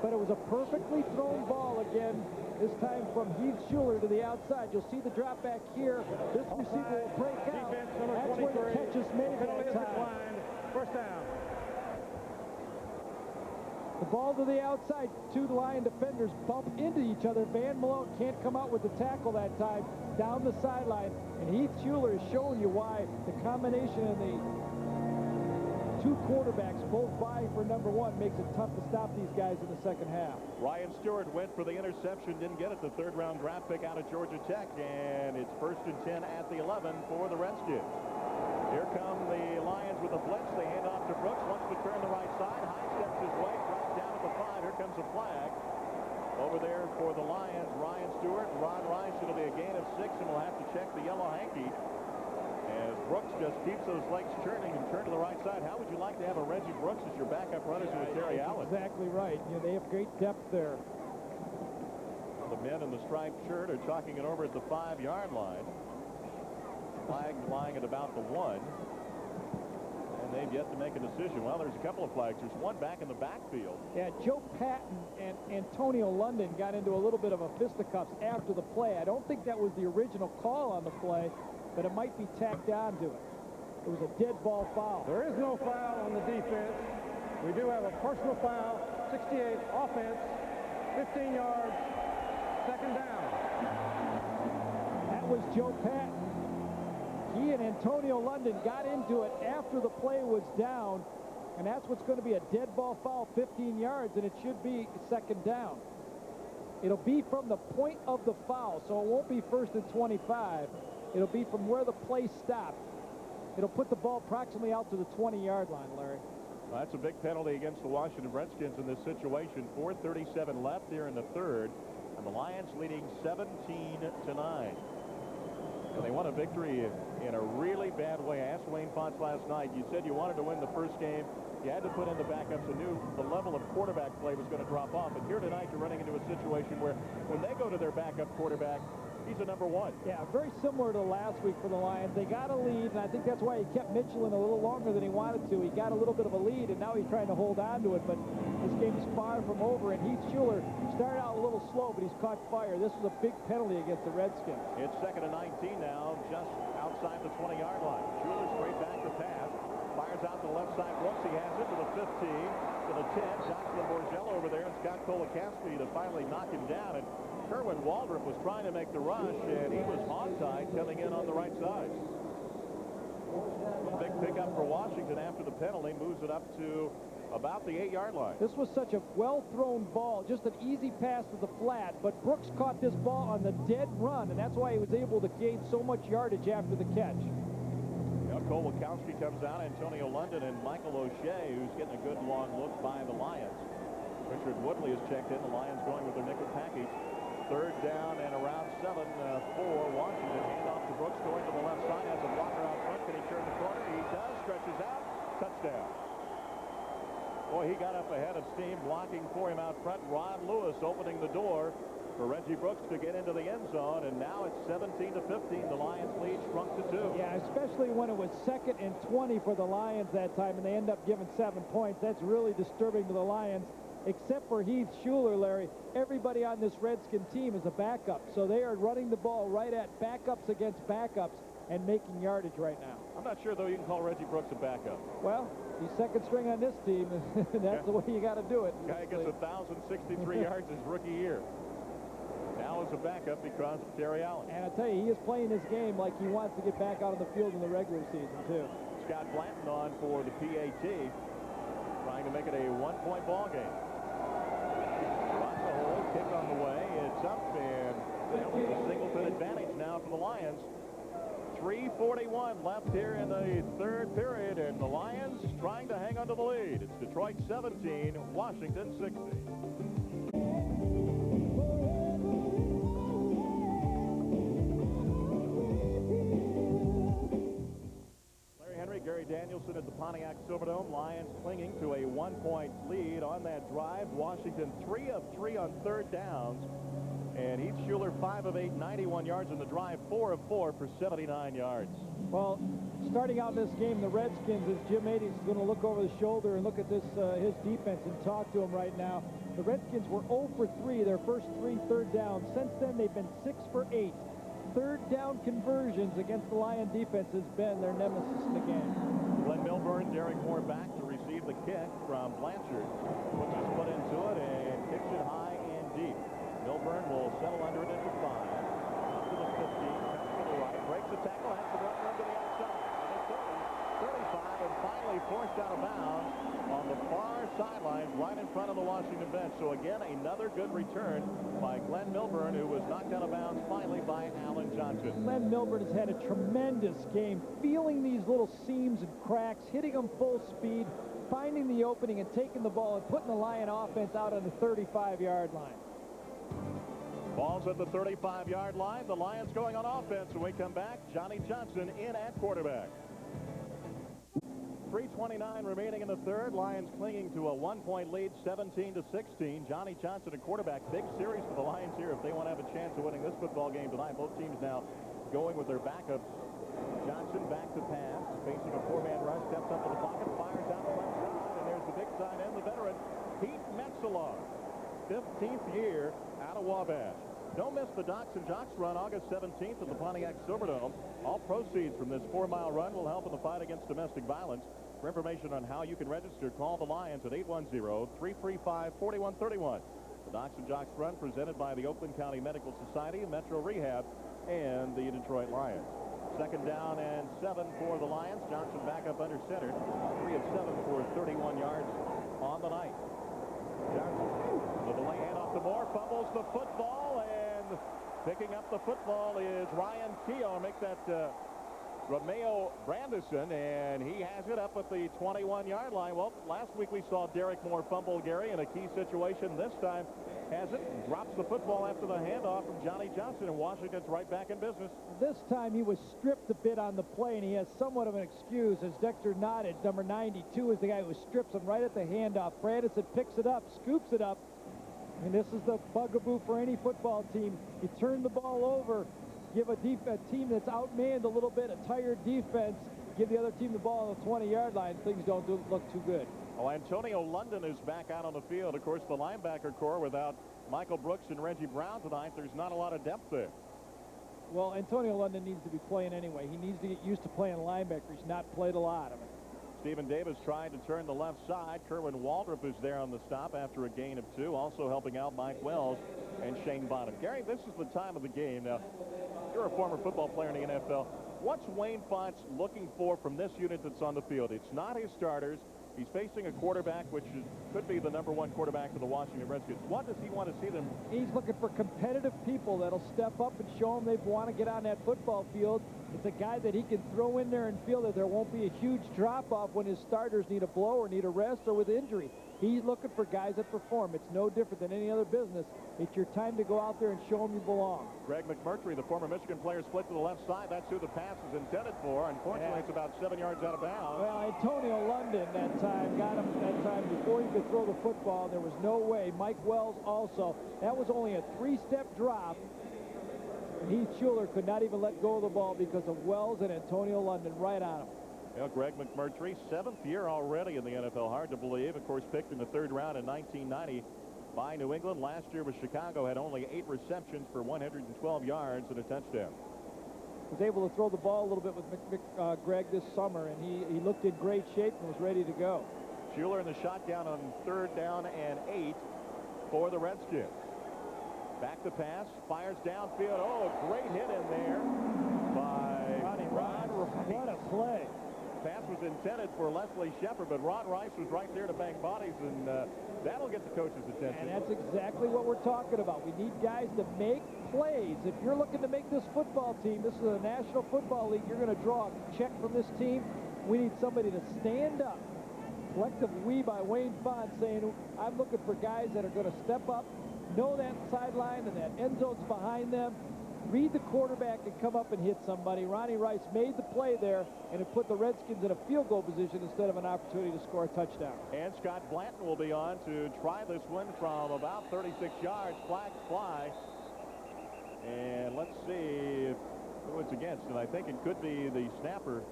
S2: But it was a perfectly thrown ball again, this time from Heath Schuler to the outside. You'll see the drop back here. This receiver will break out. That's where the catch is made that time.
S4: First down.
S2: The ball to the outside. 2 Lion defenders bump into each other. Van Malone can't come out with the tackle that time down the sideline. And Heath Schuler is showing you why the combination of the 2 quarterbacks both vying for number 1 makes it tough to stop these guys in the second half.
S1: Ryan Stewart went for the interception, didn't get it. The 3rd-round draft pick out of Georgia Tech, and it's 1st and 10 at the 11 for the Redskins. Here come the Lions with a blitz. They hand off to Brooks, wants to turn the right side. High steps his way, drops down at the 5. Here comes a flag. Over there for the Lions, Ryan Stewart and Ron Rice. It'll be a gain of 6, and we'll have to check the yellow hanky as Brooks just keeps those legs churning and turn to the right side. How would you like to have a Reggie Brooks as your backup runner to a Terry Allen?
S2: Exactly right. You know, they have great depth there.
S1: The men in the striped shirt are talking it over at the 5-yard line. Flag lying at about the 1. And they've yet to make a decision. Well, there's a couple of flags. There's one back in the backfield.
S2: Yeah, Joe Patton and Antonio London got into a little bit of a fisticuffs after the play. I don't think that was the original call on the play, but it might be tacked on to it. It was a dead ball foul.
S4: There is no foul on the defense. We do have a personal foul. 68 offense. 15 yards. 2nd down.
S2: That was Joe Patton. He and Antonio London got into it after the play was down, and that's what's going to be a dead ball foul, 15 yards, and it should be 2nd down. It'll be from the point of the foul, so it won't be 1st and 25. It'll be from where the play stopped. It'll put the ball approximately out to the 20-yard line, Larry.
S1: Well, that's a big penalty against the Washington Redskins in this situation. 4:37 left here in the 3rd, and the Lions leading 17-9. And they won a victory in a really bad way. I asked Wayne Fonts last night, you said you wanted to win the first game. You had to put in the backups and knew the level of quarterback play was going to drop off. And here tonight, you're running into a situation where when they go to their backup quarterback, he's a number 1.
S2: Yeah, very similar to last week for the Lions. They got a lead, and I think that's why he kept Mitchell in a little longer than he wanted to. He got a little bit of a lead, and now he's trying to hold on to it, but this game is far from over, and Heath Schuler started out a little slow, but he's caught fire. This was a big penalty against the Redskins.
S1: It's 2nd and 19 now, just outside the 20-yard line. Schuler straight back to pass. Fires out to the left side. Brooks, he has it to the 15, to the 10. Jocelyn Borgello over there, and Scott Kolakowski to finally knock him down. And Kerwin Waldrop was trying to make the rush, and he was hog-tied coming in on the right side. A big pickup for Washington after the penalty moves it up to about the 8-yard line.
S2: This was such a well-thrown ball, just an easy pass to the flat, but Brooks caught this ball on the dead run, and that's why he was able to gain so much yardage after the catch.
S1: Cole Wachowski comes out, Antonio London, and Michael O'Shea, who's getting a good long look by the Lions. Richard Woodley has checked in. The Lions going with their nickel package. 3rd down and around 7 for Washington. Handoff to Brooks going to the left side. Has a blocker out front. Can he turn the corner? He does. Stretches out. Touchdown. Boy, he got up ahead of steam, blocking for him out front. Ron Lewis opening the door for Reggie Brooks to get into the end zone, and now it's 17-15. The Lions lead shrunk to 2.
S2: Yeah, especially when it was 2nd and 20 for the Lions that time, and they end up giving 7 points. That's really disturbing to the Lions, except for Heath Schuler, Larry. Everybody on this Redskin team is a backup, so they are running the ball right at backups against backups and making yardage right now.
S1: I'm not sure, though, you can call Reggie Brooks a backup.
S2: Well, he's 2nd string on this team, and that's the way you got to do it.
S1: Guy gets 1,063 yards his rookie year. Now as a backup because of Terry Allen.
S2: And I tell you, he is playing this game like he wants to get back out on the field in the regular season, too.
S1: Scott Blanton on for the PAT, trying to make it a 1-point ball game. Rock the hole, kick on the way. It's up, and that was a singleton advantage now for the Lions. 3:41 left here in the 3rd period, and the Lions trying to hang on to the lead. It's Detroit 17, Washington 60. Gary Danielson at the Pontiac Silverdome. Lions clinging to a 1-point lead on that drive. Washington 3 of 3 on 3rd downs. And Heath Schuler 5 of 8, 91 yards in the drive, 4 of 4 for 79 yards.
S2: Well, starting out this game, the Redskins, as Jim Adings is going to look over the shoulder and look at this his defense and talk to him right now. The Redskins were 0 for 3, their first 3 third downs. Since then, they've been 6 for 8. 3rd down conversions against the Lion defense has been their nemesis in the game.
S1: Glenn Milburn, Derek Moore back to receive the kick from Blanchard. Puts his foot into it and kicks it high and deep. Milburn will settle under it into 5. Up to the 15, comes to the right, breaks the tackle, has to run to the outside. To the 30, 35, and finally forced out of bounds on the far sidelines right in front of the Washington bench. So again, another good return by Glenn Milburn, who was knocked out of bounds finally by Alan Johnson.
S2: Glenn Milburn has had a tremendous game, feeling these little seams and cracks, hitting them full speed, finding the opening and taking the ball and putting the Lion offense out on the 35-yard line.
S1: Ball's at the 35-yard line. The Lions going on offense. When we come back, Johnny Johnson in at quarterback. 3:29 remaining in the 3rd. Lions clinging to a 1-point lead, 17-16. Johnny Johnson, a quarterback. Big series for the Lions here if they want to have a chance of winning this football game tonight. Both teams now going with their backups. Johnson back to pass, facing a 4-man rush, steps up to the pocket, fires out the left side, and there's the big sign and the veteran, Pete Metzelar. 15th year out of Wabash. Don't miss the Docs and Jocks run August 17th at the Pontiac Silverdome. All proceeds from this 4-mile run will help in the fight against domestic violence. For information on how you can register, call the Lions at 810-335-4131. The Docs and Jocks run presented by the Oakland County Medical Society, Metro Rehab, and the Detroit Lions. 2nd down and 7 for the Lions. Johnson back up under center. 3 of 7 for 31 yards on the night. Johnson, the delay handoff to Moore, fumbles the football, and picking up the football is Ryan Keogh. Makes that Romeo Brandison, and he has it up at the 21-yard line. Well, last week we saw Derek Moore fumble, Gary, in a key situation. This time has it, drops the football after the handoff from Johnny Johnson, and Washington's right back in business.
S2: This time he was stripped a bit on the play, and he has somewhat of an excuse. As Dexter nodded, number 92 is the guy who strips him right at the handoff. Brandison picks it up, scoops it up, and this is the bugaboo for any football team. You turn the ball over, give a team that's outmanned a little bit, a tired defense, give the other team the ball on the 20-yard line, things don't look too good.
S1: Well, Antonio London is back out on the field. Of course, the linebacker core without Michael Brooks and Reggie Brown tonight, there's not a lot of depth there.
S2: Well, Antonio London needs to be playing anyway. He needs to get used to playing linebacker. He's not played a lot of it.
S1: Stephen Davis trying to turn the left side. Kerwin Waldrop is there on the stop after a gain of 2. Also helping out Mike Wells and Shane Bonham. Gary, this is the time of the game. Now, you're a former football player in the NFL. What's Wayne Fontes looking for from this unit that's on the field? It's not his starters. He's facing a quarterback which could be the #1 quarterback for the Washington Redskins. What does he want to see them?
S2: He's looking for competitive people that'll step up and show him they want to get on that football field. It's a guy that he can throw in there and feel that there won't be a huge drop-off when his starters need a blow or need a rest or with injury. He's looking for guys that perform. It's no different than any other business. It's your time to go out there and show them you belong.
S1: Greg McMurtry, the former Michigan player, split to the left side. That's who the pass is intended for. Unfortunately, it's about 7 yards out of bounds.
S2: Well, Antonio London that time got him that time before he could throw the football. There was no way. Mike Wells also. That was only a 3-step drop. Heath Schuler could not even let go of the ball because of Wells and Antonio London right on him.
S1: Well, Greg McMurtry, 7th year already in the NFL. Hard to believe. Of course, picked in the 3rd round in 1990 by New England. Last year with Chicago, had only 8 receptions for 112 yards and a touchdown.
S2: Was able to throw the ball a little bit with Greg this summer, and he looked in great shape and was ready to go.
S1: Schuler in the shotgun on 3rd down and 8 for the Redskins. Back to pass, fires downfield. Oh, great hit in there by Ron Rice.
S2: What a play.
S1: Pass was intended for Leslie Shepard, but Ron Rice was right there to bang bodies, and that'll get the coach's attention.
S2: And that's exactly what we're talking about. We need guys to make plays. If you're looking to make this football team, this is a National Football League, you're going to draw a check from this team. We need somebody to stand up. Collective we by Wayne Font saying, I'm looking for guys that are going to step up, know that sideline and that end zone's behind them, read the quarterback and come up and hit somebody. Ronnie Rice made the play there, and it put the Redskins in a field goal position instead of an opportunity to score a touchdown. And
S1: Scott Blanton will be on to try this one from about 36 yards. Flags fly. And let's see who it's against. And I think it could be the snapper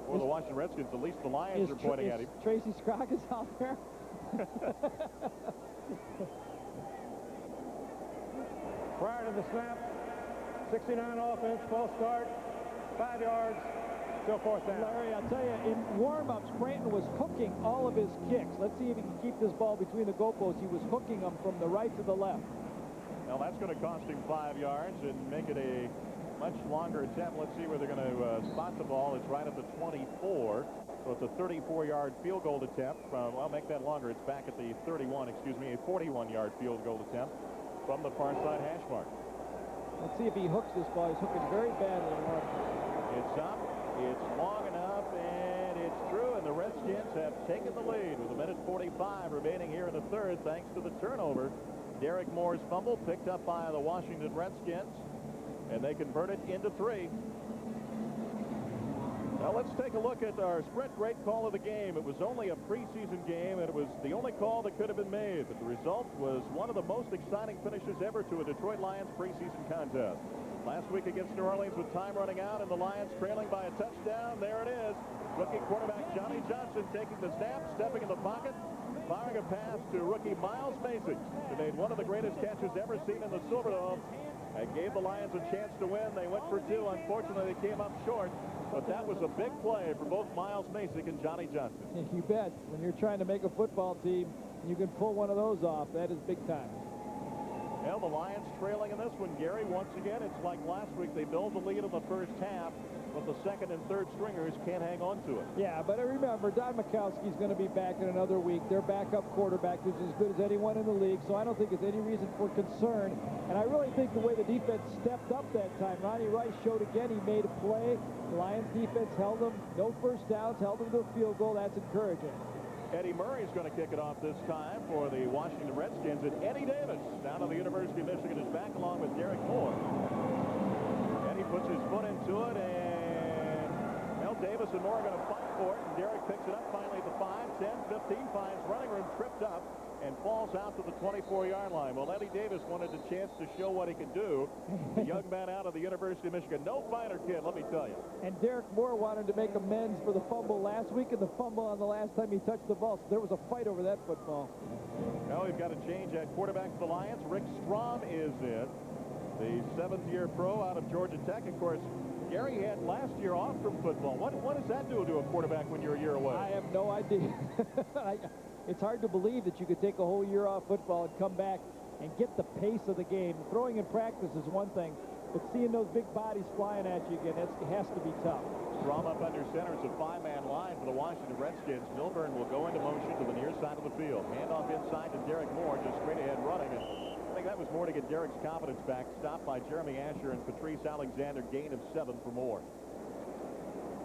S1: for the Washington Redskins. At least the Lions are pointing at him.
S2: Tracy Scroggins out there.
S4: Prior to the snap, 69 offense, false start, 5 yards, still 4th down.
S2: Larry, I'll tell you, in warm-ups, Branton was hooking all of his kicks. Let's see if he can keep this ball between the goalposts. He was hooking them from the right to the left.
S1: Well, that's going to cost him 5 yards and make it a much longer attempt. Let's see where they're going to spot the ball. It's right at the 24. So it's a 34-yard field goal attempt from, well, make that longer. It's back at the 31, excuse me, a 41-yard field goal attempt from the far side hash mark.
S2: Let's see if he hooks this ball. He's hooking very badly.
S1: It's up, it's long enough, and it's true, and the Redskins have taken the lead with 1:45 remaining here in the 3rd, thanks to the turnover. Derek Moore's fumble picked up by the Washington Redskins, and they convert it into 3. Now let's take a look at our sprint break call of the game. It was only a preseason game, and it was the only call that could have been made. But the result was one of the most exciting finishes ever to a Detroit Lions preseason contest. Last week against New Orleans with time running out and the Lions trailing by a touchdown. There it is. Rookie quarterback Johnny Johnson taking the snap, stepping in the pocket, firing a pass to rookie Miles Macy, who made one of the greatest catches ever seen in the Silverdome and gave the Lions a chance to win. They went for 2. Unfortunately, they came up short. But that was a big play for both Miles Macy and Johnny Johnson.
S2: You bet. When you're trying to make a football team, you can pull one of those off. That is big time.
S1: Well, the Lions trailing in this one, Gary. Once again, it's like last week. They build the lead in the first half, but the 2nd and 3rd stringers can't hang on to it.
S2: Yeah, but remember, Don Mikowski's going to be back in another week. Their backup quarterback is as good as anyone in the league, so I don't think there's any reason for concern. And I really think the way the defense stepped up that time, Ronnie Rice showed again he made a play. The Lions defense held them, no first downs, held them to a field goal. That's encouraging.
S1: Eddie Murray's going to kick it off this time for the Washington Redskins. And Eddie Davis, down to the University of Michigan, is back along with Derek Moore. Eddie puts his foot into it, and, well, Davis and Moore are going to fight for it. And Derek picks it up finally at the 5, 10, 15, finds running room, tripped up, and falls out to the 24-yard line. Well, Eddie Davis wanted a chance to show what he could do. The young man out of the University of Michigan. No fighter kid, let me tell you.
S2: And Derek Moore wanted to make amends for the fumble last week and the fumble on the last time he touched the ball. So there was a fight over that football.
S1: Now we've got to change at quarterback for the Lions. Rick Strom is in. The 7th-year pro out of Georgia Tech. Of course, Gary had last year off from football. What does that do to a quarterback when you're a year away?
S2: I have no idea. It's hard to believe that you could take a whole year off football and come back and get the pace of the game. Throwing in practice is one thing. but seeing those big bodies flying at you again, it has to be tough.
S1: Strom up under center. It's a 5-man line for the Washington Redskins. Milburn will go into motion to the near side of the field. Handoff inside to Derek Moore, just straight ahead running. And I think that was more to get Derek's confidence back. Stopped by Jeremy Asher and Patrice Alexander. Gain of 7 for Moore.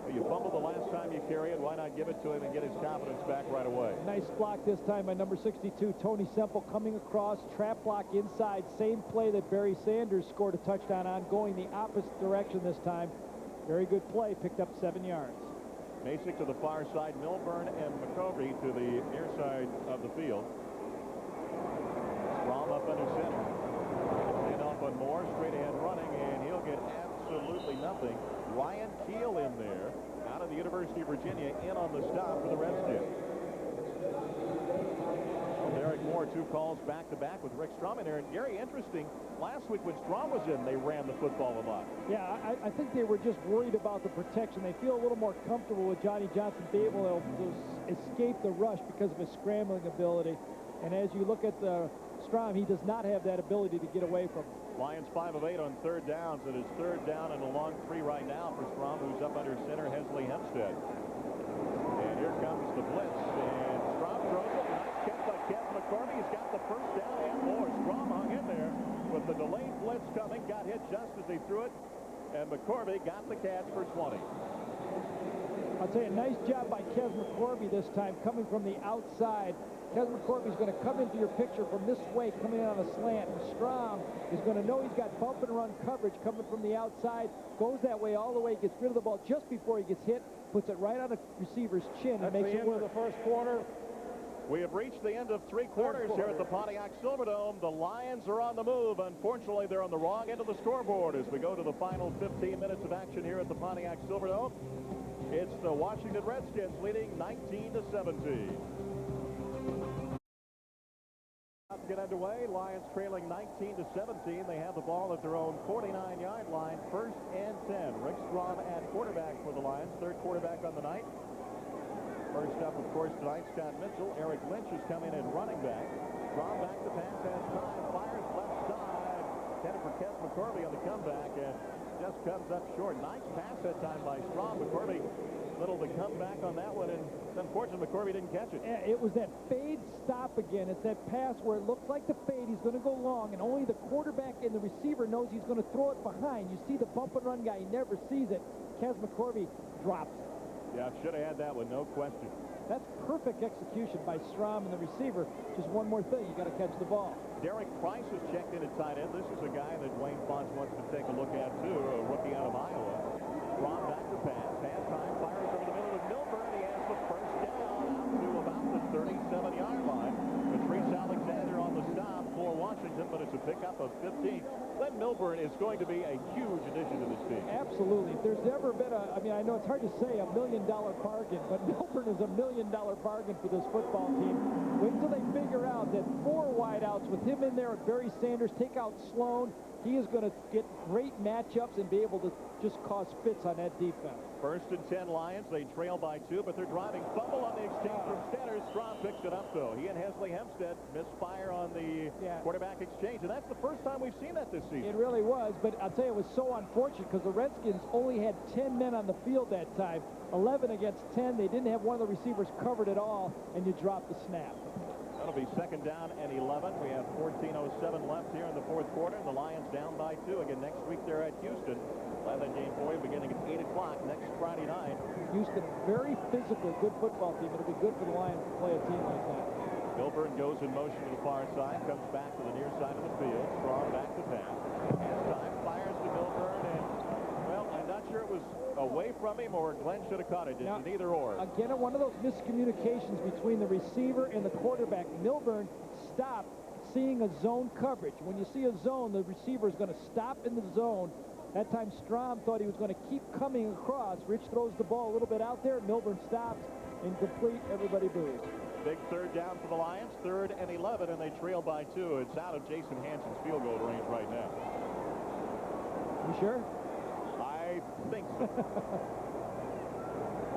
S1: Well, you fumbled the last time you carry it. Why not give it to him and get his confidence back right away?
S2: Nice block this time by number 62, Tony Semple, coming across, trap block inside. Same play that Barry Sanders scored a touchdown on, going the opposite direction this time. Very good play, picked up 7 yards.
S1: Masick to the far side, Milburn and McCovey to the near side of the field. Strom up under center. Hand off on Moore, straight ahead running, and he'll get absolutely nothing. Ryan Keel in there, out of the University of Virginia, in on the stop for the Redskins. Derek Moore, 2 calls back-to-back with Rick Strom in there. And Gary, interesting, last week when Strom was in, they ran the football a lot.
S2: Yeah, I think they were just worried about the protection. They feel a little more comfortable with Johnny Johnson being able to escape the rush because of his scrambling ability. And as you look at Strom, he does not have that ability to get away from him.
S1: Lions 5 of 8 on 3rd downs. It is 3rd down and a long 3 right now for Strom, who's up under center, Hesley Hempstead. And here comes the blitz, and Strom throws it. Nice catch by Kevin McCorvey. He's got the 1st down and more. Strom hung in there with the delayed blitz coming, got hit just as he threw it, and McCorvey got the catch for 20.
S2: I'll tell you, nice job by Kez McCorvey this time, coming from the outside. Kez McCorvey's going to come into your picture from this way, coming in on a slant. And Strom is going to know he's got bump and run coverage coming from the outside. Goes that way all the way, gets rid of the ball just before he gets hit, puts it right on the receiver's chin and makes it work.
S4: That's the end of the first quarter.
S1: We have reached the end of 3 quarters here at the Pontiac Silverdome. The Lions are on the move. Unfortunately, they're on the wrong end of the scoreboard as we go to the final 15 minutes of action here at the Pontiac Silverdome. It's the Washington Redskins leading 19-17. Get underway. Lions trailing 19-17. They have the ball at their own 49-yard line. 1st and 10. Rick Strom at quarterback for the Lions. 3rd quarterback on the night. First up, of course, tonight, Scott Mitchell. Eric Lynch is coming in running back. Strom back to pass, has time, fires left side. Headed for Kez McCorvey on the comeback, and just comes up short. Nice pass that time by Strom. McCorvey, little to come back on that one, and it's unfortunate McCorvey didn't catch it.
S2: Yeah, it was that fade stop again. It's that pass where it looks like the fade. He's going to go long, and only the quarterback and the receiver knows he's going to throw it behind. You see the bump and run guy, he never sees it. Kez McCorvey drops it.
S1: Yeah, should have had that one, no question.
S2: That's perfect execution by Strom and the receiver. Just one more thing, you got to catch the ball.
S1: Derek Price is checked in at tight end. This is a guy that Wayne Fonts wants to take a look at, too, a rookie out of Iowa. Strom back to pass, has time, fires over the middle with Milburn. He has the 1st down out to about the 37-yard line. Patrice Alexander on the stop for Washington, but it's a pickup of 15. Glenn Milburn is going to be a huge addition to this team.
S2: Absolutely. If there's ever been I know it's hard to say $1 million bargain, but Milburn is $1 million bargain for this football team. Wait until they figure out that 4 wideouts with him in there and Barry Sanders take out Sloan. He is going to get great matchups and be able to just cause fits on that defense.
S1: 1st and 10 Lions. They trail by 2, but they're driving. Fumble on the exchange from Sanders. Strom picks it up, though. He and Hesley Hempstead misfire on the quarterback exchange, and that's the first time we've seen that this season.
S2: It really was, but I'll tell you, it was so unfortunate because the Redskins only had 10 men on the field that time. 11 against 10. They didn't have one of the receivers covered at all, and you drop the snap.
S1: That'll be 2nd down and 11. We have 14:07 left here in the 4th quarter. The Lions down by 2. Again, next week they're at Houston. We'll have that game for you beginning at 8 o'clock next Friday night.
S2: Houston, very physical, good football team. It'll be good for the Lions to play a team like that.
S1: Milburn goes in motion to the far side, comes back to the near side of the field. Strom back to pass. Has time, fires to Milburn, and, well, I'm not sure it was away from him or Glenn should have caught it. It's neither or.
S2: Again, one of those miscommunications between the receiver and the quarterback. Milburn stopped seeing a zone coverage. When you see a zone, the receiver is going to stop in the zone. That time, Strom thought he was going to keep coming across. Rich throws the ball a little bit out there. Milburn stops, incomplete. Everybody boos.
S1: Big 3rd down for the Lions. 3rd and 11, and they trail by 2. It's out of Jason Hansen's field goal range right now.
S2: You sure?
S1: I think so.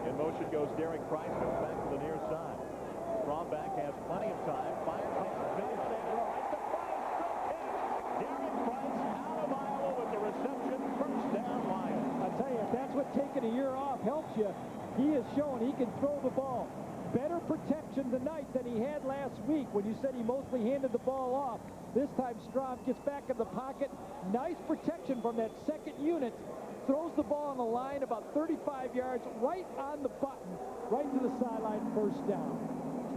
S1: In motion goes Derek Price, comes back to the near side. Strom back, has plenty of time. Fires, Derek Price out of Iowa with the reception
S2: what taking a year off helps you. He has shown he can throw the ball. Better protection tonight than he had last week when you said he mostly handed the ball off. This time Strahm gets back in the pocket. Nice protection from that second unit. Throws the ball on the line about 35 yards, right on the button, right to the sideline, first down.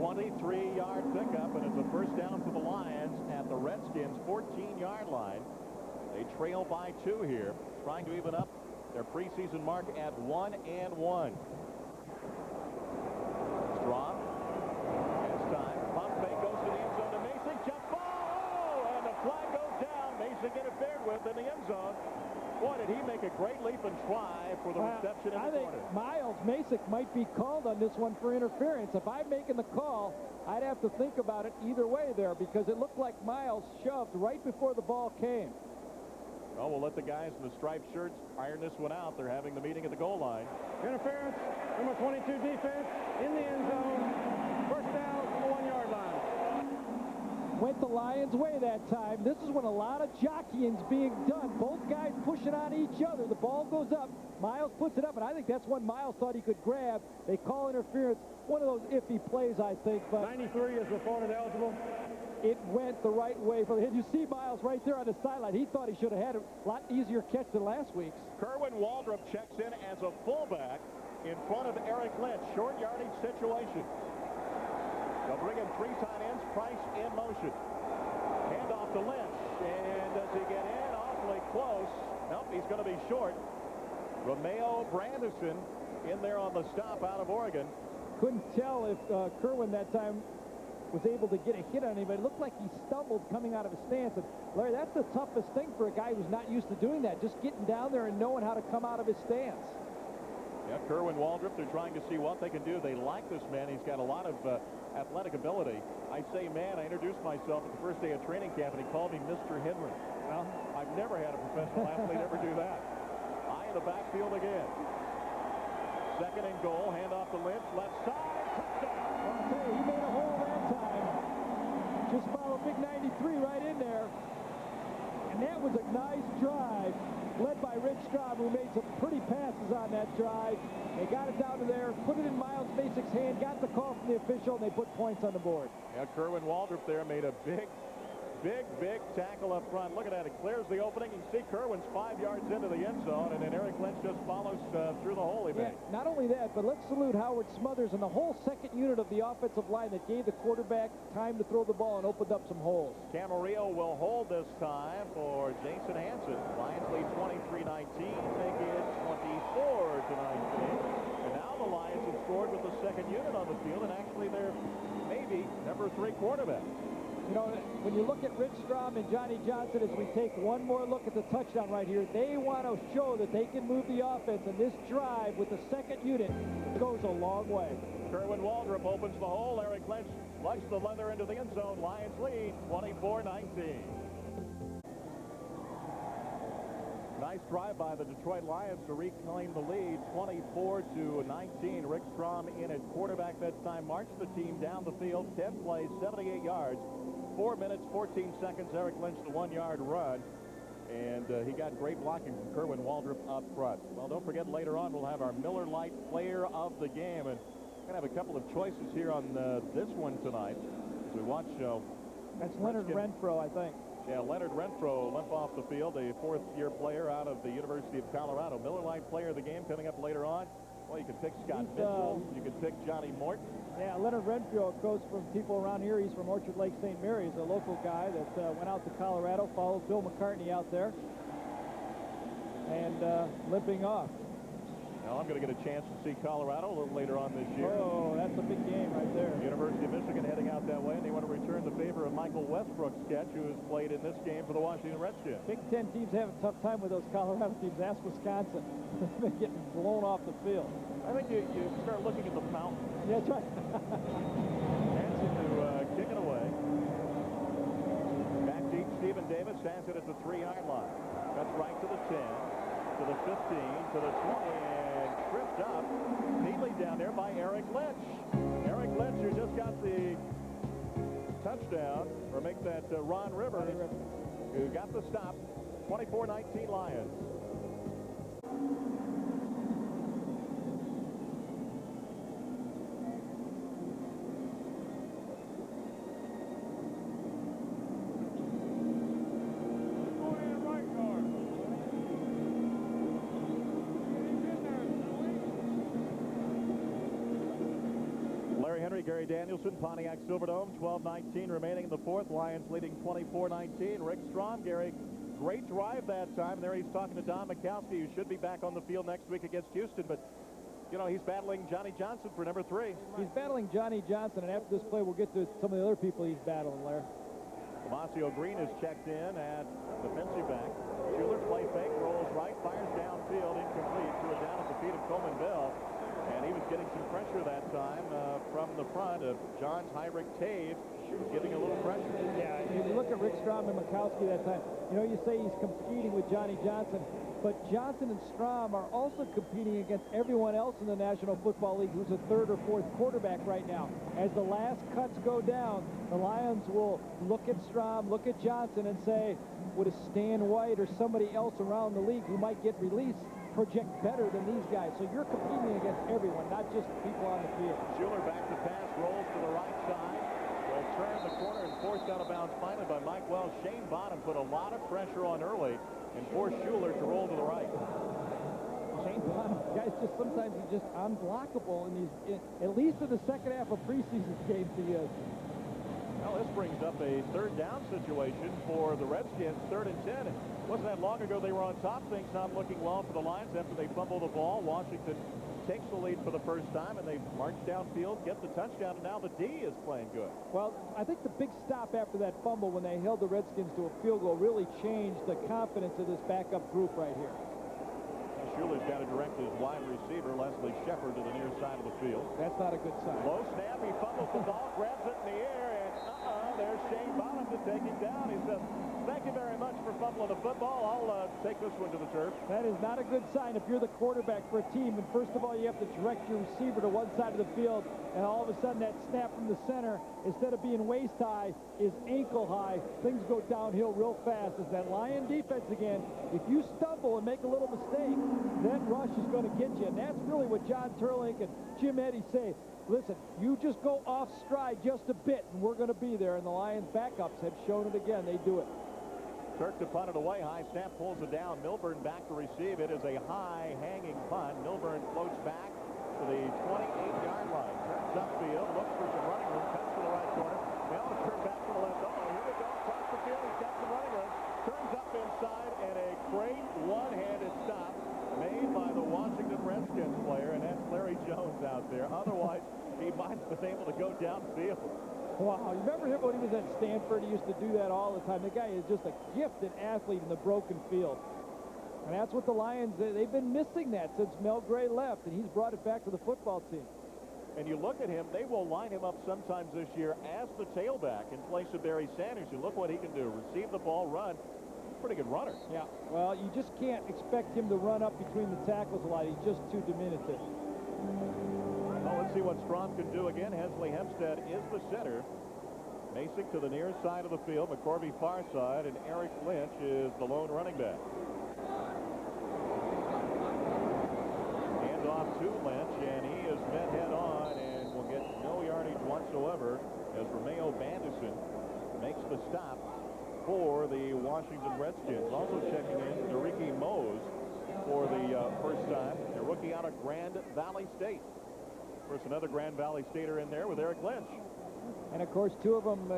S1: 23-yard pickup, and it's a first down for the Lions at the Redskins' 14-yard line. They trail by 2 here, trying to even up their preseason mark at 1-1. Strahm has time. Pump fake goes to the end zone to Mason. Jump ball! Oh, and the flag goes down. Mason interfered with in the end zone. Boy, did he make a great leap and try for the reception in the corner.
S2: I think Miles Masick might be called on this one for interference. If I'm making the call, I'd have to think about it either way there because it looked like Miles shoved right before the ball came.
S1: Well, we'll let the guys in the striped shirts iron this one out. They're having the meeting at the goal line.
S4: Interference, number 22 defense, in the end zone. First down from the 1-yard line.
S2: Went the Lions' way that time. This is when a lot of jockeying's being done. Both guys pushing on each other. The ball goes up. Miles puts it up, and I think that's one Miles thought he could grab. They call interference. One of those iffy plays, I think. But
S4: 93 is reported eligible.
S2: It went the right way for the hit. You see Miles right there on the sideline. He thought he should have had a lot easier catch than last week's.
S1: Kerwin Waldrop checks in as a fullback in front of Eric Lynch. Short yardage situation. They'll bring in 3 tight ends. Price in motion. Hand off to Lynch. And does he get in? Awfully close. Nope, he's going to be short. Romeo Brandison in there on the stop out of Oregon.
S2: Couldn't tell if Kerwin that time was able to get a hit on anybody. It looked like he stumbled coming out of his stance. And Larry, that's the toughest thing for a guy who's not used to doing that. Just getting down there and knowing how to come out of his stance.
S1: Yeah, Kerwin Waldrop, they're trying to see what they can do. They like this man. He's got a lot of athletic ability. I say, man, I introduced myself at the first day of training camp, and he called me Mr. Henry. Well, I've never had a professional athlete ever do that. Eye in the backfield again. Second and goal. Hand off to Lynch. Left side. Touchdown.
S2: Okay, he made a hole that time. Just followed big 93 right in there. And that was a nice drive, led by Rich Strahm, who made some pretty passes on that drive. They got it down to there, put it in Miles Masick's hand, got the call from the official, and they put points on the board.
S1: Yeah, Kerwin Waldrop there made a big tackle up front. Look at that. It clears the opening. You can see Kerwin's 5 yards into the end zone, and then Eric Lynch just follows through the hole he made.
S2: Not only that, but let's salute Howard Smothers and the whole second unit of the offensive line that gave the quarterback time to throw the ball and opened up some holes.
S1: Camarillo will hold this time for Jason Hansen. Lions lead 23-19, make it 24-19. And now the Lions have scored with the second unit on the field, and actually they're maybe number 3 quarterback.
S2: You know, when you look at Rich Strahm and Johnny Johnson, as we take one more look at the touchdown right here, they want to show that they can move the offense, and this drive with the second unit goes a long way.
S1: Kerwin Waldrop opens the hole. Eric Lynch lugs the leather into the end zone. Lions lead 24-19. Nice drive by the Detroit Lions to reclaim the lead, 24-19. Rick Strahm in at quarterback that time, marched the team down the field, 10 plays, 78 yards, 4 minutes, 14 seconds. Eric Lynch, the 1-yard run, and he got great blocking from Kerwin Waldrop up front. Well, don't forget, later on we'll have our Miller Lite Player of the Game, and we're going to have a couple of choices here on this one tonight as we watch.
S2: That's Leonard Renfro, I think.
S1: Yeah, Leonard Renfro limp off the field, a 4th-year player out of the University of Colorado. Miller Lite Player of the Game coming up later on. Well, you can pick Scott Mitchell. You can pick Johnny Morton.
S2: Yeah, Leonard Renfro, of course, from people around here. He's from Orchard Lake St. Mary's, a local guy that went out to Colorado, followed Bill McCartney out there, and limping off.
S1: Now I'm going to get a chance to see Colorado a little later on this year.
S2: Oh, that's a big game right there.
S1: University of Michigan heading out that way, and they want to return the favor of Michael Westbrook's catch, who has played in this game for the Washington Redskins.
S2: Big Ten teams have a tough time with those Colorado teams. Ask Wisconsin. They're getting blown off the field.
S1: I think you start looking at the mountain.
S2: Yeah, that's right.
S1: Hansen to kick it away. Back deep, Stephen Davis has it at the 3-yard line. Cuts right to the 10, to the 15, to the 20, and tripped up neatly down there by Eric Lynch. Eric Lynch, who just got the touchdown, or make that Ron Rivers, who got the stop. 24-19 Lions. Henry, Gary Danielson, Pontiac Silverdome, 12:19 remaining in the fourth. Lions leading 24-19. Rick Strom, Gary, great drive that time. There he's talking to Don Mikowski, who should be back on the field next week against Houston, but you know, he's battling Johnny Johnson for number 3.
S7: He's battling Johnny Johnson, and after this play, we'll get to some of the other people he's battling, Larry.
S1: Tomasio Green is checked in at defensive back. Schuler play fake, rolls right, fires downfield, incomplete to a down at the feet of Coleman Bell. And he was getting some pressure that time from the front of John's Heinrich Taves. Was getting a little pressure.
S7: Yeah, if you look at Rick Strom and Mikowski that time, you know, you say he's competing with Johnny Johnson, but Johnson and Strom are also competing against everyone else in the National Football League who's a third or fourth quarterback right now. As the last cuts go down, the Lions will look at Strom, look at Johnson, and say, would a Stan White or somebody else around the league who might get released project better than these guys? So you're competing against everyone, not just people on the field.
S1: Schuler back to pass, rolls to the right side. Will turn the corner and forced out of bounds finally by Mike Wells. Shane Bottom put a lot of pressure on early and forced Schuler to roll to the right.
S7: Shane Bottom, guys, just sometimes he's just unblockable in these, at least in the second half of preseason games he is.
S1: Well, this brings up a third down situation for the Redskins, 3rd and 10. It wasn't that long ago they were on top. Things not looking well for the Lions after they fumble the ball. Washington takes the lead for the first time, and they march downfield, get the touchdown, and now the D is playing good.
S7: Well, I think the big stop after that fumble when they held the Redskins to a field goal really changed the confidence of this backup group right here.
S1: Schuler's got to direct his wide receiver, Leslie Shepard, to the near side of the field.
S7: That's not a good sign.
S1: Low snap, he fumbles the ball, grabs it in the air, and there's Shane Bottom to take him down. He says, thank you very much for fumbling the football. I'll take this one to the turf.
S7: That is not a good sign if you're the quarterback for a team. And first of all, you have to direct your receiver to one side of the field, and all of a sudden that snap from the center, instead of being waist high, is ankle high. Things go downhill real fast. As that Lion defense again, if you stumble and make a little mistake, that rush is going to get you. And that's really what John Turlink and Jim Eddy say. Listen, you just go off stride just a bit, and we're going to be there. And the Lions backups have shown it again. They do it.
S1: Turk to punt it away. High snap pulls it down. Milburn back to receive. It is a high hanging punt. Milburn floats back to the 28-yard line. Turns upfield, looks for some running room, cuts to the right corner. Now it's turned back to the left. Oh, here we go. Across the field. He's got some running room. Turns up inside, and a great one-handed stop made by the Washington Redskins player, and that's Larry Jones out there. Otherwise, he might have been able to go downfield.
S7: Wow, you remember him when he was at Stanford? He used to do that all the time. The guy is just a gifted athlete in the broken field. And that's what the Lions, they've been missing that since Mel Gray left, and he's brought it back to the football team.
S1: And you look at him, they will line him up sometimes this year as the tailback in place of Barry Sanders. You look what he can do. Receive the ball, run. Pretty good runner.
S7: Yeah, well, you just can't expect him to run up between the tackles a lot. He's just too diminutive.
S1: Well, let's see what Strom can do again. Hensley Hempstead is the center. Masick to the near side of the field. McCorvey far side. And Eric Lynch is the lone running back. Hand off to Lynch, and he is met head on and will get no yardage whatsoever as Romeo Bandison makes the stop for the Washington Redskins. Also checking in, Deriki Mose for the first time. A rookie out of Grand Valley State. Of course, another Grand Valley Stater in there with Eric Lynch.
S7: And, of course, two of them,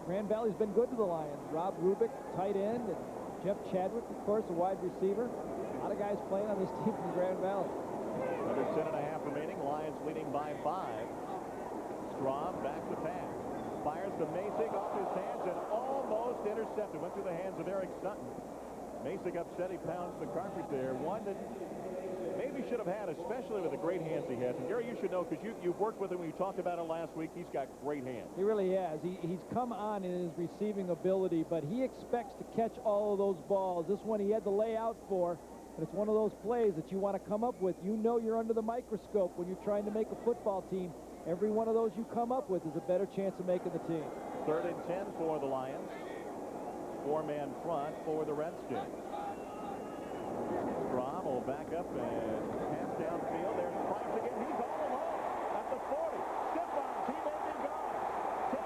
S7: Grand Valley's been good to the Lions. Rob Rubik, tight end, and Jeff Chadwick, of course, a wide receiver. A lot of guys playing on this team from Grand Valley.
S1: Under 10.5 remaining. Lions leading by 5. Strom back to pass. Fires to Masick off his hands and almost intercepted. Went through the hands of Eric Sutton. Masick upset. He pounds the carpet there. One that maybe should have had, especially with the great hands he has. And Gary, you should know because you've worked with him. We talked about it last week. He's got great hands.
S7: He really has. He's come on in his receiving ability, but he expects to catch all of those balls. This one he had to lay out for, but it's one of those plays that you want to come up with. You know you're under the microscope when you're trying to make a football team. Every one of those you come up with is a better chance of making the team.
S1: 3rd and 10 for the Lions. 4-man front for the Redskins. Strom will back up and pass downfield. There's Price again. He's all alone at the 40. Stiff arm. Teammate is gone. 10,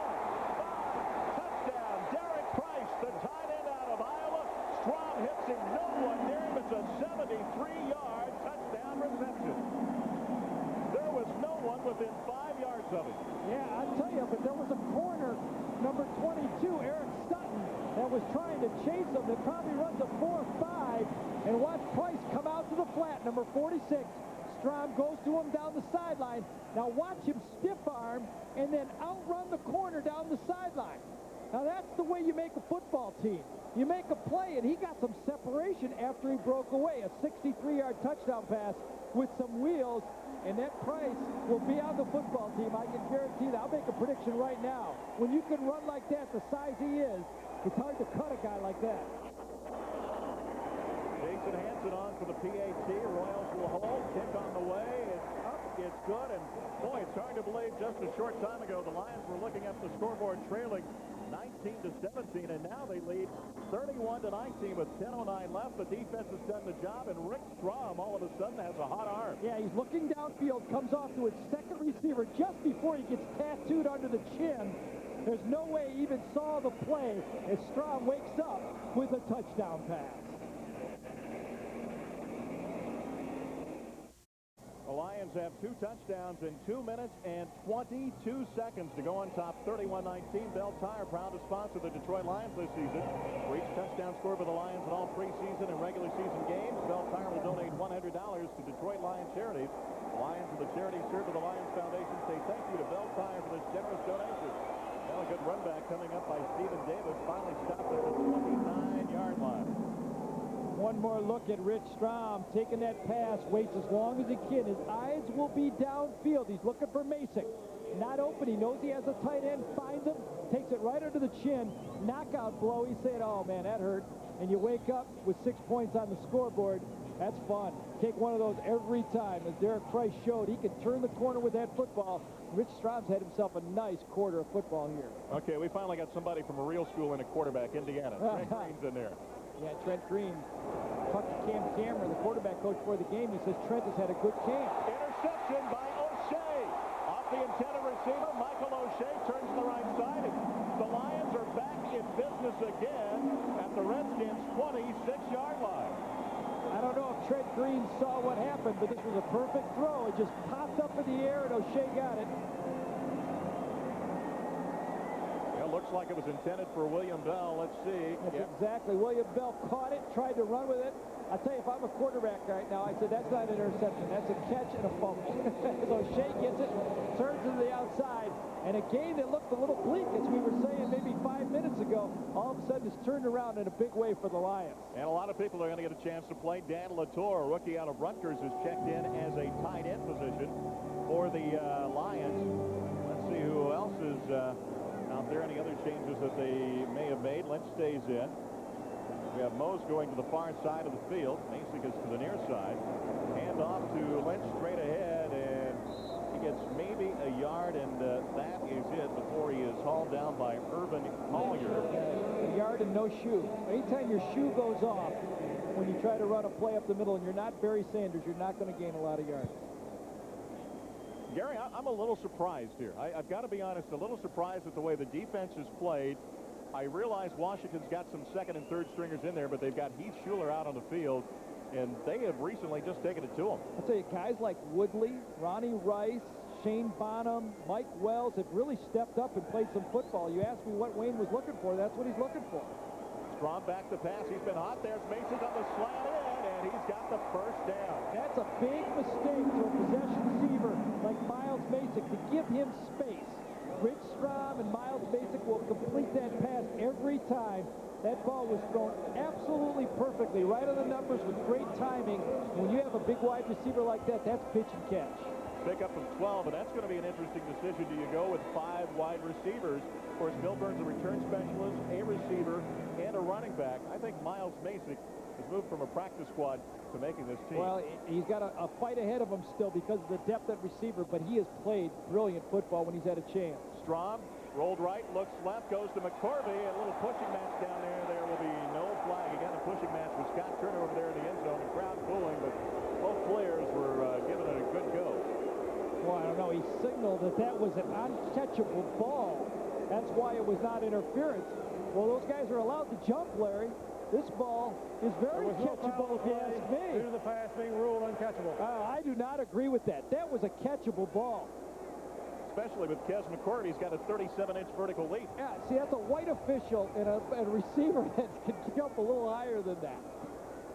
S1: 5, touchdown. Derek Price, the tight end out of Iowa. Strom hits him. No one near him. It's a 73-yard touchdown reception. There was no one within 5 yards of him.
S2: Yeah, I'll tell you, but there was a corner, number 22, Eric Sutton, that was trying to chase him. That probably runs a 4-5, and watch Price come out to the flat, number 46. Strom goes to him down the sideline. Now watch him stiff arm and then outrun the corner down the sideline. Now that's the way you make a football team. You make a play, and he got some separation after he broke away. A 63-yard touchdown pass with some wheels, and that Price will be on the football team. I can guarantee that. I'll make a prediction right now. When you can run like that, the size he is, it's hard to cut a guy like that.
S1: Jason Hansen on for the PAT. Royals will hold. Kick on the way. It's up. It's good. And, boy, it's hard to believe just a short time ago the Lions were looking up the scoreboard trailing 19-17, and now they lead 31-19 with 10:09 left. The defense has done the job, and Rick Strom all of a sudden has a hot arm.
S2: Yeah, he's looking downfield, comes off to his second receiver just before he gets tattooed under the chin. There's no way he even saw the play as Strom wakes up with a touchdown pass.
S1: The Lions have 2 touchdowns in 2 minutes and 22 seconds to go on top, 31-19. Bell Tire, proud to sponsor the Detroit Lions this season. For each touchdown score for the Lions in all preseason and regular season games, Bell Tire will donate $100 to Detroit Lions charities. The Lions and the charities served by the Lions Foundation say thank you to Bell Tire for this generous donation. Well, a good run back coming up by Stephen Davis, finally stopped at the 29-yard line.
S2: One more look at Rich Strom taking that pass, waits as long as he can. His eyes will be downfield. He's looking for Masick. Not open. He knows he has a tight end, finds him, takes it right under the chin. Knockout blow. He said, oh, man, that hurt. And you wake up with 6 points on the scoreboard. That's fun. Take one of those every time. As Derek Price showed, he can turn the corner with that football. Rich Strom's had himself a nice quarter of football here.
S1: Okay, we finally got somebody from a real school in a quarterback, Indiana. Trent Green's in there.
S2: Yeah, Trent Green talked to Cam Cameron, the quarterback coach for the game. He says Trent has had a good camp.
S1: Interception by O'Shea. Off the intended receiver, Michael O'Shea turns to the right side. The Lions are back in business again at the Redskins' 26-yard line.
S2: I don't know if Trent Green saw what happened, but this was a perfect throw. It just popped up in the air, and O'Shea got it.
S1: Looks like it was intended for William Bell. Let's see.
S2: That's exactly. William Bell caught it, tried to run with it. I'll tell you, if I'm a quarterback right now, I said, that's not an interception. That's a catch and a fumble. So Shea gets it, turns to the outside, and a game that looked a little bleak, as we were saying maybe 5 minutes ago, all of a sudden it's turned around in a big way for the Lions.
S1: And a lot of people are going to get a chance to play. Dan Latour, a rookie out of Rutgers, is checked in as a tight end position for the Lions. Let's see who else is out there. Any other changes that they may have made? Lynch stays in. We have Mose going to the far side of the field. Masick is to the near side. Hand off to Lynch straight ahead, and he gets maybe a yard, and that is it before he is hauled down by Urban Collier.
S2: A yard and no shoe. Anytime your shoe goes off when you try to run a play up the middle and you're not Barry Sanders, you're not going to gain a lot of yards.
S1: Gary, I'm a little surprised here. I've got to be honest, a little surprised at the way the defense has played. I realize Washington's got some second and third stringers in there, but they've got Heath Schuler out on the field, and they have recently just taken it to them.
S2: I'll tell you, guys like Woodley, Ronnie Rice, Shane Bonham, Mike Wells have really stepped up and played some football. You asked me what Wayne was looking for. That's what he's looking for.
S1: Strom back to pass. He's been hot. There's Masick on the slant in, and he's got the first down.
S2: That's a big mistake to a possession receiver like Miles Masick to give him space. Rich Strom and Miles Masick will complete that pass every time. That ball was thrown absolutely perfectly, right on the numbers with great timing. When you have a big wide receiver like that, that's pitch and catch.
S1: Pick up from 12, and that's going to be an interesting decision. Do you go with 5 wide receivers? Of course, Milburn's a return specialist, a receiver, and a running back. I think Miles Masick has moved from a practice squad to making this team.
S2: Well, he's got a fight ahead of him still because of the depth at receiver, but he has played brilliant football when he's had a chance.
S1: Strom rolled right, looks left, goes to McCorvey, a little pushing match down there. There will be no flag. Again, a pushing match with Scott Turner over there in the end zone. The crowd cooling, but both players were giving it a good go.
S2: Well, I don't know. He signaled that was an uncatchable ball. That's why it was not interference. Well, those guys are allowed to jump, Larry. This ball is very catchable, if you ask me.
S4: Due to the pass being ruled uncatchable.
S2: I do not agree with that. That was a catchable ball.
S1: especially with Kes McCord. He's got a 37-inch vertical leap.
S7: Yeah, see, that's a white official and a receiver that can jump a little higher than that.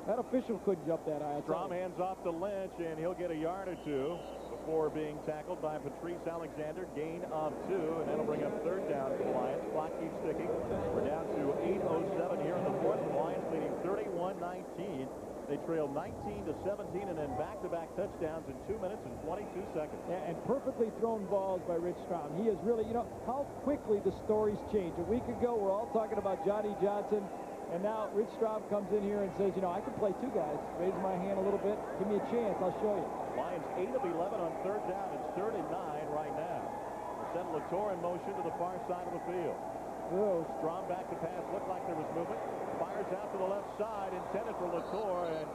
S7: That official couldn't jump that high.
S1: Strom hands off to Lynch, and he'll get a yard or two before being tackled by Patrice Alexander. Gain of 2, and that'll bring up third down for the Lions. Clock keeps ticking. We're down to 8:07 here in the fourth. The Lions leading 31-19. They trailed 19-17 and then back-to-back touchdowns in 2 minutes and 22 seconds.
S7: Yeah, and perfectly thrown balls by Rich Strom. He is really, you know, how quickly the stories change. A week ago, we're all talking about Johnny Johnson, and now Rich Strom comes in here and says, you know, I can play 2 guys. Raise my hand a little bit. Give me a chance. I'll show you.
S1: Lions 8 of 11 on third down. It's 3rd and 9 right now. Send Latour in motion to the far side of the field.
S7: Oh,
S1: Strom back to pass. Looked like there was movement. Fires out to the left side, intended for Latour, and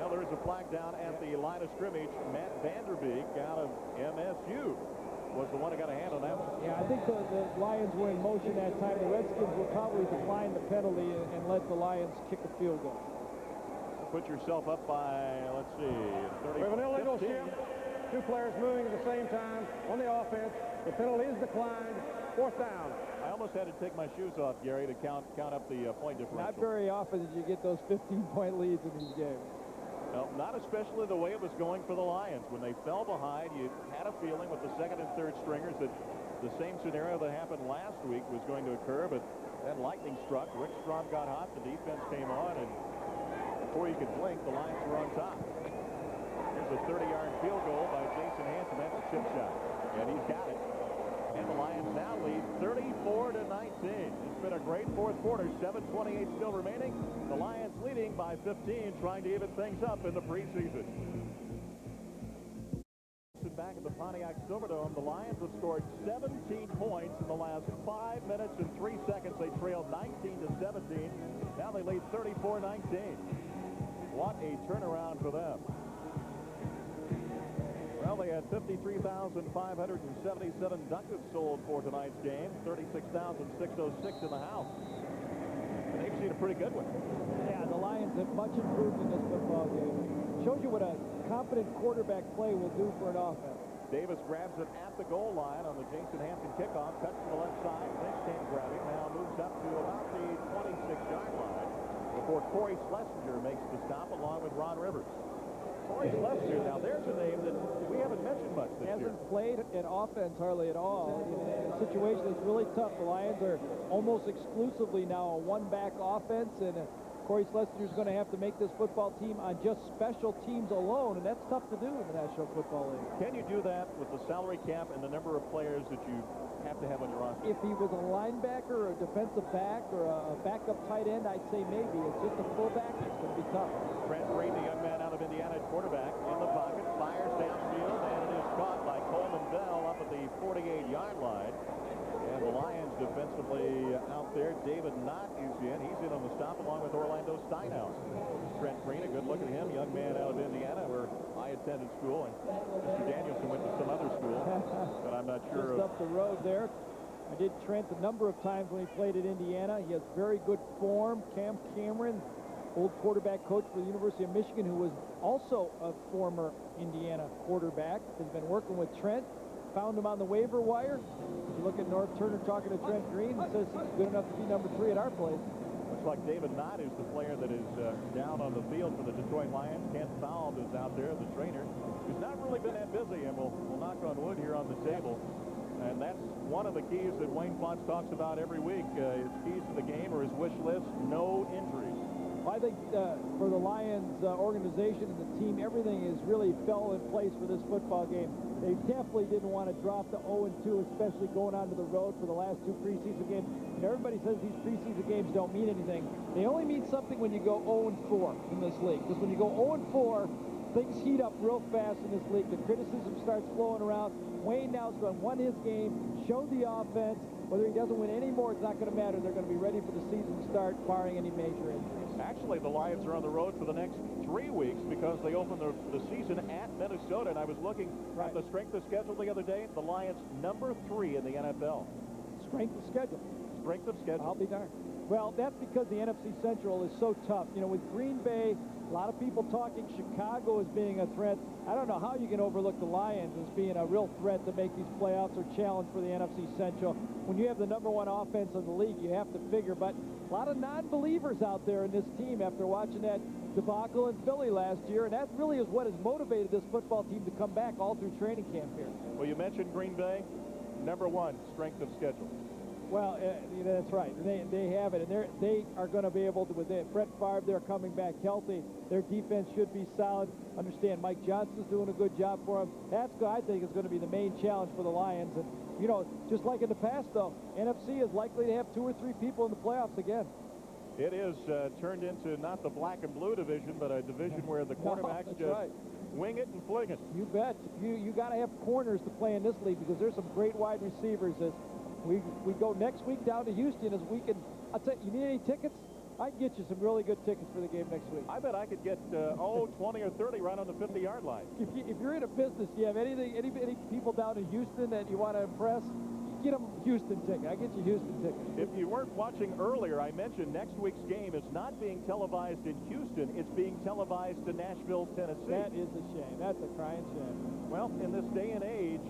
S1: now there is a flag down at the line of scrimmage. Matt Vanderbeek out of MSU was the one that got a hand on that one.
S7: yeah, I think the Lions were in motion that time. The Redskins will probably decline the penalty and let the Lions kick a field goal.
S1: Put yourself up by, let's see, 30.
S4: We have an illegal shift. 2 players moving at the same time on the offense. The penalty is declined. 4th down.
S1: I almost had to take my shoes off, Gary, to count up the point differential.
S7: Not very often did you get those 15-point leads in these games.
S1: No, not especially the way it was going for the Lions. When they fell behind, you had a feeling with the second and third stringers that the same scenario that happened last week was going to occur, but then lightning struck. Rick Strom got hot. The defense came on, and before you could blink, the Lions were on top. Here's a 30-yard field goal by Jason Hanson. That's a chip shot, and he's got it. And the Lions now lead 34-19. It's been a great fourth quarter. 7:28 still remaining. The Lions leading by 15, trying to even things up in the preseason. Back at the Pontiac Silverdome, the Lions have scored 17 points in the last 5 minutes and 3 seconds. They trailed 19-17. Now they lead 34-19. What a turnaround for them. Well, they had 53,577 ducats sold for tonight's game, 36,606 in the house. And they've seen a pretty good one.
S7: Yeah, the Lions have much improved in this football game. Shows you what a competent quarterback play will do for an offense.
S1: Davis grabs it at the goal line on the Jason Hampton kickoff. Cuts to the left side. Lynch can't grab him. Now moves up to about the 26-yard line before Corey Schlesinger makes the stop along with Ron Rivers. Corey Schlesinger, now there's a name that we haven't mentioned much this year.
S7: Hasn't played an offense hardly at all. In a situation that's really tough. The Lions are almost exclusively now a one-back offense, and Corey Schlesinger is going to have to make this football team on just special teams alone, and that's tough to do in the National Football League.
S1: Can you do that with the salary cap and the number of players that you have to have on your roster?
S7: If he was a linebacker or a defensive back or a backup tight end, I'd say maybe. It's just a fullback. It's going to be tough.
S1: Trent Green, the young man out of Indiana, quarterback, in the pocket, fires downfield, and it is caught by Coleman Bell up at the 48-yard line. And the Lions defensively out there. David Knott is in. He's in on the stop along with Orlando Steinhaus. Trent Green, a good look at him, young man out of Indiana where I attended school, and Mr. Danielson went to some other school, but I'm not sure.
S7: Just up the road there. I did Trent a number of times when he played at Indiana. He has very good form. Cam Cameron, old quarterback coach for the University of Michigan, who was also a former Indiana quarterback, has been working with Trent. Found him on the waiver wire. You look at North Turner talking to Trent Green and says he's good enough to be number 3 at our place.
S1: Looks like David Knott is the player that is down on the field for the Detroit Lions. Kent Falb is out there, the trainer, who's not really been that busy, and we'll knock on wood here on the table. And that's one of the keys that Wayne Fonts talks about every week. His keys to the game or his wish list, no injuries.
S7: Well, I think for the Lions organization and the team, everything is really fell in place for this football game. They definitely didn't want to drop to 0-2, especially going onto the road for the last 2 preseason games. And everybody says these preseason games don't mean anything. They only mean something when you go 0-4 in this league. Because when you go 0-4, things heat up real fast in this league. The criticism starts flowing around. Wayne now is going to win his game, show the offense. Whether he doesn't win anymore, it's not going to matter. They're going to be ready for the season to start, barring any major injuries.
S1: Actually, the Lions are on the road for the next 3 weeks because they open the season at Minnesota. And I was looking at the strength of schedule the other day. The Lions number 3 in the NFL.
S7: Strength of schedule.
S1: Strength of schedule.
S7: I'll be darned.
S2: Well, that's because the NFC Central is so tough. You know, with Green Bay, a lot of people talking Chicago as being a threat. I don't know how you can overlook the Lions as being a real threat to make these playoffs or challenge for the NFC Central. When you have the #1 offense in the league, you have to figure. But a lot of non-believers out there in this team after watching that debacle in Philly last year, and that really is what has motivated this football team to come back all through training camp here.
S1: Well, you mentioned Green Bay. #1, strength of schedule.
S2: Well, that's right. They have it, and they are going to be able to, with Brett Favre, they're coming back healthy. Their defense should be solid. Understand, Mike Johnson's doing a good job for them. That's, I think, is going to be the main challenge for the Lions. And, you know, just like in the past, though, NFC is likely to have 2 or 3 people in the playoffs again.
S1: It is turned into not the black and blue division, but a division where the quarterbacks just wing it and fling it.
S2: You bet. You got to have corners to play in this league because there's some great wide receivers. As we go next week down to Houston as we can. I'll tell you, need any tickets? I can get you some really good tickets for the game next week.
S1: I bet I could get 20 or 30 right on the 50-yard line.
S2: If you're in a business, you have any people down in Houston that you want to impress, get them Houston ticket. I get you Houston tickets.
S1: If you weren't watching earlier, I mentioned next week's game is not being televised in Houston. It's being televised in Nashville, Tennessee.
S2: That is a shame. That's a crying shame.
S1: Well, in this day and age,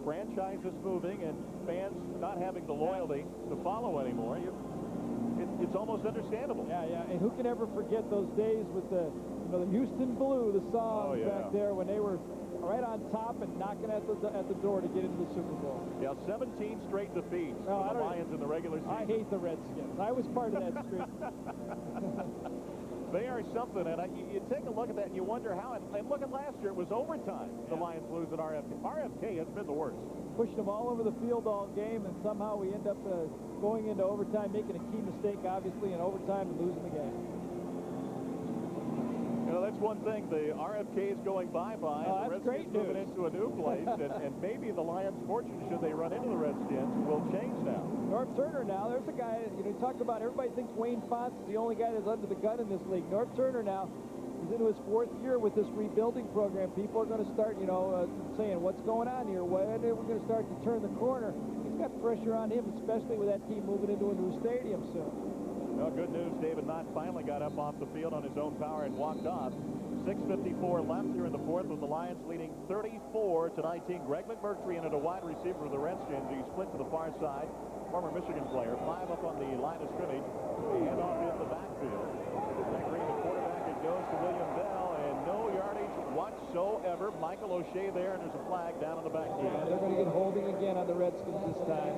S1: franchises moving and fans not having the loyalty to follow anymore, it's almost understandable.
S2: Yeah. And who can ever forget those days with the Houston Blue, the song back there when they were right on top and knocking at the door to get into the Super Bowl.
S1: Yeah, 17 straight defeats for the Lions in the regular season.
S2: I hate the Redskins. I was part of that streak.
S1: They are something, and you take a look at that and you wonder how, and look at last year, it was overtime. The Lions lose at RFK. RFK has been the worst.
S2: Pushed them all over the field all game, and somehow we end up going into overtime, making a key mistake, obviously, in overtime and losing the game.
S1: You know, that's one thing. The RFK is going bye-bye.
S2: Oh,
S1: the Redskins moving into a new place, and maybe the Lions' fortune, should they run into the Redskins, will change now.
S2: Norv Turner now, there's a guy, you talk about, everybody thinks Wayne Fonts is the only guy that's under the gun in this league. Norv Turner now, he's into his 4th year with this rebuilding program. People are going to start, saying, what's going on here? When are we going to start to turn the corner? He's got pressure on him, especially with that team moving into a new stadium soon.
S1: Well, good news, David Knott finally got up off the field on his own power and walked off. 6:54 left here in the 4th with the Lions leading 34-19. Greg McMurtry in at a wide receiver for the Redskins. He split to the far side. Former Michigan player. 5 up on the line of scrimmage. Hand off in the backfield. Greg Green, the quarterback, it goes to William Bell, and no yardage whatsoever. Michael O'Shea there, and there's a flag down in the backfield.
S2: Yeah, they're going to get holding again on the Redskins this time.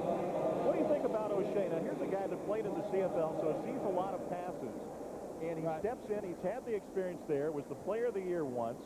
S1: What do you think about O'Shea? Now, here's a guy that played in the CFL, so sees a lot of passes. And he steps in. He's had the experience there. Was the player of the year once.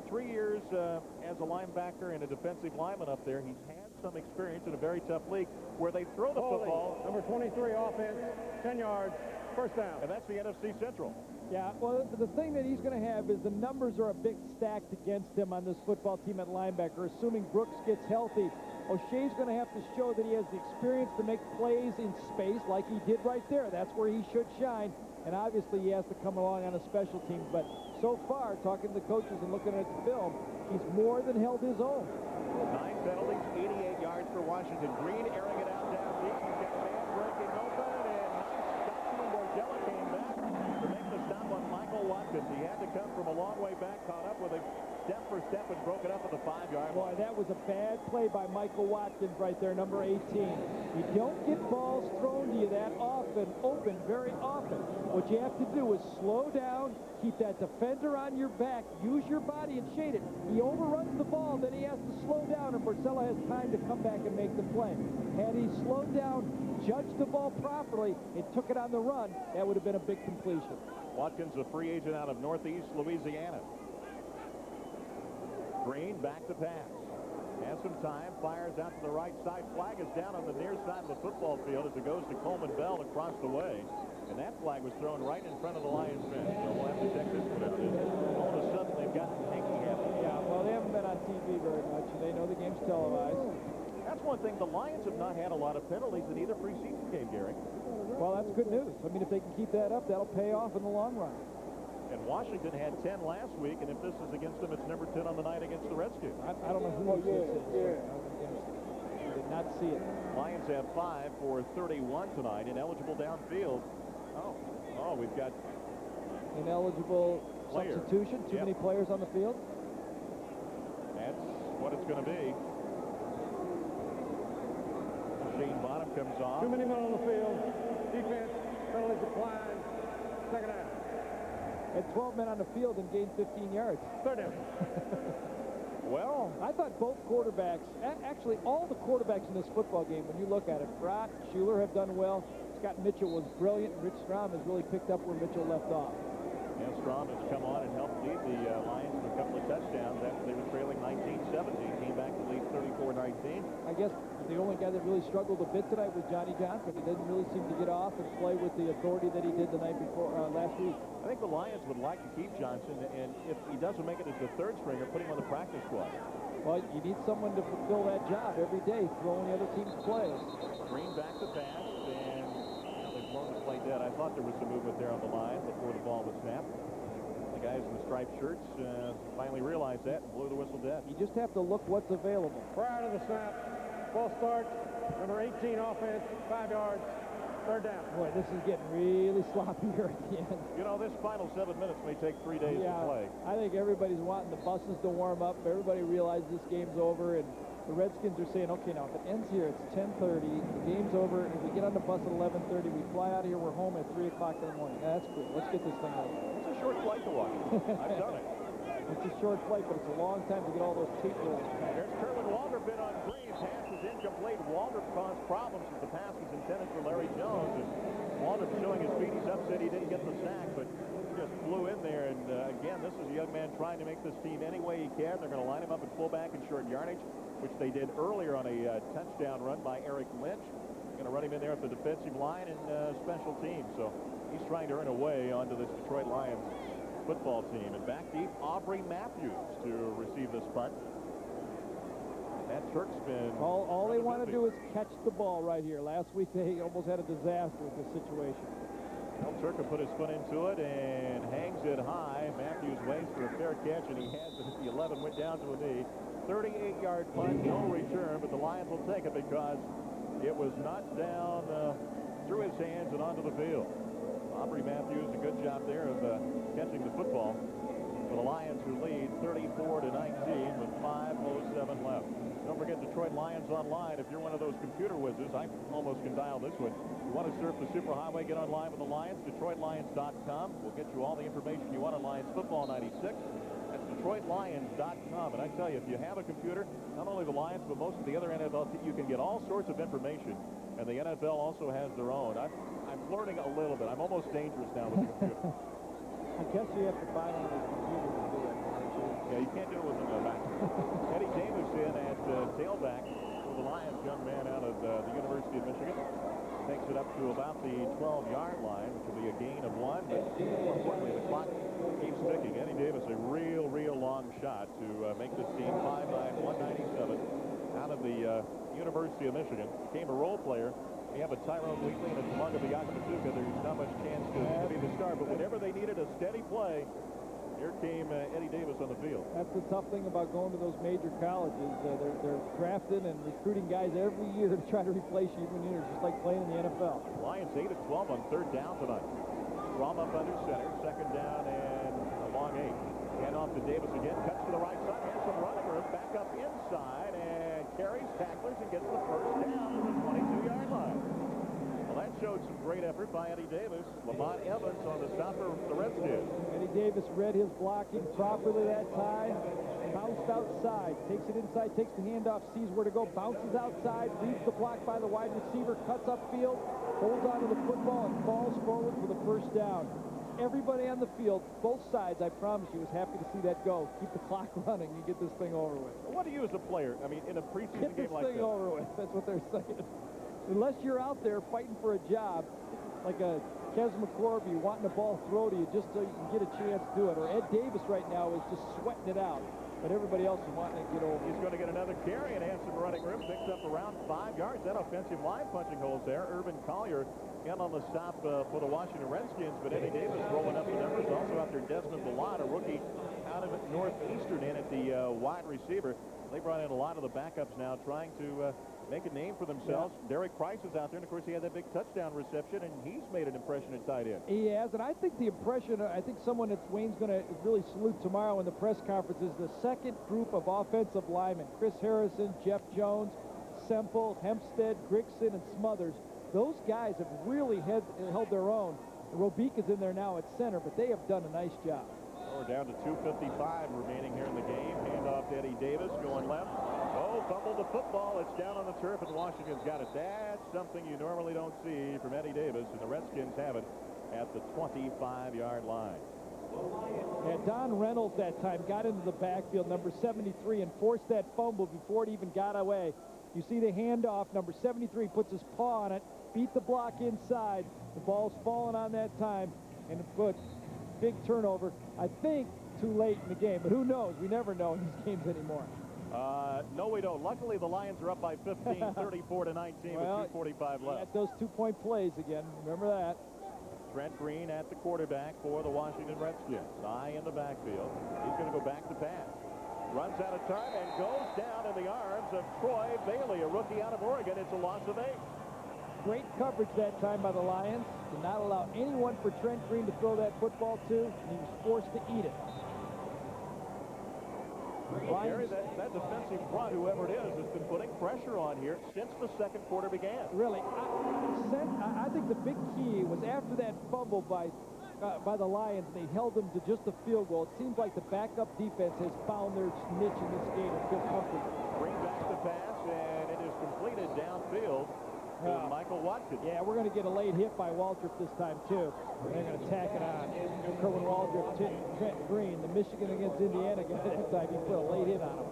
S1: 3 years as a linebacker and a defensive lineman up there. He's had some experience in a very tough league where they throw the football.
S4: Number 23 offense, 10 yards, first down.
S1: And that's the NFC Central.
S2: Yeah, well, the thing that he's going to have is the numbers are a bit stacked against him on this football team at linebacker. Assuming Brooks gets healthy, O'Shea's going to have to show that he has the experience to make plays in space like he did right there. That's where he should shine. And obviously he has to come along on a special team. But so far, talking to the coaches and looking at the film, he's more than held his own.
S1: 9 penalties, 88 yards for Washington. Green airing it out down deep. He's got a man breaking open, and nice stop to him. Bordella came back to make the stop on Michael Watkins. He had to come from a long way back, caught up with him step for step and broke it up at the 5-yard line.
S2: Boy, that was a bad play by Michael Watkins right there, number 18. You don't get balls thrown to you that often, open very often. What you have to do is slow down, keep that defender on your back, use your body and shade it. He overruns the ball, then he has to slow down, and Borcella has time to come back and make the play. Had he slowed down, judged the ball properly, and took it on the run, that would have been a big completion.
S1: Watkins, a free agent out of Northeast Louisiana. Green back to pass. Has some time, fires out to the right side. Flag is down on the near side of the football field as it goes to Coleman Bell across the way. And that flag was thrown right in front of the Lions bench. So we'll have to check this one out. All of a sudden, they've gotten hanky happy.
S2: Yeah, well, they haven't been on TV very much, and they know the game's televised.
S1: That's one thing. The Lions have not had a lot of penalties in either preseason game, Gary.
S2: Well, that's good news. I mean, if they can keep that up, that'll pay off in the long run.
S1: And Washington had 10 last week, and if this is against them, it's number 10 on the night against the Redskins.
S2: I don't know who this is.
S7: not see it.
S1: Lions have 5 for 31 tonight. Ineligible downfield. Oh, we've got
S7: Ineligible
S1: player.
S7: substitution. Too many players on the field.
S1: That's what it's going to be. Shane Bottom comes off.
S4: Too many men on the field. Defense, penalties decline. Second half.
S7: Had 12 men on the field and gained 15 yards.
S4: Third down.
S1: Well,
S7: I thought both quarterbacks, actually all the quarterbacks in this football game, when you look at it, Brott, Schuler have done well. Scott Mitchell was brilliant. Rich Strom has really picked up where Mitchell left off.
S1: yeah, Strom has come on and helped lead the Lions to a couple of touchdowns after they were trailing 19-17. Came back to lead 34-19.
S7: I guess the only guy that really struggled a bit tonight was Johnny Johnson. He didn't really seem to get off and play with the authority that he did the night before, last week.
S1: I think the Lions would like to keep Johnson, and if he doesn't make it as the third stringer, put him on the practice squad.
S7: Well, you need someone to fulfill that job every day, throwing the other team's plays.
S1: Green back to pass, and they've blown the play dead. I thought there was some movement there on the line before the ball was snapped. The guys in the striped shirts finally realized that and blew the whistle dead.
S7: You just have to look what's available.
S4: Prior to the snap, false start, number 18 offense, 5 yards, third down.
S7: Boy, this is getting really sloppy here at the end.
S1: You know, this final 7 minutes may take 3 days to play.
S7: I think everybody's wanting the buses to warm up. Everybody realizes this game's over, and the Redskins are saying, okay, now if it ends here, it's 10:30, the game's over, and we get on the bus at 11:30, we fly out of here, we're home at 3 o'clock in the morning. That's cool. Let's get this thing over.
S1: It's a short flight to watch. I've done it.
S7: It's a short flight, but it's a long time to get all those tape rolls back.
S1: There's Kerwin Walderpin on green. Pass is incomplete. Walder caused problems as the pass was intended for Larry Jones. And Walder showing his feet. He's upset he didn't get the sack, but just flew in there. And again, this is a young man trying to make this team any way he can. They're going to line him up at fullback in short yardage, which they did earlier on a touchdown run by Eric Lynch. They're going to run him in there at the defensive line and special teams. So he's trying to earn a way onto this Detroit Lions football team. And back deep, Aubrey Matthews to receive this punt. That Turk's been...
S7: All they want to do is catch the ball right here. Last week they almost had a disaster with this situation.
S1: Well, Turk will put his foot into it and hangs it high. Matthews waits for a fair catch, and he has it at the 11, went down to a knee. 38-yard punt, no return, but the Lions will take it because it was knocked down through his hands and onto the field. Aubrey Matthews, a good job there of catching the football for the Lions, who lead 34-19 with 5:07 left. Don't forget Detroit Lions Online. If you're one of those computer whizzes, I almost can dial this one. You want to surf the superhighway, get online with the Lions, DetroitLions.com. We'll get you all the information you want on Lions Football 96. That's DetroitLions.com. And I tell you, if you have a computer, not only the Lions, but most of the other NFL teams, you can get all sorts of information. And the NFL also has their own. I'm flirting a little bit. I'm almost dangerous now with the computer.
S7: I guess you have to buy one of those computers to do it.
S1: Yeah, you can't do it with the back. Eddie Davis in at tailback for the Lions, young man out of the University of Michigan. Takes it up to about the 12-yard line, which will be a gain of 1. But more importantly, the clock keeps ticking. Eddie Davis, a real long shot to make this team 5'9", 197 out of the University of Michigan. Became a role player. We have a Tyrone Wheatley and a Tamunga Biakabatuka. There's not much chance to be the star, but whenever they needed a steady play, here came Eddie Davis on the field. That's the tough thing about going to those major colleges. They're drafting and recruiting guys every year to try to replace you when you're just like playing in the NFL. Lions 8 of 12 on third down tonight. Strom up under center, second down and a long 8. Hand off to Davis again, cuts to the right side, has some running room, back up inside, and carries tacklers and gets the first down to the 22-yard line. Well, that showed some great effort by Eddie Davis. Lamont Evans on the stopper for the Redskins. Eddie Davis read his blocking properly that time, bounced outside, takes it inside, takes the handoff, sees where to go, bounces outside, reads the block by the wide receiver, cuts upfield, holds onto the football, and falls forward for the first down. Everybody on the field, both sides, I promise you, was happy to see that go. Keep the clock running and get this thing over with. What do you as a player, I mean, in a preseason game like this? Get this thing over with. That's what they're saying. Unless you're out there fighting for a job, like a Kes McCorvey wanting the ball thrown to you just so you can get a chance to do it. Or Ed Davis right now is just sweating it out. But everybody else is wanting to get over. He's going to get another carry and has some running room. Picks up around 5 yards. That offensive line punching holes there. Urban Collier in on the stop for the Washington Redskins. But Eddie Davis rolling up the numbers. Also out there Desmond Ballard, a rookie out of Northeastern in at the wide receiver. They brought in a lot of the backups now trying to make a name for themselves. Yeah. Derek Price is out there, and of course he had that big touchdown reception, and he's made an impression at tight end.
S2: He has, and I think the impression, I think someone that Wayne's going to really salute tomorrow in the press conference is the second group of offensive linemen. Chris Harrison, Jeff Jones, Semple, Hempstead, Grigson, and Smothers. Those guys have really held their own. Robique is in there now at center, but they have done a nice job.
S1: We're down to 2:55 remaining here in the game. Handoff to Eddie Davis going left. Oh, fumbled the football. It's down on the turf, and Washington's got it. That's something you normally don't see from Eddie Davis, and the Redskins have it at the 25-yard line.
S2: Yeah, Don Reynolds that time got into the backfield, number 73, and forced that fumble before it even got away. You see the handoff, number 73 puts his paw on it, beat the block inside. The ball's falling on that time, and a big turnover. I think too late in the game, but who knows? We never know in these games anymore.
S1: No, we don't. Luckily, the Lions are up by 15, 34-19
S2: well,
S1: with 2:45 left.
S2: At those 2-point plays again. Remember that.
S1: Trent Green at the quarterback for the Washington Redskins. Eye in the backfield. He's going to go back to pass. Runs out of time and goes down in the arms of Troy Bailey, a rookie out of Oregon. It's a loss of 8.
S2: Great coverage that time by the Lions. Did not allow anyone for Trent Green to throw that football to, and he was forced to eat it.
S1: Gary, that defensive front, whoever it is, has been putting pressure on here since the second quarter began.
S2: Really, I think the big key was after that fumble by the Lions, and they held them to just a field goal. It seems like the backup defense has found their niche in this game and feel comfortable.
S1: Bring back the pass, and it is completed downfield to Michael Watkins.
S2: Yeah, we're going to get a late hit by Waldrop this time, too. They're going to tack it on. Kerwin Waldrop, Trent Green, the Michigan against Indiana game that time, he put a late hit on him.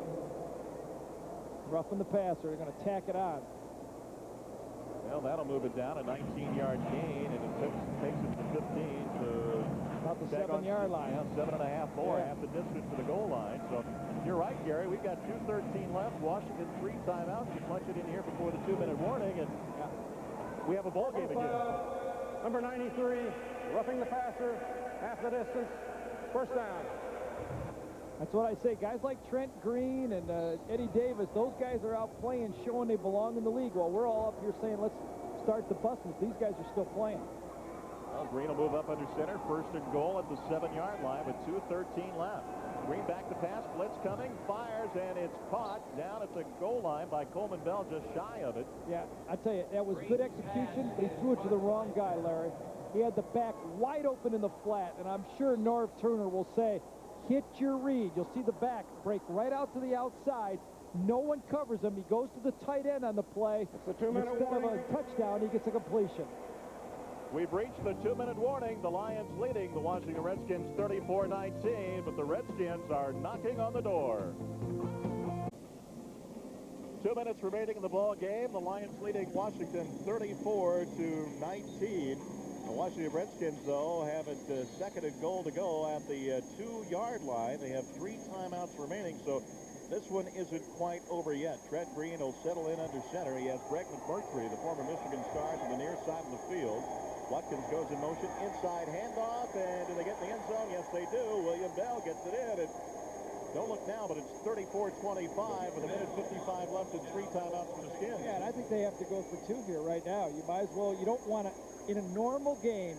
S2: Roughing the passer, they're going to tack it on.
S1: Well, that'll move it down, a 19-yard gain, and it takes it to 15 to
S2: about the 7-yard line.
S1: Yeah, 7.5 more, half the distance to the goal line. So you're right, Gary. We've got 2:13 left. Washington 3 timeouts. You punch it in here before the 2-minute warning, and we have a ball game again.
S4: Number 93, roughing the passer, half the distance, first down.
S2: That's what I say. Guys like Trent Green and Eddie Davis, those guys are out playing, showing they belong in the league, while we're all up here saying, let's start the buses. These guys are still playing.
S1: Well, Green will move up under center. First and goal at the 7-yard line with 2:13 left. Green back to pass. Blitz coming. Fires, and it's caught down at the goal line by Coleman Bell, just shy of it.
S2: Yeah, I tell you, that was good execution, but he threw it to the wrong guy, Larry. He had the back wide open in the flat, and I'm sure Norv Turner will say, hit your read. You'll see the back break right out to the outside. No one covers him. He goes to the tight end on the play.
S4: It's a 2-minute warning.
S2: Instead of a touchdown, he gets a completion.
S1: We've reached the 2-minute warning. The Lions leading the Washington Redskins 34-19, but the Redskins are knocking on the door. 2 minutes remaining in the ball game. The Lions leading Washington 34-19. The Washington Redskins, though, have it second and goal to go at the 2-yard line. They have 3 timeouts remaining, so this one isn't quite over yet. Trent Green will settle in under center. He has Greg McMurtry, the former Michigan star, to the near side of the field. Watkins goes in motion, inside handoff, and do they get in the end zone? Yes, they do. William Bell gets it in. And don't look now, but it's 34-25 with a minute 55 left and 3 timeouts for the Skins.
S2: Yeah, and I think they have to go for 2 here right now. You might as well. You don't want to. In a normal game,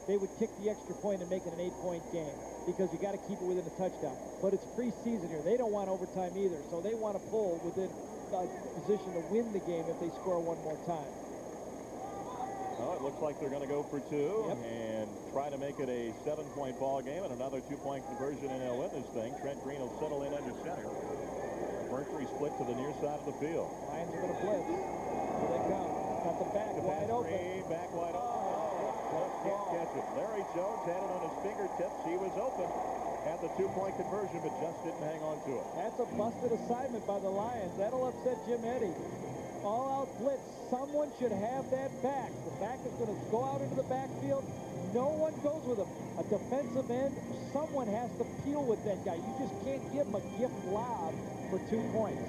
S2: they would kick the extra point and make it an 8-point game because you got to keep it within a touchdown. But it's preseason here. They don't want overtime either, so they want to pull within a position to win the game if they score one more time.
S1: Well, it looks like they're going to go for 2 and try to make it a 7-point ball game and another 2-point conversion, and they'll win this thing. Trent Green will settle in under center. Mercury split to the near side of the field.
S2: Lions are going to blitz. Here they come. Got the back wide open.
S1: Back wide open. Just can't catch it. Larry Jones had it on his fingertips. He was open at the 2-point conversion, but just didn't hang on to it.
S2: That's a busted assignment by the Lions. That'll upset Jim Eddy. All-out blitz. Someone should have that back. The back is going to go out into the backfield. No one goes with him. A defensive end, someone has to peel with that guy. You just can't give him a gift lob for 2 points.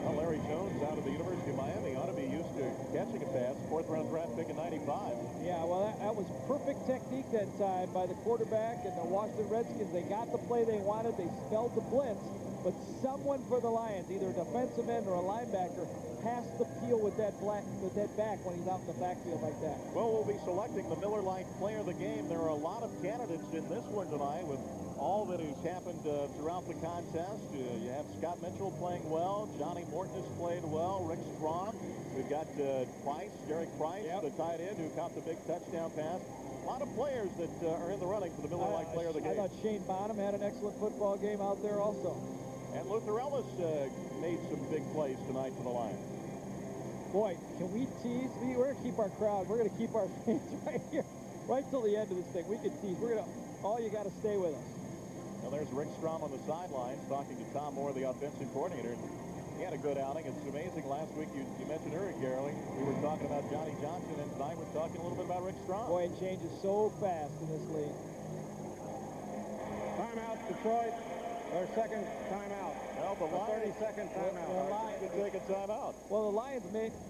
S1: Well, Larry Jones out of the University of Miami ought to be used to catching a pass. 4th-round draft pick in 95.
S2: Yeah, well, that was perfect technique that time by the quarterback and the Washington Redskins. They got the play they wanted. They spelled the blitz.
S7: but someone for the Lions, either a defensive end or a linebacker, has to peel with that back when he's out in the backfield like that.
S1: Well, we'll be selecting the Miller Lite Player of the Game. There are a lot of candidates in this one tonight with all that has happened throughout the contest. You have Scott Mitchell playing well. Johnny Morton has played well. Rick Strom. We've got Derek Price, the tight end, who caught the big touchdown pass. A lot of players that are in the running for the Miller Lite Player of the Game.
S7: I thought Shane Bonham had an excellent football game out there also.
S1: And Luther Ellis made some big plays tonight for the Lions.
S7: Boy, can we tease? We're going to keep our crowd. We're going to keep our fans right here, right till the end of this thing. We can tease. All you got to stay with us.
S1: Now there's Rick Strom on the sidelines talking to Tom Moore, the offensive coordinator. He had a good outing. It's amazing. Last week you mentioned Eric Garrelling. We were talking about Johnny Johnson, and tonight we're talking a little bit about Rick Strom.
S7: Boy, it changes so fast in this league.
S4: Timeout, Detroit. Their second timeout.
S1: Well, the Lions
S4: 30-second timeout.
S1: The Lions take a timeout.
S7: Well, the Lions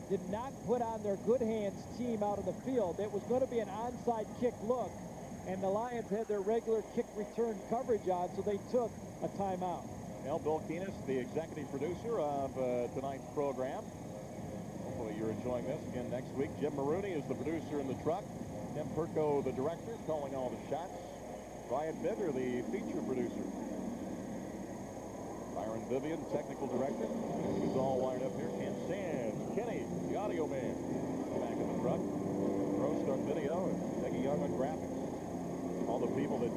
S7: did not put on their good hands team out of the field. It was going to be an onside kick look, and the Lions had their regular kick return coverage on, so they took a timeout.
S1: Well, Bill Keenis, the executive producer of tonight's program. Hopefully you're enjoying this again next week. Jim Maroney is the producer in the truck. Tim Perko, the director, calling all the shots. Brian Bigger, the feature producer. Byron Vivian, technical director. He's all wired up here. Ken Sands, Kenny, the audio man, back in the truck. Roast on video, and Peggy Young on graphics. All the people that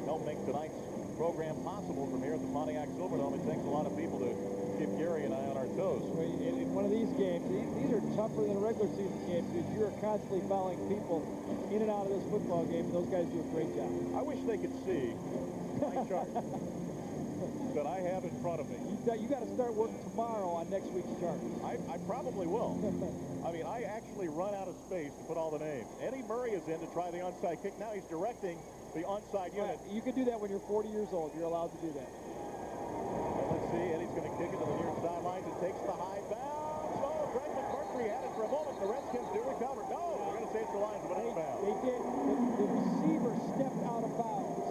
S1: helped make tonight's program possible from here at the Pontiac Silverdome. It takes a lot of people to keep Gary and I on our toes.
S7: In one of these games, these are tougher than regular season games because you're constantly following people in and out of this football game, and those guys do a great job.
S1: I wish they could see my chart that I have in front of me.
S7: You got to start working tomorrow on next week's chart.
S1: I probably will. I mean, I actually run out of space to put all the names. Eddie Murray is in to try the onside kick. Now he's directing the onside unit.
S7: You can do that when you're 40 years old. You're allowed to do that.
S1: And let's see. Eddie's going to kick it to the near sidelines. It takes the high bounce. Oh, Greg McMurtry had it for a moment. The Redskins do recover. No, they're going to say it's the Lions, but it's bounds.
S7: They did. The receiver stepped out of bounds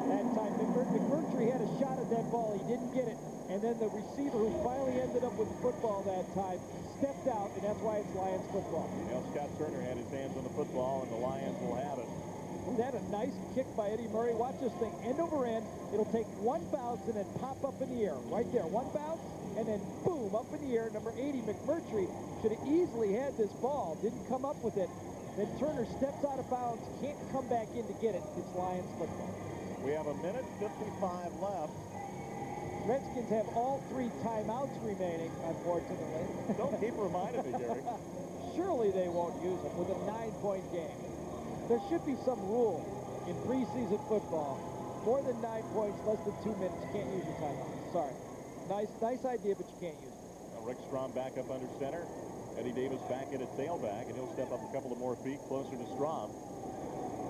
S7: that time. McMurtry had a shot at that ball. He didn't get it. And then the receiver, who finally ended up with the football that time, stepped out, and that's why it's Lions football.
S1: Well, Scott Turner had his hands on the football, and the Lions will have it.
S7: Was that a nice kick by Eddie Murray? Watch this thing, end over end. It'll take one bounce and then pop up in the air. Right there, one bounce, and then boom, up in the air. Number 80, McMurtry, should have easily had this ball. Didn't come up with it. Then Turner steps out of bounds, can't come back in to get it. It's Lions football.
S1: We have a minute 55 left.
S7: Redskins have all 3 timeouts remaining, unfortunately.
S1: Don't keep reminding me, Gary.
S7: Surely they won't use them with a 9-point game. There should be some rule in preseason football. More than 9 points, less than 2 minutes, you can't use your timeouts. Sorry. Nice idea, but you can't use it.
S1: Now Rick Strom back up under center. Eddie Davis back in at tailback, and he'll step up a couple of more feet closer to Strom.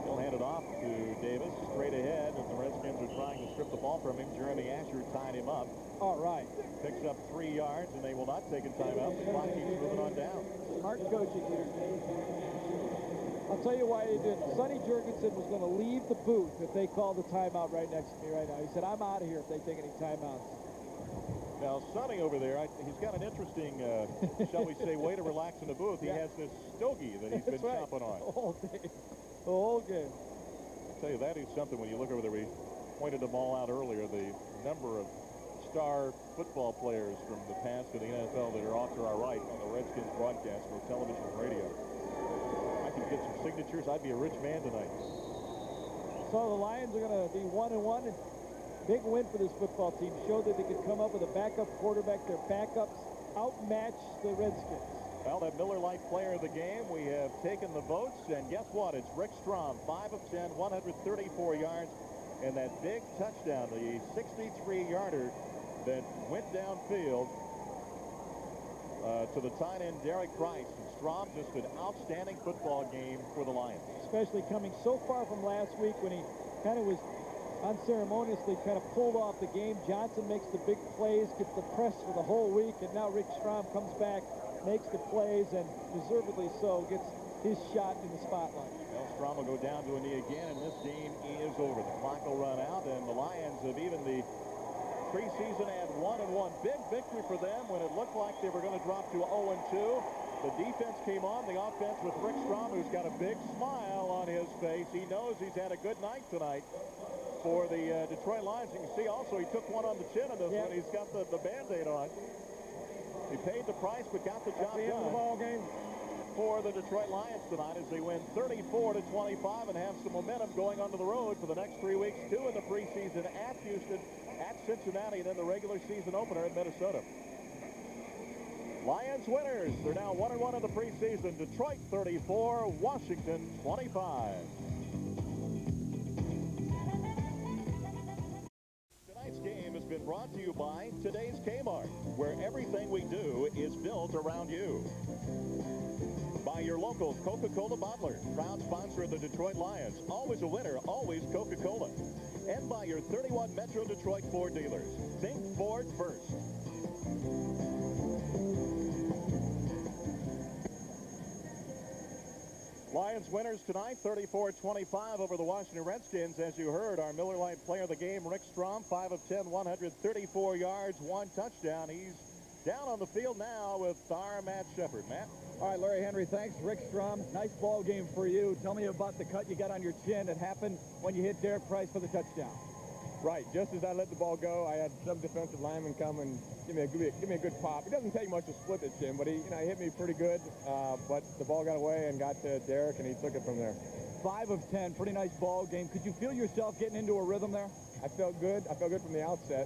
S1: He'll hand it off to Davis straight ahead, and the Redskins are trying to strip the ball from him. Jeremy Asher tied him up.
S7: All right.
S1: Picks up 3 yards, and they will not take a timeout. The clock keeps moving on down.
S7: Smart coaching here. I'll tell you why they didn't. Sonny Jurgensen was going to leave the booth if they called the timeout right next to me right now. He said, I'm out of here if they take any timeouts.
S1: Now, Sonny over there, he's got an interesting, shall we say, way to relax in the booth. He has this stogie that he's been chomping on.
S7: The whole game.
S1: I'll tell you, that is something when you look over there. We pointed them all out earlier, the number of star football players from the past of the NFL that are off to our right on the Redskins broadcast for television and radio. I could get some signatures. I'd be a rich man tonight.
S7: So the Lions are going to be 1-1. And big win for this football team. Showed that they could come up with a backup quarterback. Their backups outmatched the Redskins.
S1: Well, that Miller Lite Player of the Game, we have taken the votes, and guess what? It's Rick Strom, 5 of 10, 134 yards, and that big touchdown, the 63-yarder that went downfield to the tight end, Derek Price. And Strom, just an outstanding football game for the Lions.
S7: Especially coming so far from last week when he kind of was unceremoniously kind of pulled off the game. Johnson makes the big plays, gets the press for the whole week, and now Rick Strom comes back, makes the plays, and deservedly so, gets his shot in the spotlight.
S1: Well, Strom will go down to a knee again, and this game is over. The clock will run out, and the Lions have even the preseason at 1-1. Big victory for them when it looked like they were going to drop to 0-2. The defense came on, the offense with Rick Strom, who's got a big smile on his face. He knows he's had a good night tonight for the Detroit Lions. You can see also he took one on the chin in this one. He's got the Band-Aid on. He paid the price but got the job done.
S4: The ball game
S1: For the Detroit Lions tonight as they win 34-25 and have some momentum going onto the road for the next 3 weeks. 2 in the preseason at Houston, at Cincinnati, and then the regular season opener in Minnesota. Lions winners. They're now 1-1 in the preseason. Detroit 34, Washington 25. Tonight's game has been brought to you by today's Kmart, where everything we do is built around you. By your local Coca-Cola bottler, proud sponsor of the Detroit Lions. Always a winner, always Coca-Cola. And by your 31 Metro Detroit Ford dealers. Think Ford first. Lions winners tonight, 34-25 over the Washington Redskins. As you heard, our Miller Lite player of the game, Rick Strom, 5 of 10, 134 yards, 1 touchdown. He's down on the field now with our Matt Shepard. Matt?
S7: All right, Larry Henry, thanks. Rick Strom, nice ball game for you. Tell me about the cut you got on your chin. It happened when you hit Derek Price for the touchdown.
S9: Right, just as I let the ball go, I had some defensive lineman come and give me a good pop. It doesn't take much to split the chin, but he hit me pretty good. But the ball got away and got to Derek, and he took it from there.
S7: 5 of 10, pretty nice ball game. Could you feel yourself getting into a rhythm there?
S9: I felt good. I felt good from the outset.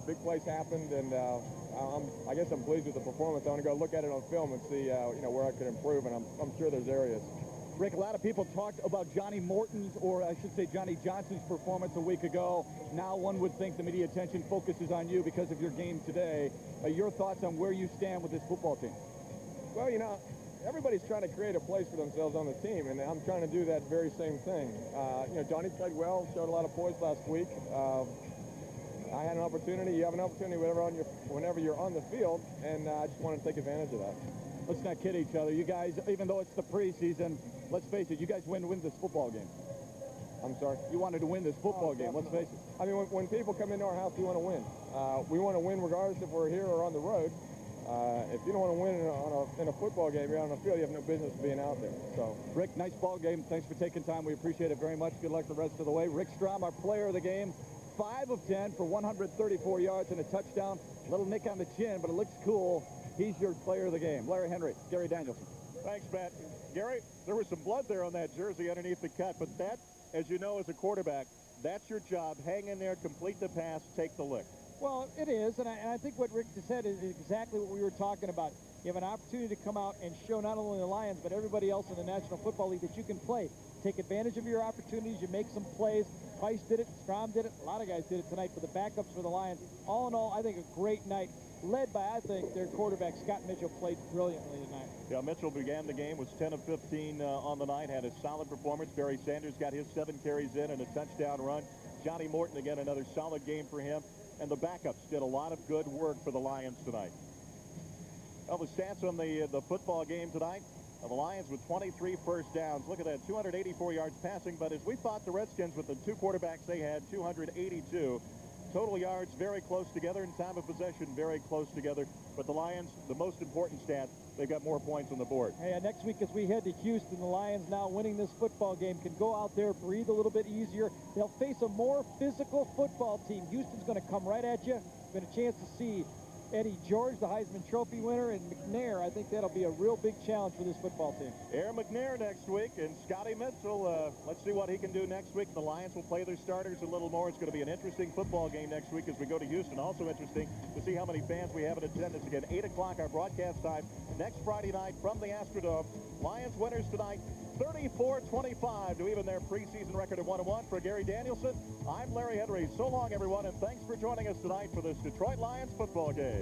S9: Big plays happened, and I guess I'm pleased with the performance. I want to go look at it on film and see where I could improve, and I'm sure there's areas.
S7: Rick, a lot of people talked about Johnny Morton's, or I should say Johnny Johnson's performance a week ago. Now one would think the media attention focuses on you because of your game today. Your thoughts on where you stand with this football team?
S9: Well, everybody's trying to create a place for themselves on the team, and I'm trying to do that very same thing. Johnny played well, showed a lot of poise last week. I had an opportunity. You have an opportunity whenever you're on the field, and I just wanted to take advantage of that.
S7: Let's not kid each other. You guys, even though it's the preseason, let's face it, you guys win this football game.
S9: I'm sorry?
S7: You wanted to win this football game, let's face it.
S9: I mean, when people come into our house, we want to win. We want to win regardless if we're here or on the road. If you don't want to win in a football game, you're on the field, you have no business being out there. So,
S7: Rick, nice ball game. Thanks for taking time. We appreciate it very much. Good luck the rest of the way. Rick Strom, our player of the game, 5 of 10 for 134 yards and a touchdown. Little nick on the chin, but it looks cool. He's your player of the game. Larry Henry, Gary Danielson.
S1: Thanks, Matt. Gary, there was some blood there on that jersey underneath the cut, but that, as you know, as a quarterback, that's your job. Hang in there, complete the pass, take the lick.
S2: Well, it is, and I think what Rick just said is exactly what we were talking about. You have an opportunity to come out and show not only the Lions, but everybody else in the National Football League that you can play. Take advantage of your opportunities. You make some plays. Price did it. Strom did it. A lot of guys did it tonight for the backups for the Lions. All in all, I think a great night, led by, I think, their quarterback, Scott Mitchell, played brilliantly tonight.
S1: Yeah, Mitchell began the game, was 10 of 15 on the night, had a solid performance. Barry Sanders got his 7 carries in and a touchdown run. Johnny Morton, again, another solid game for him. And the backups did a lot of good work for the Lions tonight. Well, the stats on the football game tonight. The Lions with 23 first downs. Look at that, 284 yards passing. But as we thought, the Redskins, with the 2 quarterbacks they had, 282. Total yards very close together, and time of possession very close together. But the Lions, the most important stat, they've got more points on the board.
S2: Hey, next week as we head to Houston, the Lions now winning this football game can go out there, breathe a little bit easier. They'll face a more physical football team. Houston's going to come right at you. Been a chance to see Eddie George, the Heisman Trophy winner, and McNair. I think that'll be a real big challenge for this football team.
S1: Aaron McNair next week, and Scotty Mitchell. Let's see what he can do next week. The Lions will play their starters a little more. It's going to be an interesting football game next week as we go to Houston. Also interesting to see how many fans we have in attendance. Again, 8 o'clock, our broadcast time next Friday night from the Astrodome. Lions winners tonight, 34-25 to even their preseason record of 1-1. For Gary Danielson, I'm Larry Henry. So long, everyone, and thanks for joining us tonight for this Detroit Lions football game.